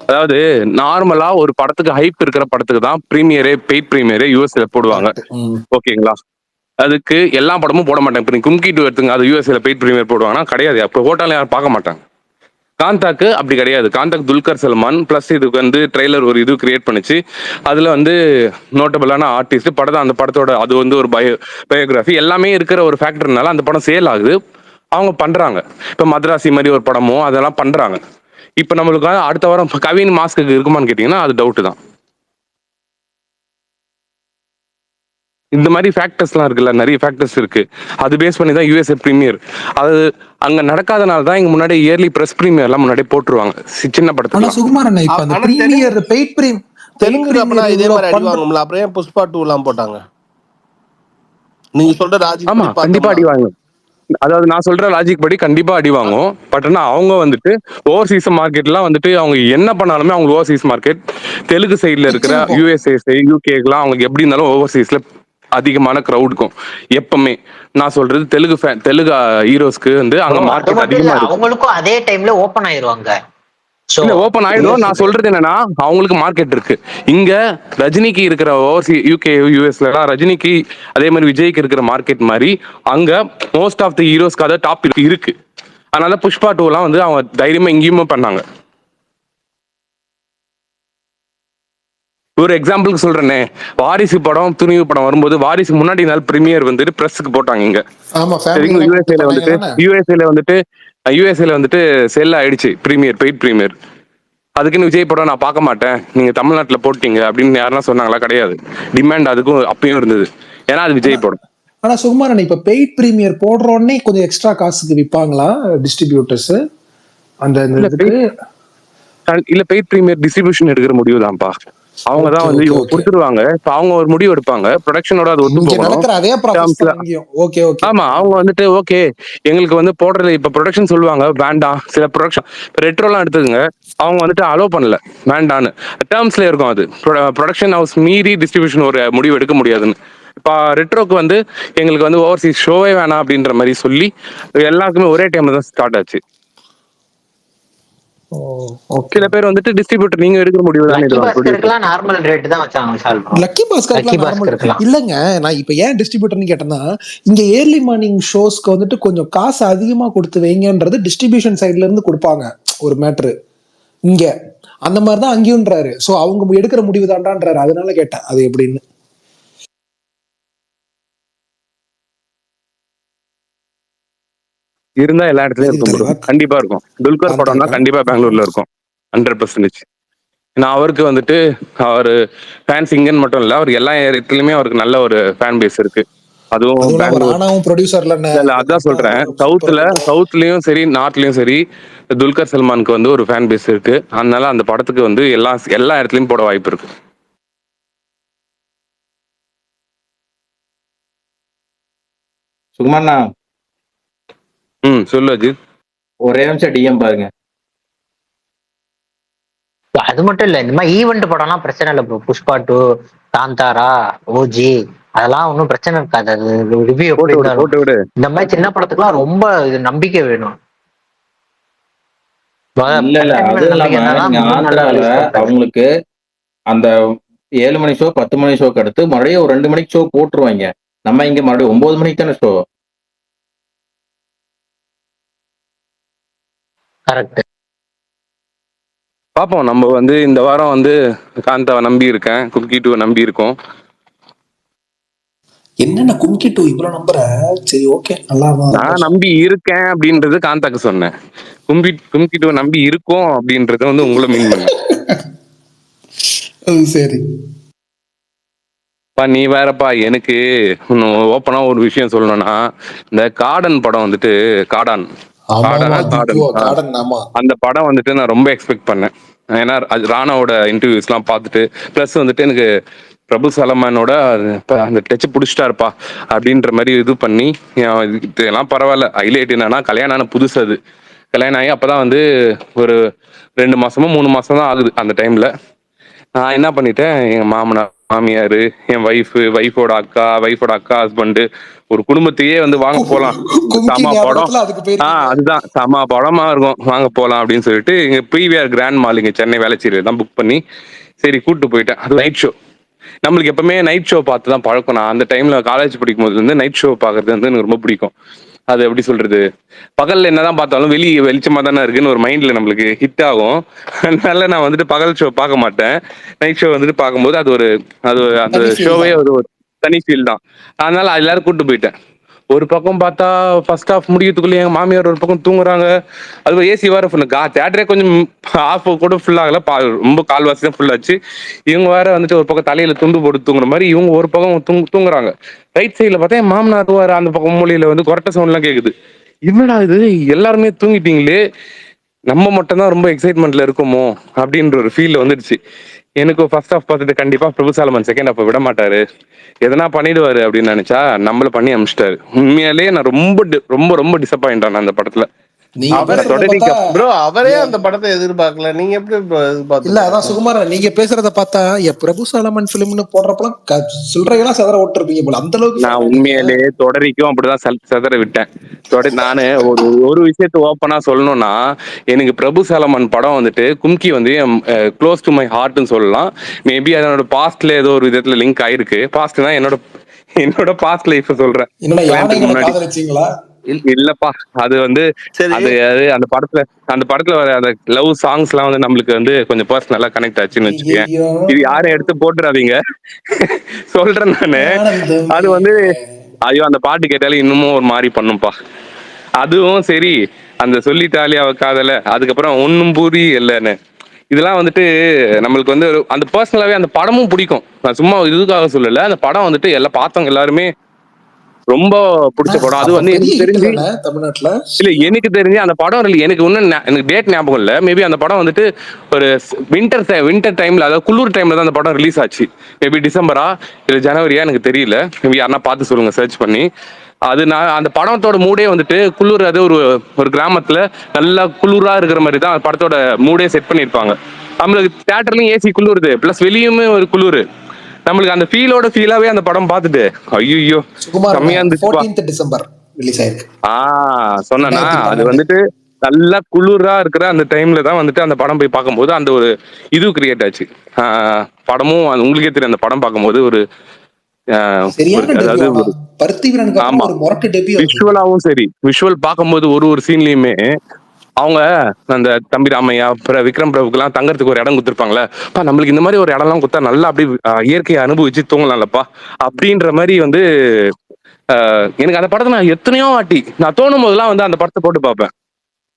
அதாவது நார்மலா ஒரு படத்துக்கு ஹைப் இருக்கிற படத்துக்கு தான் பிரீமியரே, பெய்ட் பிரீமியரே யூஎஸ்ல போடுவாங்க. ஓகேங்களா? அதுக்கு எல்லா படமும் போட மாட்டாங்க. இப்போ கும்கி 2 எடுத்துங்க, அது யூஎஸ்ல பெய்ட் பிரீமியர் போடுவாங்கன்னா கிடையாது. அப்போ ஹோட்டல்ல யாரும் பார்க்க மாட்டாங்க. காந்தாக்கு அப்படி கிடையாது. காந்தாக்கு துல்கர் சல்மான் பிளஸ் இதுக்கு வந்து ட்ரெய்லர் ஒரு இது கிரியேட் பண்ணிச்சு. அதுல வந்து நோட்டபிளான ஆர்டிஸ்ட் படம், அந்த படத்தோட அது வந்து ஒரு பயோகிராஃபி எல்லாமே இருக்கிற ஒரு ஃபேக்டர்னால அந்த படம் சேல் ஆகுது, அவங்க பண்றாங்க. இப்போ மദ്രാசி மாதிரி ஒரு படமோ அதெல்லாம் பண்றாங்க. இப்போ நம்மளுக்கு அடுத்த வாரம் கவின் மாஸ்க்கு இருக்குமான்னு கேட்டீங்கன்னா அது டவுட் தான். இந்த மாதிரி ஃபேக்டர்ஸ்லாம் இருக்குல்ல, நிறைய ஃபேக்டர்ஸ் இருக்கு. அது பேஸ் பண்ணி தான் யூஎஸ்ஏ பிரீமியர். அது அங்க நடக்காதனால தான் இங்க முன்னாடி இயர்லி பிரஸ் பிரீமியர் எல்லாம் முன்னாடி போட்டுருவாங்க சின்ன ஆனா படத்துக்குலாம். சுகுமார் அண்ணா இப்ப அந்த ஆனா பிரீமியர் பெய்ட் தெலுங்கு அப்பனா பிரீமியர் இதே இவ்வளவு மாதிரி அடி பண்ற வாங்கும்ல, அப்புறம் ஏன் புஷ்பா 2 எல்லாம் போட்டாங்க? நீங்க சொல்ற லாஜிக் ஆமா, படி கண்டிப்பா பார்த்தோம்னா அடி வாங்கும். அதாவது நான் சொல்ற லாஜிக் படி கண்டிப்பா அடி வாங்கும். பட் ஆனா அவங்க வந்துட்டு ஓவர்சீஸ் மார்க்கெட்லாம் வந்துட்டு அவங்க என்ன பண்ணாலுமே அவங்க ஓவர்சீஸ் மார்க்கெட் தெலுங்கு சைட்ல இருக்கிற வச்சிருக்கோம். யூஎஸ்ஏ யூகேலாம் அவங்களுக்கு எப்படி இருந்தாலும் ஓவர்சீஸ்ல அதிகமான க்ரௌட் இருக்கும் எப்பவுமே. நான் சொல்றது தெலுங்கு ஹீரோஸ்க்கு வந்து ப்ரோ அங்க அது மார்க்கெட் மட்டும் இல்ல, அதிகமா இருக்கு. அவங்களுக்கும் அதே டைம்ல ஓபன் ஆயிருவாங்க. சோ இல்ல ஓப்பன் ஆயிடும். நான் சொல்றது என்னன்னா அவங்களுக்கு மார்க்கெட் இருக்கு. இங்க ரஜினிக்கு இருக்கிற ஓவர்சி யூகே யூஎஸ்ல ரஜினிக்கு அதே மாதிரி விஜய்க்கு இருக்கிற மார்க்கெட் மாதிரி அங்க மோஸ்ட் ஆஃப் தி ஹீரோஸ்க்கு அதை டாப் இருக்கு. அதனால புஷ்பா 2 எல்லாம் வந்து அவங்க தைரியமா எங்கேயுமே பண்ணாங்க. ஒரு எக்ஸாம்பிளுக்கு சொல்றேனே, வாரிசு படம் துணிவு படம் வரும்போது வாரிசு முன்னாடி நாள் பிரீமியர் வந்துட்டு பிரஸ்க்கு போட்டாங்க இங்க. ஆமா ஃபேமிலி சரிங்க. எல்லாம் கூப்பிட்டு பண்ணாங்க தானே. யூஎஸ்ஏல வந்துட்டு செல் ஆயிடுச்சு பிரீமியர் பெய்ட் பிரீமியர். அதுக்குன்னு விஜய் படம் நான் பார்க்க மாட்டேன், நீங்க தமிழ்நாட்டில் போட்டீங்க அப்படின்னு யாரெல்லாம் சொன்னாங்களா? கிடையாது. டிமாண்ட் அதுக்கும் அப்பயும் இருந்தது, ஏன்னா அது ஆனா விஜய் படம். ஆனா சுகுமார் அண்ணா இப்ப பெய்ட் பிரீமியர் போடுற உடனே கொஞ்சம் எக்ஸ்ட்ரா காசுக்கு விற்பாங்களா டிஸ்ட்ரிபியூட்டர்ஸ் அந்த இந்த இல்ல இதுக்கு? பெய்ட் பிரீமியர் டிஸ்ட்ரிபியூஷன் எடுக்கிற முடிவு தான்ப்பா. அவங்க ஓகே தான் வந்து ஓகே இவங்க ஓகே. கொடுத்துருவாங்க. இப்போ அவங்க ஒரு முடிவு எடுப்பாங்க, ப்ரொடக்ஷனோட அது ஒத்து இங்க போகணும் நடக்கிற அதே ப்ராசஸ் டேர்ம்ஸ்ல. தான் இங்கேயும். Okay okay. ஆமா, அவங்க வந்துட்டு ஓகே எங்களுக்கு வந்து போடுறது இப்ப ப்ரொடக்ஷன் சொல்லுவாங்க வேண்டாம். சில ப்ரொடக்ஷன் ரெட்ரோலாம் எடுத்துக்கங்க, அவங்க வந்துட்டு அலோ பண்ணல வேண்டான்னு. டேர்ம்ஸ்ல இருக்கும் அது. ப்ரொடக்ஷன் ஹவுஸ் மீறி டிஸ்ட்ரிபியூஷன் ஒரு முடிவு எடுக்க முடியாதுன்னு. இப்போ ரெட்ரோக்கு வந்து எங்களுக்கு வந்து ஓவர்சீஸ் ஷோவே வேணாம் அப்படின்ற மாதிரி சொல்லி எல்லாருக்குமே ஒரே டைம்ல தான் ஸ்டார்ட் ஆச்சு. ஓகே. சில பேர் வந்துட்டு டிஸ்ட்ரிபியூட்டர் நீங்க எடுக்கிற முடிவு தானே லக்கி எடுவாங்க ப்ரொடியூசர். பாஸ்கருக்குலாம் நார்மல் ரேட் தான் வச்சாங்க விஷால் ப்ரோ. லக்கி பாஸ்கருக்குலாம் லக்கி நார்மல் பாஸ்கருக்குலாம் இல்லைங்க. நான் இப்ப ஏன் டிஸ்ட்ரிபியூட்டர்னு கேட்டேன்னா, இங்க ஏர்லி மார்னிங் ஷோஸ்க்கு வந்துட்டு கொஞ்சம் காசு அதிகமா கொடுத்து வைங்கன்றது டிஸ்ட்ரிபியூஷன் சைட்ல இருந்து கொடுப்பாங்க ஒரு மேட்ரு. இங்க அந்த மாதிரி தான் அங்கேயும்ன்றாரு. சோ அவங்க எடுக்கிற முடிவு தான்டான்றாரு. அதனால கேட்டேன் அது எப்படின்னு. இருந்தா எல்லா இடத்துலயும் எதுக்கு இருக்கும் ப்ரோ, தலைவா? கண்டிப்பா இருக்கும். துல்கர் படம்னா காந்தாக்கா. கண்டிப்பா பெங்களூர்ல இருக்கும் 100%. நான் அவருக்கு வந்துட்டு அவர் ஃபேன்ஸ் இங்கன்னு மட்டும் இல்ல, அவர் எல்லா இடத்துலயுமே அவருக்கு நல்ல ஒரு ஃபேன் பேஸ் இருக்கு. அதுவும் அதுவும் இல்லாம பெங்களூர். ராணாவும் ப்ரொடியூசர்ல இல்ல அதான் சொல்றேன், சவுத்லயும் சரி நார்த்லயும் சரி துல்கர் சல்மானுக்கு வந்து ஒரு ஃபேன் பேஸ் இருக்கு. அதனால அந்த படத்துக்கு வந்து எல்லா இடத்துலயும் போட வாய்ப்பு இருக்கு. சுகுமார்ண்ணா சொல்லு அஜித். ஒரே நிமிஷம் டிஎம் பாருங்க. அது மட்டும் இல்ல, இந்த மாதிரி ஈவெண்ட் படம்லாம் பிரச்சனை இல்லை ப்ரோ. புஷ்பா 2, காந்தாரா, ஓஜி அதெல்லாம் ஒன்றும் பிரச்சனை இருக்காது. அது ரிவ்யூ எப்படி இருந்தாலும். போட்டு விடு. இந்த மாதிரி சின்ன படத்துக்குலாம் ரொம்ப இது நம்பிக்கை வேணும். இல்ல இல்ல, அது இல்லாம நீங்க ஆந்திரால அவங்களுக்கு அந்த 7 மணி ஷோ 10 மணி ஷோக்கு அடுத்து மறுபடியும் ஒரு 2 மணிக்கு ஷோ போட்டுருவாங்க. நம்ம இங்க மறுபடியும் 9 மணிக்கு தானே ஷோ. கரெக்ட். பாப்போம், நம்ம வந்து இந்த வாரம் வந்து காந்தாவை நம்பி இருக்கேன், கும்கி 2 நம்பி இருக்கோம். என்னென்ன கும்கி 2 இவ்வளவு நம்புற? சரி ஓகே, நல்லா நான் நம்பி இருக்கேன் அப்படின்றது காந்தாக்கு சொன்னேன். கும்கி 2 நம்பி இருக்கோம் அப்படின்றத வந்து உங்களை மீன் பண்ண. சரி நீ வேறப்பா, எனக்கு ஓப்பனா ஒரு விஷயம் சொல்லணும்னா, இந்த கார்டன் படம் வந்துட்டு அந்த படம் வந்துட்டு நான் ரொம்ப எக்ஸ்பெக்ட் பண்ணேன். ஏன்னா அது ராணாவோட இன்டர்வியூஸ் எல்லாம் பார்த்துட்டு, பிளஸ் வந்துட்டு எனக்கு பிரபு சலமானோட அந்த டச் பிடிச்சிட்டாருப்பா அப்படின்ற மாதிரி இது பண்ணி இதெல்லாம் பரவாயில்ல. ஹைலைட் என்னன்னா கல்யாணம் ஆன புதுசு. அது கல்யாணம் ஆகி அப்பதான் வந்து ஒரு 2 மாசமோ 3 மாசம் தான் ஆகுது. அந்த டைம்ல நான் என்ன பண்ணிட்டேன், எங்க மாமனார் மாமியாரு, என் ஒய்ஃபோட அக்கா ஹஸ்பண்ட், ஒரு குடும்பத்தையே வந்து வாங்க போலாம் சம படம், அதுதான் சம படமா இருக்கும் வாங்க போலாம் அப்படின்னு சொல்லிட்டு எங்க பிவிஆர் கிராண்ட் மால் இங்க சென்னை வேளச்சேரியில தான் புக் பண்ணி சரி கூட்டு போயிட்டேன். அது நைட் ஷோ. நம்மளுக்கு எப்பவுமே நைட் ஷோ பார்த்து தான் பழக்கம். நான் அந்த டைம்ல காலேஜ் படிக்கும் போது வந்து நைட் ஷோ பாக்குறது வந்து எனக்கு ரொம்ப பிடிக்கும். அது எப்படி சொல்றது, பகல்ல என்னதான் பார்த்தாலும் வெளிச்சமா தானே இருக்குன்னு ஒரு மைண்ட்ல நம்மளுக்கு ஹிட் ஆகும். அதனால நான் வந்துட்டு பகல் ஷோ பார்க்க மாட்டேன். நைட் ஷோ வந்துட்டு பார்க்கும்போது அது அந்த ஷோவே ஒரு தனி ஃபீல் தான். அதனால எல்லாரும் கூட்டு போயிட்டேன். ஒரு பக்கம் பார்த்தா ஃபர்ஸ்ட் ஹாஃப் முடியறதுக்குள்ளே எங்க மாமியார் ஒரு பக்கம் தூங்குறாங்க. அது ஏசி வேற ஃபுல்லு, தேட்டரே கொஞ்சம் ஆஃப் கூட ஃபுல் ஆகல, ரொம்ப கால்வாசி தான் ஃபுல் ஆச்சு. இவங்க வேற வந்துட்டு ஒரு பக்கம் தலையில துண்டு போட்டு தூங்குற மாதிரி இவங்க ஒரு பக்கம் தூங்குறாங்க. ரைட் சைட்ல பார்த்தா என் மாமனார் வேற அந்த பக்கம் மூலையில வந்து கொரட்டை சவுண்ட் எல்லாம் கேக்குது. என்னடா இது எல்லாருமே தூங்கிட்டீங்களே, நம்ம மட்டும் தான் ரொம்ப எக்ஸைட்மெண்ட்ல இருக்கோமோ அப்படின்ற ஒரு ஃபீல் வந்துடுச்சு. எனக்கு ஃபர்ஸ்ட் ஹாஃப் பார்த்துட்டு கண்டிப்பா பிரபு சாலமன் செகண்ட் ஹாஃப் விட மாட்டாரு, எதனா பண்ணிடுவாரு அப்படின்னு நினைச்சா நம்மள பண்ணி அமிச்சிட்டாரு. உண்மையாலேயே நான் ரொம்ப ரொம்ப டிசப்பாயிண்ட் ஆனேன் அந்த படத்துல. நீங்க அவர் பேசுறத தொடரிக்கு பார்த்தா ப்ரோ அவரே அந்த படத்தை எதிர்பார்க்கல, நீங்க எப்படி ப்ரோ இல்ல எதிர்பார்த்துட்டு அதான் இருக்கீங்க? சுகுமாரன், நீங்க பேசுறத பார்த்தா பிரபு சாலமன் பிலிம்னு போடுறப்பலாம் சில்லறையெல்லாம் செதற விட்டுருப்பீங்க போல, அந்த அளவுக்கு நான் ஃபேனா நீங்க. உண்மையிலேயே தொடரிக்கும் அப்படிதான் செதற விட்டேன். நானு ஒரு ஒரு விஷயத்த ஓப்பனா சொல்லணும்னா, எனக்கு பிரபு சாலமன் படம் வந்துட்டு கும்கி வந்து க்ளோஸ் டு மை ஹார்ட்னு சொல்லலாம். மேபி அதனோட பாஸ்ட்ல ஏதோ ஒரு விதத்துல லிங்க் ஆயிருக்கு. பாஸ்ட்னா என்னோட பாஸ்ட் லைஃப் சொல்றேன். என்னோட கல்யாணத்துக்கு யானைகளை முன்னாடி. காதலிச்சீங்களா? இல்லப்பா, அது வந்து சரி அது அது அந்த படத்துல வர அந்த லவ் சாங்ஸ் எல்லாம் வந்து நம்மளுக்கு வந்து கொஞ்சம் பர்சனலா கனெக்ட் ஆச்சுன்னு வச்சுக்கேன். ஐயோ இது யாரும் எடுத்து போட்டுறாதீங்க. சொல்றேன் நானு. அது ஆனந்தமே. வந்து ஐயோ அந்த பாட்டு கேட்டாலே இன்னமும் ஒரு மாதிரி பண்ணும்பா. அதுவும் சரி, அந்த சொல்லிட்டாலே அவ காதல, அதுக்கப்புறம் ஒன்னும் புரியலன்னு, இதெல்லாம் வந்துட்டு நம்மளுக்கு வந்து அந்த பர்சனலாவே அந்த படமும் பிடிக்கும். நான் சும்மா இதுக்காக சொல்லல, அந்த படம் வந்துட்டு எல்லாம் பார்த்தவங்க எல்லாருமே ரொம்ப பிடிச்ச படம். அது அப்ப வந்து பெரிய எனக்கு ஹிட் தெரிஞ்சு இல்லைண்ணே தமிழ்நாட்டுல. இல்ல, எனக்கு தெரிஞ்சு அந்த படம் எனக்கு இன்னும் எனக்கு டேட் ஞாபகம் இல்ல. மேபி அந்த படம் வந்துட்டு ஒரு வின்டர் டைம்ல, அதாவது குளிர் டைம்ல தான் அந்த படம் ரிலீஸ் ஆச்சு. மேபி டிசம்பரா இல்ல ஜனவரியா எனக்கு தெரியல. மேபி யாருன்னா பார்த்து சொல்லுங்க சர்ச் பண்ணி. அது நான் அந்த படத்தோட மூடே வந்துட்டு குளிர், அது ஒரு ஒரு கிராமத்துல நல்லா குளிரா இருக்கிற மாதிரி தான் படத்தோட மூடே செட் பண்ணியிருப்பாங்க. நம்மளுக்கு தியேட்டர்லயும் ஏசி குளிருது, பிளஸ் வெளியுமே ஒரு குளிர். நம்மளுக்கு அந்த ஃபீலாவே அந்த படம் பார்த்துட்டு ஐயோ சுகுமாரண்ணே செம்மையா இருந்துச்சுப்பா. 14th டிசம்பர் ரிலீஸ் ஆயிருக்கு சொன்னா அது 2012. வந்துட்டு நல்லா குளிரா இருக்கிற அந்த டைம்ல தான் வந்துட்டு அந்த படம் போய் பார்க்கும்போது அந்த ஒரு இது கிரியேட் ஆச்சு. படமும் உங்களுக்கே தெரியும், அந்த படம் பார்க்கும்போது ஒரு சரியான டெபியூ. அதாவது ஆனா ஒரு பருத்தி வீரனுக்கு அப்புறம் ஆமா, ஒரு முரட்டு டெபியூ அது. விஷுவலாவும் சரி, விஷுவல் பார்க்கும்போது ஒரு சீன்லயுமே அவங்க அந்த தம்பி ராமையா அப்புறம் விக்ரம் பிரபுக்கெல்லாம் தங்கறதுக்கு ஒரு இடம் கொடுத்துருப்பாங்களே, நம்மளுக்கு இந்த மாதிரி ஒரு இடம்லாம் கொடுத்தா நல்லா அப்படியே இயற்கையை அனுபவிச்சு தூங்கலாம்லப்பா அப்படின்ற மாதிரி வந்து எனக்கு அந்த படத்தை நான் எத்தனையோ வாட்டி நான் தோணும் போதெல்லாம் வந்து அந்த படத்தை போட்டு பார்ப்பேன்.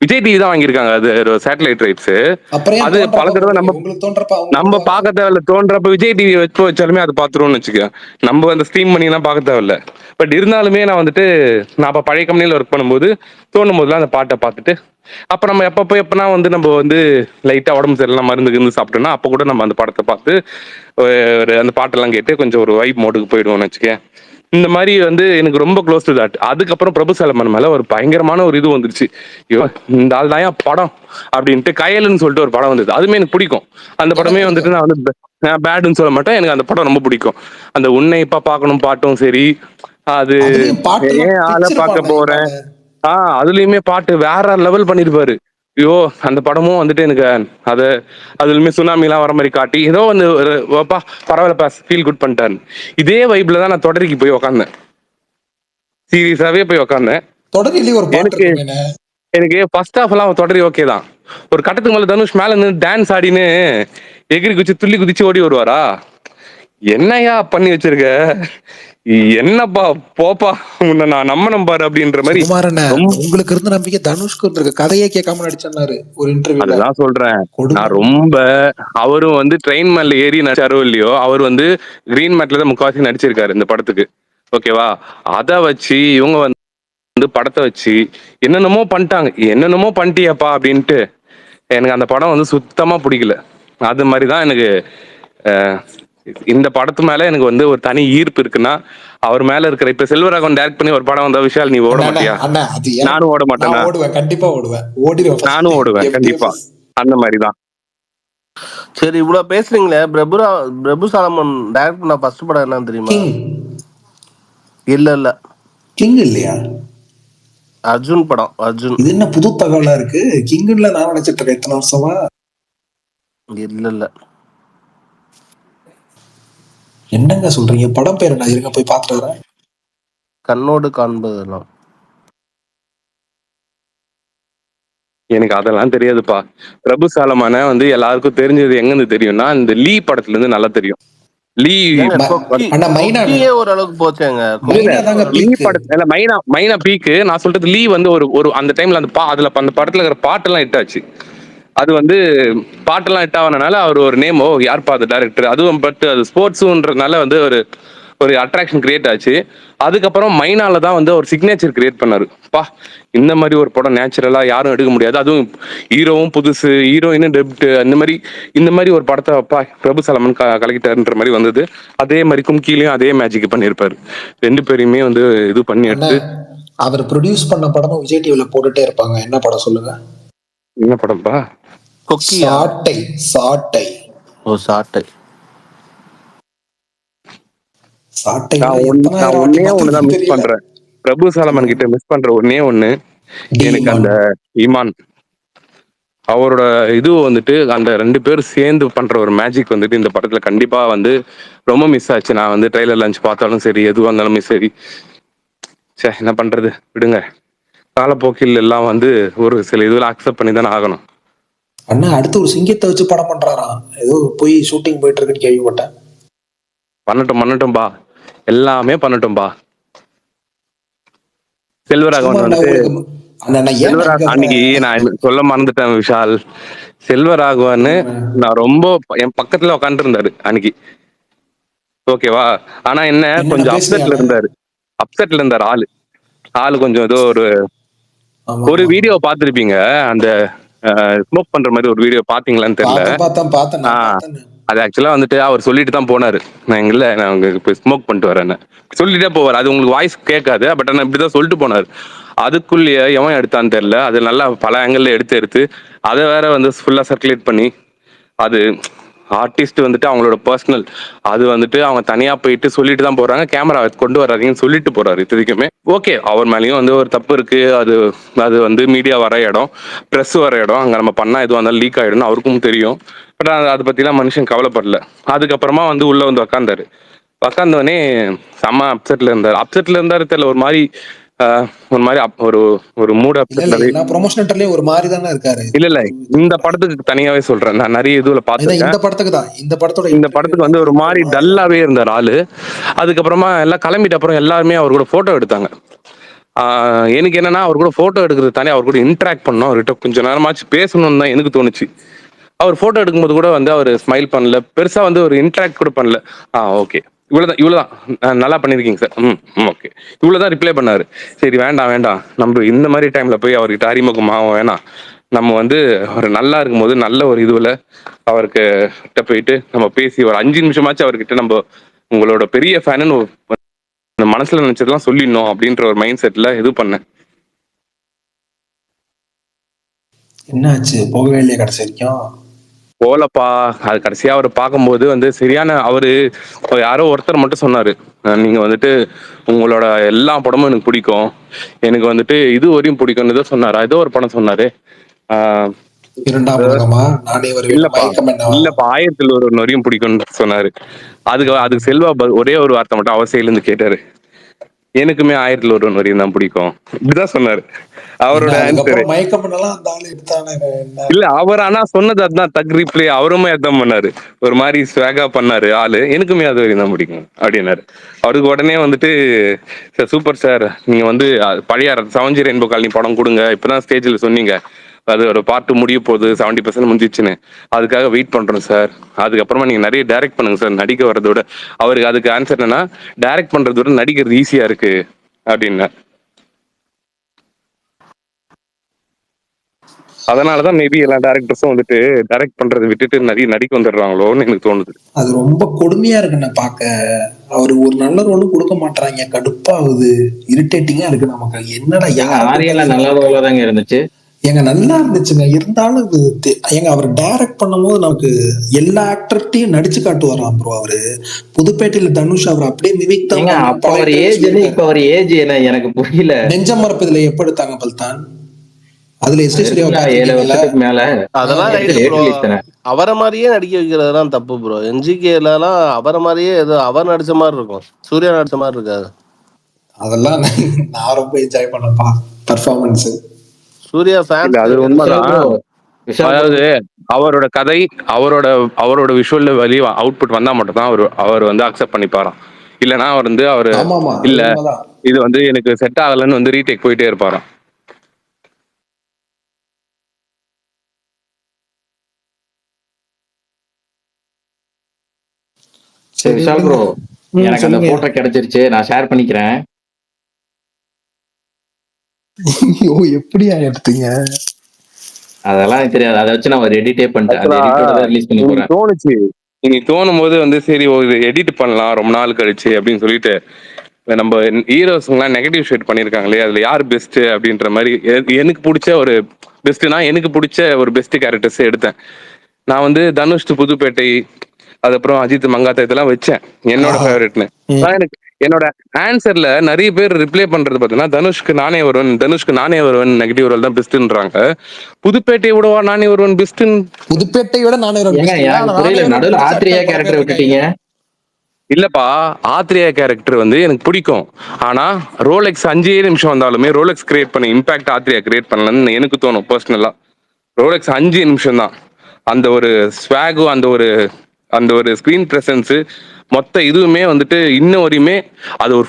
விஜய் டிவி தான் வாங்கியிருக்காங்க, அது ஒரு சேட்டலைட் ரைட்ஸ். அப்புறம் ஏன் அது பல தோன்றப்ப தடவை போடுறீங்க? உங்களுக்கு தோன்றப்ப அவங்க நம்ம போடுவாங்க. பார்க்க தேவையில்ல. தோன்றப்ப விஜய் டிவி வச்சாலுமே அது பார்த்துருவோம்னு வச்சுக்க. நம்ம அந்த ஸ்ட்ரீம் பண்ணி எல்லாம் பார்க்க தேவையில்ல. பட் இருந்தாலுமே நான் வந்துட்டு நான் அப்ப பழைய கம்பெனியில் ஒர்க் பண்ணும்போது தோணும் போதெல்லாம் அந்த பாட்டை பார்த்துட்டு, அப்ப நம்ம எப்பனா வந்து நம்ம வந்து லைட்டா உடம்பு சரியில்லாம் மருந்து கிருந்து சாப்பிட்டோம்னா அப்ப கூட நம்ம அந்த படத்தை பார்த்து அந்த பாட்டெல்லாம் கேட்டு கொஞ்சம் ஒரு வைப் மோடுக்கு போயிடுவோம்னு வச்சுக்க. இந்த மாதிரி வந்து எனக்கு ரொம்ப க்ளோஸ் டு தட். அதுக்கப்புறம் பிரபு சாலமன் மேல ஒரு பயங்கரமான ஒரு இது வந்துருச்சு. ஐயோ இந்த ஆள் தான் படம் அப்படின்ட்டு கயல்னு சொல்லிட்டு ஒரு படம் வந்தது. அதுவுமே எனக்கு பிடிக்கும். அந்த படமே வந்துட்டு நான் வந்து பேடுன்னு சொல்ல மாட்டேன், எனக்கு அந்த படம் ரொம்ப பிடிக்கும். அந்த உன்னை இப்ப பார்க்கணும் பாட்டும் சரி, அது அதுலயும் பாட்டு ஏன் ஆளை பார்க்க போறேன், அதுலயுமே பாட்டு வேற லெவல் பண்ணிருப்பாரு. ஐயோ அந்த படமும் வந்துட்டு எனக்கு அதுலயுமே சுனாமி எல்லாம் வர மாதிரி காட்டி ஏதோ வந்து பரவாயில்லப்பா ஃபீல் குட் பண்ணிட்டாரு. இதே வைப்ல தான் நான் தொடரிக்கு போய் உக்காந்தேன், சீரியஸாவே போய் உக்காந்தேன். தொடரிலேயே ஒரு பாட்டு எனக்கு இருக்குமேண்ணே. எனக்கு ஃபர்ஸ்ட் ஹாஃப் எல்லாம் தொடரி ஓகே தான். ஒரு கட்டத்துக்கு மேல தனுஷ் மேல இருந்து டான்ஸ் ஆடின்னு எகிரி குச்சி துள்ளி குதிச்சு ஓடி வருவாரா, என்னையா பண்ணி வச்சிருக்க, என்னப்பா போப்பா உன்னை நான் நம்பணும் பாரு அப்படின்ற மாதிரி. சுகுமாரண்ணே உங்களுக்கு இருந்த நம்பிக்கை தனுஷ்க்கு இருந்திருக்கு, கதையே கேட்காம நடிச்சேன்னாரு ஒரு இன்டர்வியூல. அதுதான் சொல்றேன் கொடுமை. நான் ரொம்ப. அவரும் வந்து ட்ரெயின் மேல ஏறி நடிச்சாரோ இல்லையோ, அவர் வந்து கிரீன் மேட்ல தான் முக்காவாசி நடிச்சிருக்காரு இந்த படத்துக்கு. ஓகேவா, அதை வச்சு இவங்க வந்து படத்தை வச்சு என்னென்னமோ பண்ணிட்டாங்க. என்னென்னமோ பண்ணிட்டியாப்பா அப்படின்ட்டு எனக்கு அந்த படம் வந்து சுத்தமா பிடிக்கல. அது மாதிரிதான் எனக்கு இந்த படத்து மேல எனக்கு வந்து ஒரு தனி ஈர்ப்பு இருக்குன்னா அவர் மேல இருக்கிற. இப்ப செல்வராகவன் டைரக்ட் பண்ணி ஒரு படம் வந்தா விஷால் நீ ஓட மாட்டியா? நானும் ஓட மாட்டேன். ஓடுவேன், கண்டிப்பா ஓடுவேன், ஓடிடுவேன். நானும் ஓடுவேன் கண்டிப்பா. அந்த மாதிரிதான். சரி இவ்வளவு பேசுறீங்களே, பிரபு சாலமன் டைரக்ட் பண்ண ஃபர்ஸ்ட் படம் என்னன்னு தெரியுமா? இல்ல கிங் இல்லையா? அர்ஜுன் படம். அர்ஜுன். இது என்ன புது தகவலா இருக்கு? கிங்ல நான் நினைச்சிட்டு இருக்கேன் இத்தனை வருஷமா. இல்ல என்னங்க சொல்றீங்க? படம் பேர் என்ன? இருங்க போய் பார்த்துட்டு வரேன். கண்ணோடு காண்பதெல்லாம். எனக்கு அதெல்லாம் தெரியாதுப்பா. பிரபு சாலமான வந்து எல்லாருக்கும் தெரிஞ்சது எங்கிருந்து தெரியும்னா இந்த லீ படத்துல இருந்து நல்லா தெரியும். லீ ஓரளவுக்கு போச்சேங்க. லீ படத்துல மைனா பீக்கு. நான் சொல்றது லீ வந்து ஒரு அந்த டைம்ல அதுல அந்த படத்துல இருக்கிற பாட்டெல்லாம் ஹிட் ஆச்சு. அது வந்து பாட்டெல்லாம் ஹிட் ஆனனால அவர் ஒரு நேம், யார்ப்பா அது டைரக்டர், அதுவும் பட் அது ஸ்போர்ட்ஸ்ன்றதுனால வந்து ஒரு அட்ராக்ஷன் கிரியேட் ஆச்சு. அதுக்கப்புறம் மைனால தான் வந்து ஒரு சிக்னேச்சர் கிரியேட் பண்ணாரு. பா இந்த மாதிரி ஒரு படம் நேச்சுரலா யாரும் எடுக்க முடியாது. அதுவும் ஹீரோவும் புதுசு, ஹீரோயினும் டெப்ட், இந்த மாதிரி ஒரு படத்தை அப்பா பிரபு சலமன் கலக்கிட்டாருன்ற மாதிரி வந்தது. அதே மாதிரி கும்கிலையும் அதே மேஜிக் பண்ணியிருப்பாரு. 2 பேரையுமே வந்து இது பண்ணி அண்ணா எடுத்து. அவர் ப்ரொடியூஸ் பண்ண படமும் விஜய் டிவில போட்டுட்டே இருப்பாங்க. என்ன படம் சொல்லுங்க? என்ன படம்பா? கொக்கியா? சாட்டை. சாட்டை. ஓ சாட்டை. சாட்டைனா நான் எத்தனாயிரம் வாட்டி ஒன்னே ஒண்ணுதான் பார்த்திருப்பேன்னு மிஸ் தெரியல. பண்றேன். பிரபு சாலமன் கிட்ட மிஸ் பண்ற ஒன்னே ஒண்ணு, எனக்கு டீமான். அந்த ஈமான் அவரோட இது வந்துட்டு அந்த 2 பேரும் சேர்ந்து பண்ற ஒரு மேஜிக் வந்துட்டு இந்த படத்துல கண்டிப்பா வந்து ரொம்ப மிஸ் ஆச்சு. நான் வந்து ட்ரெய்லர் லான்ச் பார்த்தாலும் சரி, எதுவாக இருந்தாலுமே சரி, சே என்ன பண்றது, விடுங்க. காலப்போக்கில் எல்லாம் வந்து ஒரு சில இதுல அக்செப்ட் பண்ணி தானே ஆகணும். அண்ணா அடுத்து ஒரு சிங்கத்தை வச்சு படம் பண்றாராம். ஏதோ போய் ஷூட்டிங் போயிட்டு இருக்குன்னு கேள்விப்பட்டேன். பண்ணட்டும்பா, எல்லாமே பண்ணட்டும்பா. சும்மா செல்வராகவன் அண்ணா வந்துட்டு உங்களுக்கு அண்ணா ஏன் அன்னைக்கு நான் சொல்ல மறந்துட்டேன் விஷால். செல்வராகவன் நான் ரொம்ப என் பக்கத்துல உட்காந்துட்டு இருந்தாரு அன்னைக்கு, ஓகேவா? ஆனா என்ன என்ன கொஞ்சம் பேசுனியாண்ணே? அப்செட்ல இருந்தாரு ஆளு கொஞ்சம் ஏதோ ஆமா ஒரு ஆமா. வீடியோ பார்த்திருப்பீங்க, அந்த ஸ்மோக் பண்ற மாதிரி ஒரு வீடியோ பாத்தீங்களான்னு தெரியல. பார்த்தேன் நான் பார்த்தேன். அது ஆக்சுவலா வந்துட்டு அவர் சொல்லிட்டு தான் போனாரு, நான் இப்போ ஸ்மோக் பண்ணிட்டு வரேன்னு சொல்லிட்டே போவார். அது உங்களுக்கு வாய்ஸ் கேட்காது, பட் ஆனால் இப்படிதான் சொல்லிட்டு போனார். அதுக்குள்ளேயே எவன் எடுத்தான்னு தெரியல, அது நல்லா பல ஆங்கிள் எடுத்து அதை வேற வந்து ஃபுல்லா சர்க்குலேட் பண்ணி, அது ஆர்டிஸ்ட் வந்துட்டு அவங்களோட பர்சனல், அது வந்துட்டு அவங்க தனியா போயிட்டு சொல்லிட்டு தான் போறாங்க, கேமரா கொண்டு வராதீங்கன்னு சொல்லிட்டு போறாரு. இதுக்குமே ஓகே, அவர் மேலேயும் வந்து ஒரு தப்பு இருக்கு. அது வந்து மீடியா வர இடம், ப்ரெஸ் வர இடம், அங்க நம்ம பண்ணா எதுவாக இருந்தாலும் லீக் ஆயிடும் அவருக்கும் தெரியும். பட் அதை பத்திலாம் மனுஷன் கவலைப்படல. அதுக்கப்புறமா வந்து உள்ள வந்து உக்காந்தவனே செம்ம அப்செட்ல இருந்தாரு தெரியல. ஒரு மாதிரி ஒரு மூட் இல்ல அப்செட்ல. எல்லா ப்ரொமோஷனல்லையும் ஒரு மாதிரி தானே இருக்காரு. இல்ல இந்த படத்துக்கு தனியாவே சொல்றேன், நான் நிறைய இதுல பாத்துருக்கேன். இந்த படத்துக்கு தான், இந்த படத்தோட இந்த இன்டர்வியூ படத்துக்கு வந்து எல்லாமே ஒரு ரொம்ப மாதிரி மாதிரி தான். டல்லாவே இருந்தார் ஆளு. அதுக்கப்புறமா எல்லாம் கிளம்பிட்ட அப்புறம் எல்லாருமே அவர் கூட போட்டோ எடுத்தாங்க. எனக்கு என்னன்னா, அவர் கூட போட்டோ எடுக்கிறது தானே, அவர் கூட இன்டராக்ட் பண்ணணும், அவர்கிட்ட கொஞ்சம் நேரமாச்சு பேசணும்னு தான் எனக்கு தோணுச்சு. அவர் போட்டோ எடுக்கும்போது கூட வந்து அவர் ஸ்மைல் பண்ணல, பெருசா வந்து ஒரு இன்டராக்ட் கூட பண்ணல. ஓகே, இவ்வளவுதான் நல்லா பண்ணிருக்கீங்க சார், ஓகே, இவ்வளவுதான் ரிப்ளை பண்ணாரு. சரி வேண்டாம், நம்ம இந்த மாதிரி டைம்ல போய் அவர்கிட்ட அறிமுகமாகவும் வேணாம். நம்ம வந்து அவர் நல்லா இருக்கும்போது நல்ல ஒரு இதுல அவருக்கு கிட்ட போயிட்டு நம்ம பேசி ஒரு 5 நிமிஷமாச்சும் அவர்கிட்ட நம்ம உங்களோட பெரிய ஃபேனு மனசுல நினைச்சதெல்லாம் சொல்லிடணும் அப்படின்ற ஒரு மைண்ட் செட்ல இது பண்ணேன். என்னாச்சு, போகவே இல்லையா கடைசி வரைக்கும்? போலப்பா, அது கடைசியா அவர் பார்க்கும்போது வந்து சரியான யாரோ ஒருத்தர் மட்டும் சொன்னாரு, நீங்க வந்துட்டு உங்களோட எல்லா படமும் எனக்கு பிடிக்கும், எனக்கு வந்துட்டு இது வரையும் பிடிக்கும்னு ஏதோ சொன்னாரா, ஏதோ ஒரு படம் சொன்னாரு. இரண்டாம் உலகமா, நானே வருவேன், இல்லப்பா மயக்கம் என்னவா? இல்லப்பா 1001 வரையும் பிடிக்கும்னு சொன்னாரு. அதுக்கு செல்வா ஒரே ஒரு வார்த்தை மட்டும் அவர் சைடுல இருந்து கேட்டாரு, எனக்குமே 1001 வரையும் தான் பிடிக்கும், இப்படிதான் சொன்னாரு அவரோட ஆன்சரு. அதுக்கப்புறம் மயக்கம் என்னலாம் அந்த ஆளு எடுத்தானே என்ன? இல்ல அவர் ஆனா சொன்னது அதுதான் தக் ரீப்ளே, அவருமே அதான் பண்ணாரு, ஒரு மாதிரி ஸ்வாகா பண்ணாரு ஆளு, எனக்குமே அது வரையும் தான் பிடிக்கும் அப்படின்னாரு. அவருக்கு உடனே வந்துட்டு சூப்பர் சார், நீங்க வந்து பழைய 7G ரெயின்போ காலனி படம் கொடுங்க, இப்பதான் ஸ்டேஜ்ல சொன்னீங்க அது ஒரு பார்ட் முடிய போகுது, 70% முடிஞ்சிச்சுன்னு, அதுக்காக வெயிட் பண்றோம் சார், அதுக்கப்புறமா நீங்க நிறைய டைரக்ட் பண்ணுங்க சார், நடிக்க வர்றத விட. அவருக்கு அதுக்கு ஆன்சர் என்னன்னா, டைரக்ட் பண்றத விட நடிக்கிறது ஈஸியா இருக்கு அப்படின்னா. அதனாலதான் மேபி எல்லா டேரக்டர்ஸும் வந்துட்டு டைரக்ட் பண்றதை விட்டுட்டு நிறைய நடிக்க வந்துடுறாங்களோன்னு எனக்கு தோணுது. அது ரொம்ப கொடுமையா இருக்குண்ணே பார்க்க. அவர் ஒரு நல்ல ரோலும் கொடுக்க மாட்டாங்க, கடுப்பாகுது, இரிட்டேட்டிங்கா இருக்கு நமக்கு. என்னடா ஆரியெல்லாம் நல்ல ரோலா தாங்க இருந்துச்சு. நல்லா இருந்துச்சுங்க. இருந்தாலும் அவர் டைரக்ட் பண்ணும்போது நமக்கு எல்லா ஆக்டர்கிட்டையும் நடிச்சு காட்டுவாராம் ப்ரோ. அவரு புதுப்பேட்டையில தனுஷ் அவர் அப்படியே மிமிக் தான் அப்ப அவர் ஏஜ் இப்ப அவர் ஏஜ் என்ன எனக்கு புரியல. நெஞ்சம் மறப்பதுல எப்ப எடுத்தாங்க பல்தான்? அதுல மேல அதெல்லாம் ரைட் ப்ரோ. அவரை மாதிரியே நடிக்க வைக்கிறதுலாம் தப்பு ப்ரோ. என்ஜிகேலாம் அவரை மாதிரியே ஏதோ அவர் நடிச்ச மாதிரி இருக்கும், சூர்யா நடிச்ச மாதிரி இருக்காது. அதெல்லாம் நான் ரொம்ப என்ஜாய் பண்ணப்பா பர்ஃபார்மன்ஸ். சூர்யா ஃபேன்ஸ் அது உண்மைதான். அதாவது அவரோட கதை, அவரோட விஷுவல்ல வெளியே அவுட்புட் வந்தா மட்டும் தான் அவர் வந்து அக்செப்ட் பண்ணிப்பாராம். இல்லைன்னா அவர் வந்து இல்ல இது வந்து எனக்கு செட் ஆகலன்னு வந்து ரீடேக் போயிட்டே இருப்பாராம். விஷால் ப்ரோ, எனக்கு அந்த போட்டோ கிடைச்சிருச்சு, நான் ஷேர் பண்ணிக்கிறேன். ஐயோ எப்படியா எடுத்தீங்க? அதெல்லாம் எனக்கு தெரியாது. அதை வச்சு நான் ஒரு எடிட்டே பண்ணிட்டேன். அந்த எடிட்டோட தான் ரிலீஸ் பண்ணி எனக்கு போறேன். தோணுச்சு இன்னைக்கு தோணும் போது வந்து சரி ஒரு எடிட் பண்ணலாம் ரொம்ப நாள் கழிச்சு அப்படின்னு சொல்லிட்டு நம்ம ஹீரோஸ்லாம் நெகட்டிவ் ஷேட் பண்ணியிருக்காங்களே அதுல யார் பெஸ்ட் அப்படின்ற மாதிரி எனக்கு பிடிச்ச ஒரு பெஸ்ட்னா எனக்கு பிடிச்ச ஒரு பெஸ்ட் கேரக்டர்ஸ் எடுத்தேன். நான் வந்து தனுஷ் புதுப்பேட்டை அதுக்கப்புறம் அஜித் மங்காத்தா இதெல்லாம் வச்சேன் என்னோட ஃபேவரட்னு. எனக்கு என்னோட ஆன்சர்ல நிறைய பேர் ரிப்ளை பண்றது பார்த்தீங்கன்னா தனுஷ்க்கு நானே வருவன் நெகட்டிவ் ரோல் தான் பெஸ்ட்ன்றாங்க. புதுப்பேட்டையை விடவா நானே வருவன் பெஸ்ட்? புதுப்பேட்டை விட நானே நடுவில் ஆத்ரியா கேரக்டர் விட்டுட்டீங்க. இல்லப்பா, ஆத்ரியா கேரக்டர் வந்து எனக்கு பிடிக்கும். ஆனா ரோலெக்ஸ் 5 நிமிஷம் வந்தாலுமே ரோலெக்ஸ் கிரியேட் பண்ண இம்பாக்ட் ஆத்ரியா கிரியேட் பண்ணலன்னு எனக்கு தோணும் பர்சனலா. ரோலெக்ஸ் 5 நிமிஷம் தான். அந்த ஒரு ஸ்வாகும் அந்த ஒரு ஸ்கிரீன் பிரசன்ஸ் மொத்த இதுவுமே வந்துட்டு இன்ன வரையுமே அது ஒரு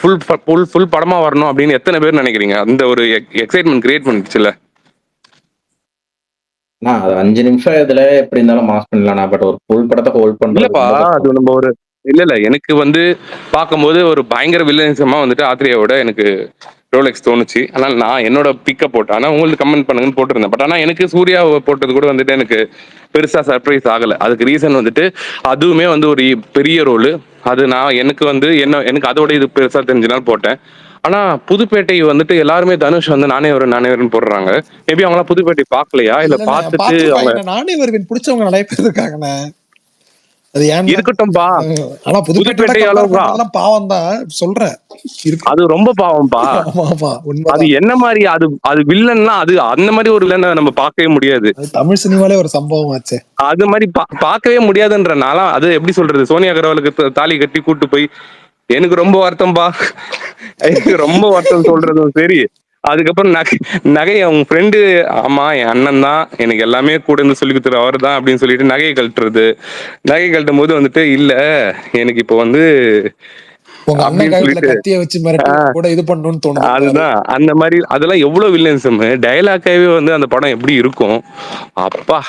ஃபுல் படமா வரணும் அப்படின்னு எத்தனை பேர் நினைக்கிறீங்க? அந்த ஒரு எக்ஸைட்மெண்ட் கிரியேட் பண்ணிச்சுல. அது 5 நிமிஷம் இதுல எப்படி இருந்தாலும் மாஸ் பண்ணலாம். பட் ஒரு ஃபுல் படத்தை ஹோல்ட் பண்ணல. இல்லப்பா, அது நம்ம ஒரு இல்ல எனக்கு வந்து பார்க்கும்போது ஒரு பயங்கர வில்லனிசமா வந்துட்டு ஆத்ரியாவோட எனக்கு ரோலெக்ஸ் தோணுச்சு. ஆனால் நான் என்னோட பிக்கப் போட்டேன். ஆனால் உங்களுக்கு கமெண்ட் பண்ணுங்கன்னு போட்டிருந்தேன். பட் ஆனால் எனக்கு சூர்யா போட்டது கூட வந்துட்டு எனக்கு பெருசா சர்ப்ரைஸ் ஆகலை. அதுக்கு ரீசன் வந்துட்டு அதுவுமே வந்து ஒரு பெரிய ரோலு. அது நான் எனக்கு வந்து எனக்கு அதோட இது பெருசா தெரிஞ்சனால போட்டேன். ஆனா புதுப்பேட்டை வந்துட்டு எல்லாருமே தனுஷ் வந்து நானே வருன்னு போடுறாங்க. மேபி அவங்களாம் புதுப்பேட்டை பார்க்கலையா இல்ல பார்த்துட்டு அவங்க நானே வருவேன் பிடிச்சவங்க நிறைய பேர் இருக்காங்கண்ணே. அது ஏன் இருக்கட்டும்பா. ஆனா புதுப்பேட்டை பாவம் தான் சொல்றேன். அது ரொம்ப பாவம்பா. அது என்ன மாதிரி அது வில்லன்னா அது அந்த மாதிரி ஒரு வில்லனை நம்ம பார்க்கவே முடியாது. தமிழ் சினிமாலே ஒரு சம்பவம் ஆச்சு. அது மாதிரி பார்க்கவே முடியாதுன்றனால அது எப்படி சொல்றது, சோனியா அகர்வாலுக்கு தாலி கட்டி கூட்டு போய் எனக்கு ரொம்ப வருத்தம்பா. எனக்கு ரொம்ப வருத்தம் சொல்றதும் சரி. அதுக்கப்புறம் நகை அவங்க ஃப்ரெண்டு, ஆமா என் அண்ணன் தான் எனக்கு எல்லாமே கூட இருந்து சொல்லி கொடுத்துரு அவர் தான் அப்படின்னு சொல்லிட்டு நகையை கழட்டுறது. நகை கழட்டும் போது வந்துட்டு இல்ல எனக்கு இப்போ வந்து அதுதான் அந்த மாதிரி அதெல்லாம் எவ்வளவு வில்லன்சம். டயலாக்காவே வந்து அந்த படம் எப்படி இருக்கும் அப்பா,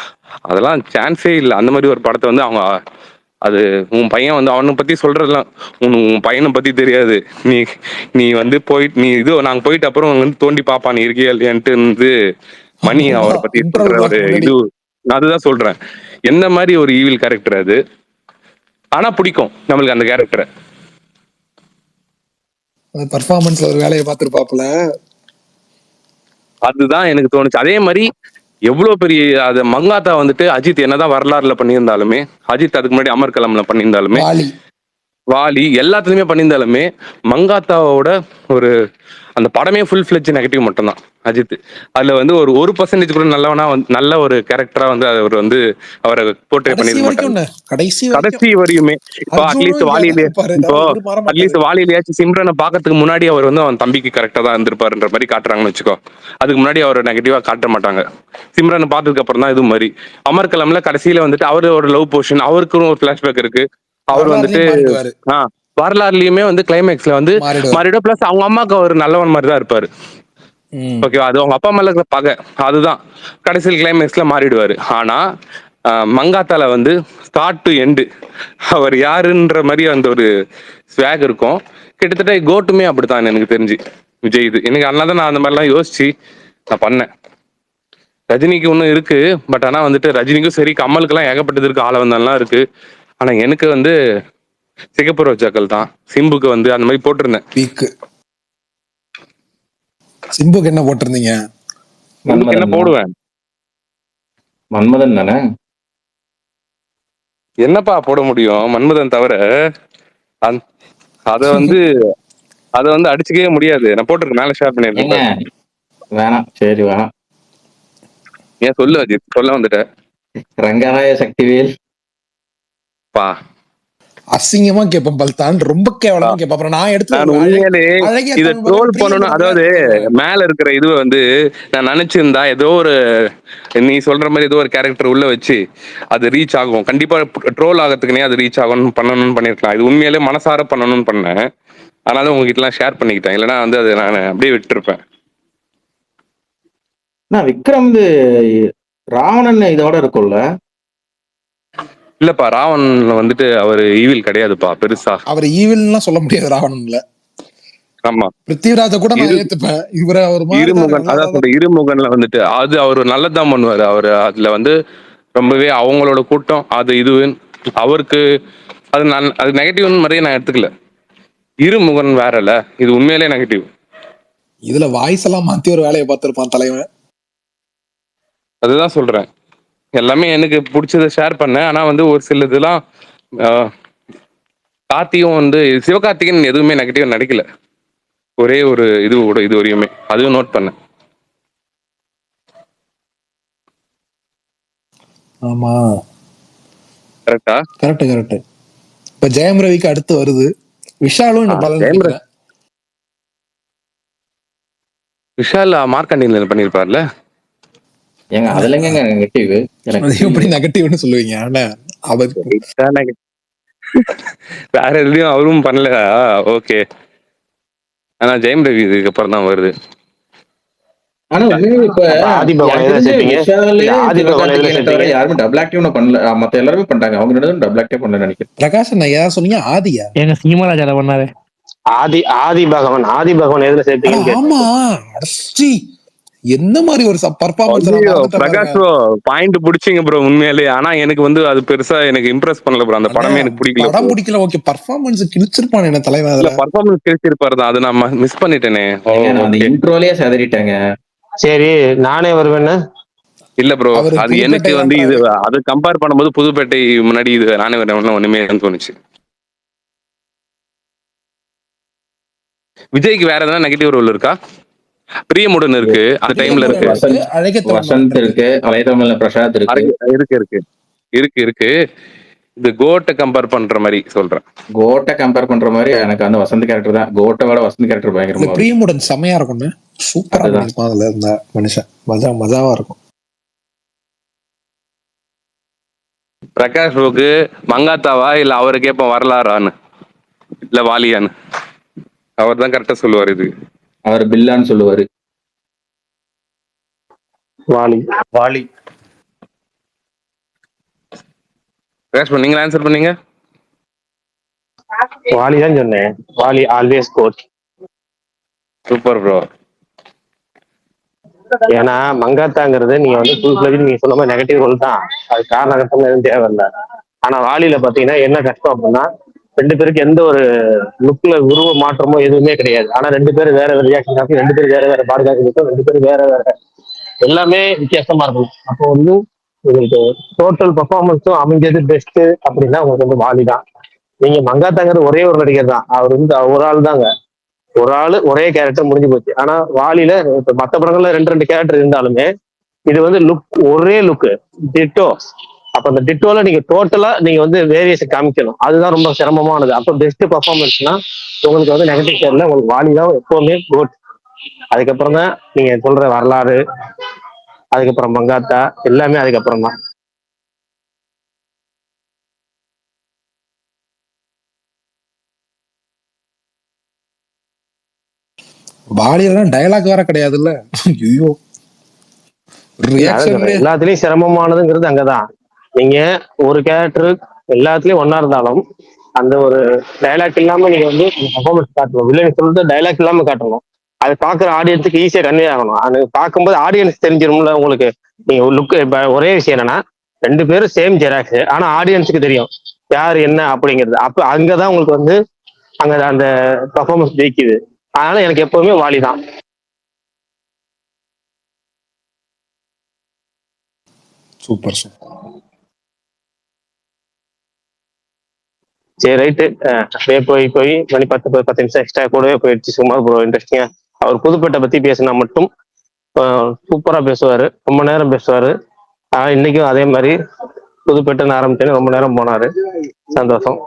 அதெல்லாம் சான்ஸே இல்லை. அந்த மாதிரி ஒரு படத்தை வந்து அவங்க அது உன் பையன் வந்து அவனை பத்தி சொல்றதுலாம் உன் பையனை பத்தி தெரியாது. நீ வந்து போயிட்டு நீ நாங்க போயிட்டு அப்புறம் வந்து தோண்டி பாப்பா நீ இருக்கியா இல்லையான்ட்டு வந்து மணி அவரை பத்தி சொல்ற ஒரு இது. அதுதான் சொல்றேன், என்ன மாதிரி ஒரு ஈவில் கேரக்டர் அது. ஆனா பிடிக்கும் நம்மளுக்கு அந்த கேரக்டரை. பெர்ஃபார்மன்ஸ்ல ஒரு வேலையை பார்த்துருப்பாப்புல. அதுதான் எனக்கு தோணுச்சு. அதே மாதிரி எவ்வளவு பெரிய அது மங்காத்தா வந்துட்டு அஜித் என்னதான் வரலாறுல பண்ணியிருந்தாலுமே, அஜித் அதுக்கு முன்னாடி அமர்கலம்ல பண்ணியிருந்தாலுமே, வாலி எல்லாத்துலயுமே பண்ணியிருந்தாலுமே மங்காத்தாவோட ஒரு அந்த படமே ஃபுல் ஃபிளெட்ஜ் நெகட்டிவ் மட்டும்தான் அஜித். அதுல வந்து ஒரு 1% கூட நல்ல ஒரு கேரக்டரா வந்து அவர் வந்து அவரை போர்ட்ரே பண்ணிருக்க மாட்டாங்க கடைசி வரையுமே. இப்போ அட்லீஸ்ட் வாலியிலேயாச்சும் சிம்ரனை பாக்கிறதுக்கு முன்னாடி அவர் வந்து அவன் தம்பிக்கு கரெக்டா தான் இருந்திருப்பாருன்ற மாதிரி காட்டுறாங்கன்னு வச்சுக்கோ. அதுக்கு முன்னாடி அவர் நெகட்டிவா காட்ட மாட்டாங்க. சிம்ரனை பார்த்ததுக்கு அப்புறம் தான் இது மாதிரி. அமர்கலம்ல கடைசியில வந்துட்டு அவரு ஒரு லவ் போர்ஷன், அவருக்கும் ஒரு பிளாஷ்பேக் இருக்கு. அவர் வந்துட்டு வரலாறுலயுமே வந்து கிளைமேக்ஸ்ல வந்து மாறிடும். பிளஸ் அவங்க அம்மாவுக்கு அவர் நல்லவன் மாதிரி தான் இருப்பாரு. ஓகேவா, அது அவங்க அப்பா மேல இருக்கிற பகை அதுதான் கடைசியில் கிளைமேக்ஸ்ல மாறிடுவாரு. ஆனா மங்காத்தால வந்து ஸ்டார்ட் டு எண்டு அவர் யாருன்ற மாதிரி அந்த ஒரு ஸ்வாக் இருக்கும். கிட்டத்தட்ட கோட்டுமே அப்படித்தான் எனக்கு தெரிஞ்சு விஜய். இது எனக்கு அதனாலதான் நான் அந்த மாதிரிலாம் யோசிச்சு நான் பண்ணேன். ரஜினிக்கு ஒன்றும் இருக்கு, பட் ஆனா வந்துட்டு ரஜினிக்கும் சரி கமலுக்கெல்லாம் ஏகப்பட்டது இருக்கு, ஆள வந்தாலாம் இருக்கு. ஆனா எனக்கு வந்து சிகப்பு ரோஜாக்கள் தான். சிம்புக்கு வந்து அந்த மாதிரி போட்டிருந்தேன். சிம்புக்கு என்ன போட்டிருந்தீங்க? என்ன போடுவேன்? மன்மதன் தானே. என்னப்பா போட முடியும் மன்மதன் தவிர? அத வந்து அடிச்சுக்கவே முடியாது. நான் போட்டிருக்கேன், மேல ஷேர் பண்ணிருக்கேன். வேணாம், சரி வேணாம். ஏன் சொல்லு அஜித், சொல்ல வந்துட்டேன். ரங்கராய சக்திவேல் பா அசிங்கமா கேப்பேன் பல்தான், ரொம்ப கேவலமா கேப்பேன். நான் உண்மையிலே இத ட்ரோல் பண்ணணும். அதாவது மேல இருக்கிற இது வந்து நான் நினைச்சிருந்தா ஏதோ ஒரு நீ சொல்ற மாதிரி ஏதோ ஒரு கேரக்டர் உள்ள வச்சு அது ரீச் ஆகும். கண்டிப்பா ட்ரோல் ஆகிறதுக்குனே அது ரீச் ஆகணும்னு பண்ணணும்னு பண்ணிருக்கலாம். இது உண்மையிலே மனசார பண்ணணும்னு பண்ணேன். அதனால உங்ககிட்ட எல்லாம் ஷேர் பண்ணிக்கிட்டேன். இல்லைன்னா வந்து அது நான் அப்படியே விட்டுருப்பேன். விக்ரம் ராவணன் இதோட இருக்கும்ல. இல்லப்பா ராவன்ல வந்துட்டு அவர் ஈவில் கிடையாதுப்பா பெருசா. அவர் ஈவில்லாம் சொல்ல முடியாது ராவணன்ல. ஆமா, பிருத்திவிராஜ கூட நான் ஏத்துப்பேன், இவர ஒரு மாதிரி தான் இருமுகன் நல்லா அதான் சொல்றேன், இருமுகன்ல வந்துட்டு அது அவர் நல்லதுதான் பண்ணுவாரு. அவர் அதுல வந்து ரொம்பவே அவங்களோட கூட்டம் அது இதுன்னு அவருக்கு அது நான் அது நெகட்டிவ்னு மாதிரியே நான் எடுத்துக்கல. இருமுகன் வேறல, இது உண்மையிலே நெகட்டிவ். இதுல வாய்ஸ் எல்லாம் மாத்தி ஒரு வேலையை பார்த்திருப்பான் தலைவன். அதுதான் சொல்றேன், எல்லாமே எனக்கு பிடிச்சதை ஷேர் பண்ணேன். ஆனா வந்து ஒரு சில இதெல்லாம் கார்த்தியும் வந்து சிவகார்த்திகேயன் எதுவுமே நெகட்டிவ் நடிக்கல. ஒரே ஒரு இது கூட இது வரையுமே அதுவும் நோட் பண்ணேன். ஆமா கரெக்டா? கரெக்ட். இப்ப ஜெயம் ரவிக்கு அடுத்து வருது விஷாலும் இந்த படம் நினைக்கிறேன். விஷால் மார்க்கண்டியன் பண்ணிருப்பார்ல. ஏங்க அதுல எங்க நெகட்டிவ்? எப்படி நெகட்டிவ்னு சொல்லுவீங்க? ஆனா அவருக்கு வேற எதுலயும் அவரும் பண்ணல. ஓகே, ஆனா ஜெயம் ரவி இதுக்கு அப்புறம் தான் வருது. ஆனா உண்மையிலே இப்ப ஆதி பகவான் எதுல சேர்த்தீங்க? விஷாலே ஆதி பகவான் எதுல சிவகார்த்திகேயனை தவிர சேர்த்தீங்க? யாருமே டபுள் ஆக்டிவ் பண்ணல. மத்த எல்லாருமே பண்ணிட்டாங்க, அவங்க ரெண்டு டபுள் ஆக்டிவ் பண்ணல நினைக்கிறேன். பிரகாஷ் நான் ஏதாவது சொன்னீங்க? ஆதியா? எங்க சினிமாராஜால பண்ணாரு. ஆதி பகவான் எதுல சேர்த்தீங்கன்னு ஆமா கேட்டேன். அடச்சி, என்ன மாதிரி ஒரு பர்ஃபார்மன்ஸ் பிரகாஷ் ப்ரோ பாயிண்ட் பிடிச்சிங்க ப்ரோ உண்மையிலே. ஆனா எனக்கு வந்து அது பெருசா எனக்கு இம்ப்ரெஸ் பண்ணல ப்ரோ. அந்த படமே எனக்கு பிடிக்கல. படம் பிடிக்கல, ஓகே. பர்ஃபார்மன்ஸ் கிழிச்சிருப்பான் என்ன தலைவன். இல்ல பர்ஃபார்மன்ஸ் கிழிச்சிருப்பாரு தான், அது நான் மிஸ் பண்ணிட்டேனே. அந்த இன்ட்ரோலயே செதறிட்டாங்க. சரி நானே வருவேன்னு. இல்ல ப்ரோ, அது எனக்கு வந்து இது அது கம்பேர் பண்ணும்போது புதுப்பேட்டை முன்னாடி இது நானே வரேன் ஒண்ணுமே தோணுச்சு. விஜய்க்கு வேற எதனா நெகட்டிவ் ரோல் இருக்கா? பிரியமுடன் இருக்கு, அந்த டைம்ல இருக்கு. வசந்த் இருக்கு, அலைதமிழ்ல பிரசாத் இருக்கு. இது கோட்டை கம்பேர் பண்ற மாதிரி சொல்றேன். கோட்டை கம்பேர் பண்ற மாதிரி எனக்கு அந்த வசந்த் கேரக்டர் தான். கோட்டை விட வசந்த் கேரக்டர் பயங்கரமா. பிரியமுடன் செமையா இருக்கும், சூப்பரா இருக்கும். அதுல இருந்த மனுஷன் மஜாவா இருக்கும். பிரகாஷ் ரோக்கு மங்காத்தாவா இல்ல அவரு கேட்போம் வரலாறான்னு இல்ல வாலியான்னு? அவர் தான் கரெக்டா சொல்லுவாரு. இது அவர் பில்லான்னு சொல்லுவாரு. வாலி பிரகாஷ் நீங்க ஆன்சர் பண்ணீங்க. வாலி தான் சொன்னேன். Vaali always goat. Super bro. ஏன்னா மங்காத்தாங்கிறது நீங்க வந்து நீங்க சொன்ன மாதிரி நெகட்டிவ் ரோல் தான், அது காரணகத்தம் எதுவும் தேவையில்லை. ஆனா வாலியில பாத்தீங்கன்னா என்ன கஷ்டம் அப்படின்னா, ரெண்டு பேருக்கு எந்த ஒரு லுக்ல உருவ மாற்றமோ எதுவுமே கிடையாது. ஆனா ரெண்டு பேரும் வேற வேற ரியாக்ஷன் காப்பி, ரெண்டு பேரும் வேற வேற பாடி காப்பி, ரெண்டு பேரும் வேற வேற எல்லாமே வித்தியாசமா இருக்கும். அப்போ வந்து உங்களுக்கு டோட்டல் பர்ஃபார்மன்ஸும் அமைஞ்சது பெஸ்ட் அப்படின்னா உங்களுக்கு வந்து வாலி தான். நீங்க மங்காத்தாங்கிறது ஒரே ஒரு நடிகர் தான், அவர் வந்து ஒரு ஆள் தாங்க, ஒரு ஆளு ஒரே கேரக்டர் முடிஞ்சு போச்சு. ஆனா வாலியில இப்ப மத்த படங்கள்ல ரெண்டு கேரக்டர் இருந்தாலுமே இது வந்து லுக் ஒரே லுக்கு டிட்டோ. அப்ப அந்த டிட்டோல நீங்க டோட்டலா நீங்க வந்து வேரியேஷன் காமிக்கணும், அதுதான் ரொம்ப சிரமமானது. அப்ப பெஸ்ட் பர்ஃபார்மன்ஸ்னா உங்களுக்கு வந்து நெகட்டிவ் சைட்ல உங்களுக்கு வாலி தான் எப்பவுமே கோட். அதுக்கப்புறம் தான் நீங்க சொல்ற வரலாறு, அதுக்கப்புறம் மங்காத்தா, எல்லாமே அதுக்கப்புறம் தான். வாலியெல்லாம் டயலாக் வேற கிடையாதுல்ல. ஐயோ, எல்லாத்துலயும் சிரமமானதுங்கிறது அங்கதான். நீங்க ஒரு கேரக்டர் எல்லாத்துலயும் ஒன்னா இருந்தாலும் அந்த ஒரு டைலாக் இல்லாம நீங்க வந்து பர்ஃபார்மன்ஸ் காட்டணும். வில்லன் சொல்லிட்டு டைலாக் இல்லாம காட்டணும். அது பாக்குற ஆடியன்ஸுக்கு ஈஸியா கன்வே ஆகணும். அது பார்க்கும்போது ஆடியன்ஸ் தெரிஞ்சிரும்ல உங்களுக்கு. நீங்க லுக் ஒரே விஷயம் என்னன்னா, ரெண்டு பேரும் சேம் ஜெராக்ஸ், ஆனா ஆடியன்ஸுக்கு தெரியும் யாரு என்ன அப்படிங்கிறது. அப்ப அங்கதான் உங்களுக்கு வந்து அங்க அந்த பர்ஃபார்மன்ஸ் ஜெயிக்குது. அதனால எனக்கு எப்பவுமே வாலி தான். சூப்பர். சரி ரைட்டு, அப்படியே போய் மணி 10 நிமிஷம் எக்ஸ்ட்ரா கூடவே போயிடுச்சு. சும்மா ப்ரோ இன்ட்ரெஸ்டிங்கா அவர் புதுப்பேட்டை பத்தி பேசினா மட்டும் சூப்பரா பேசுவாரு, ரொம்ப நேரம் பேசுவாரு. இன்னைக்கும் அதே மாதிரி புதுப்பேட்டைன்னு ஆரம்பிச்சேன்னு ரொம்ப நேரம் போனாரு. சந்தோஷம்.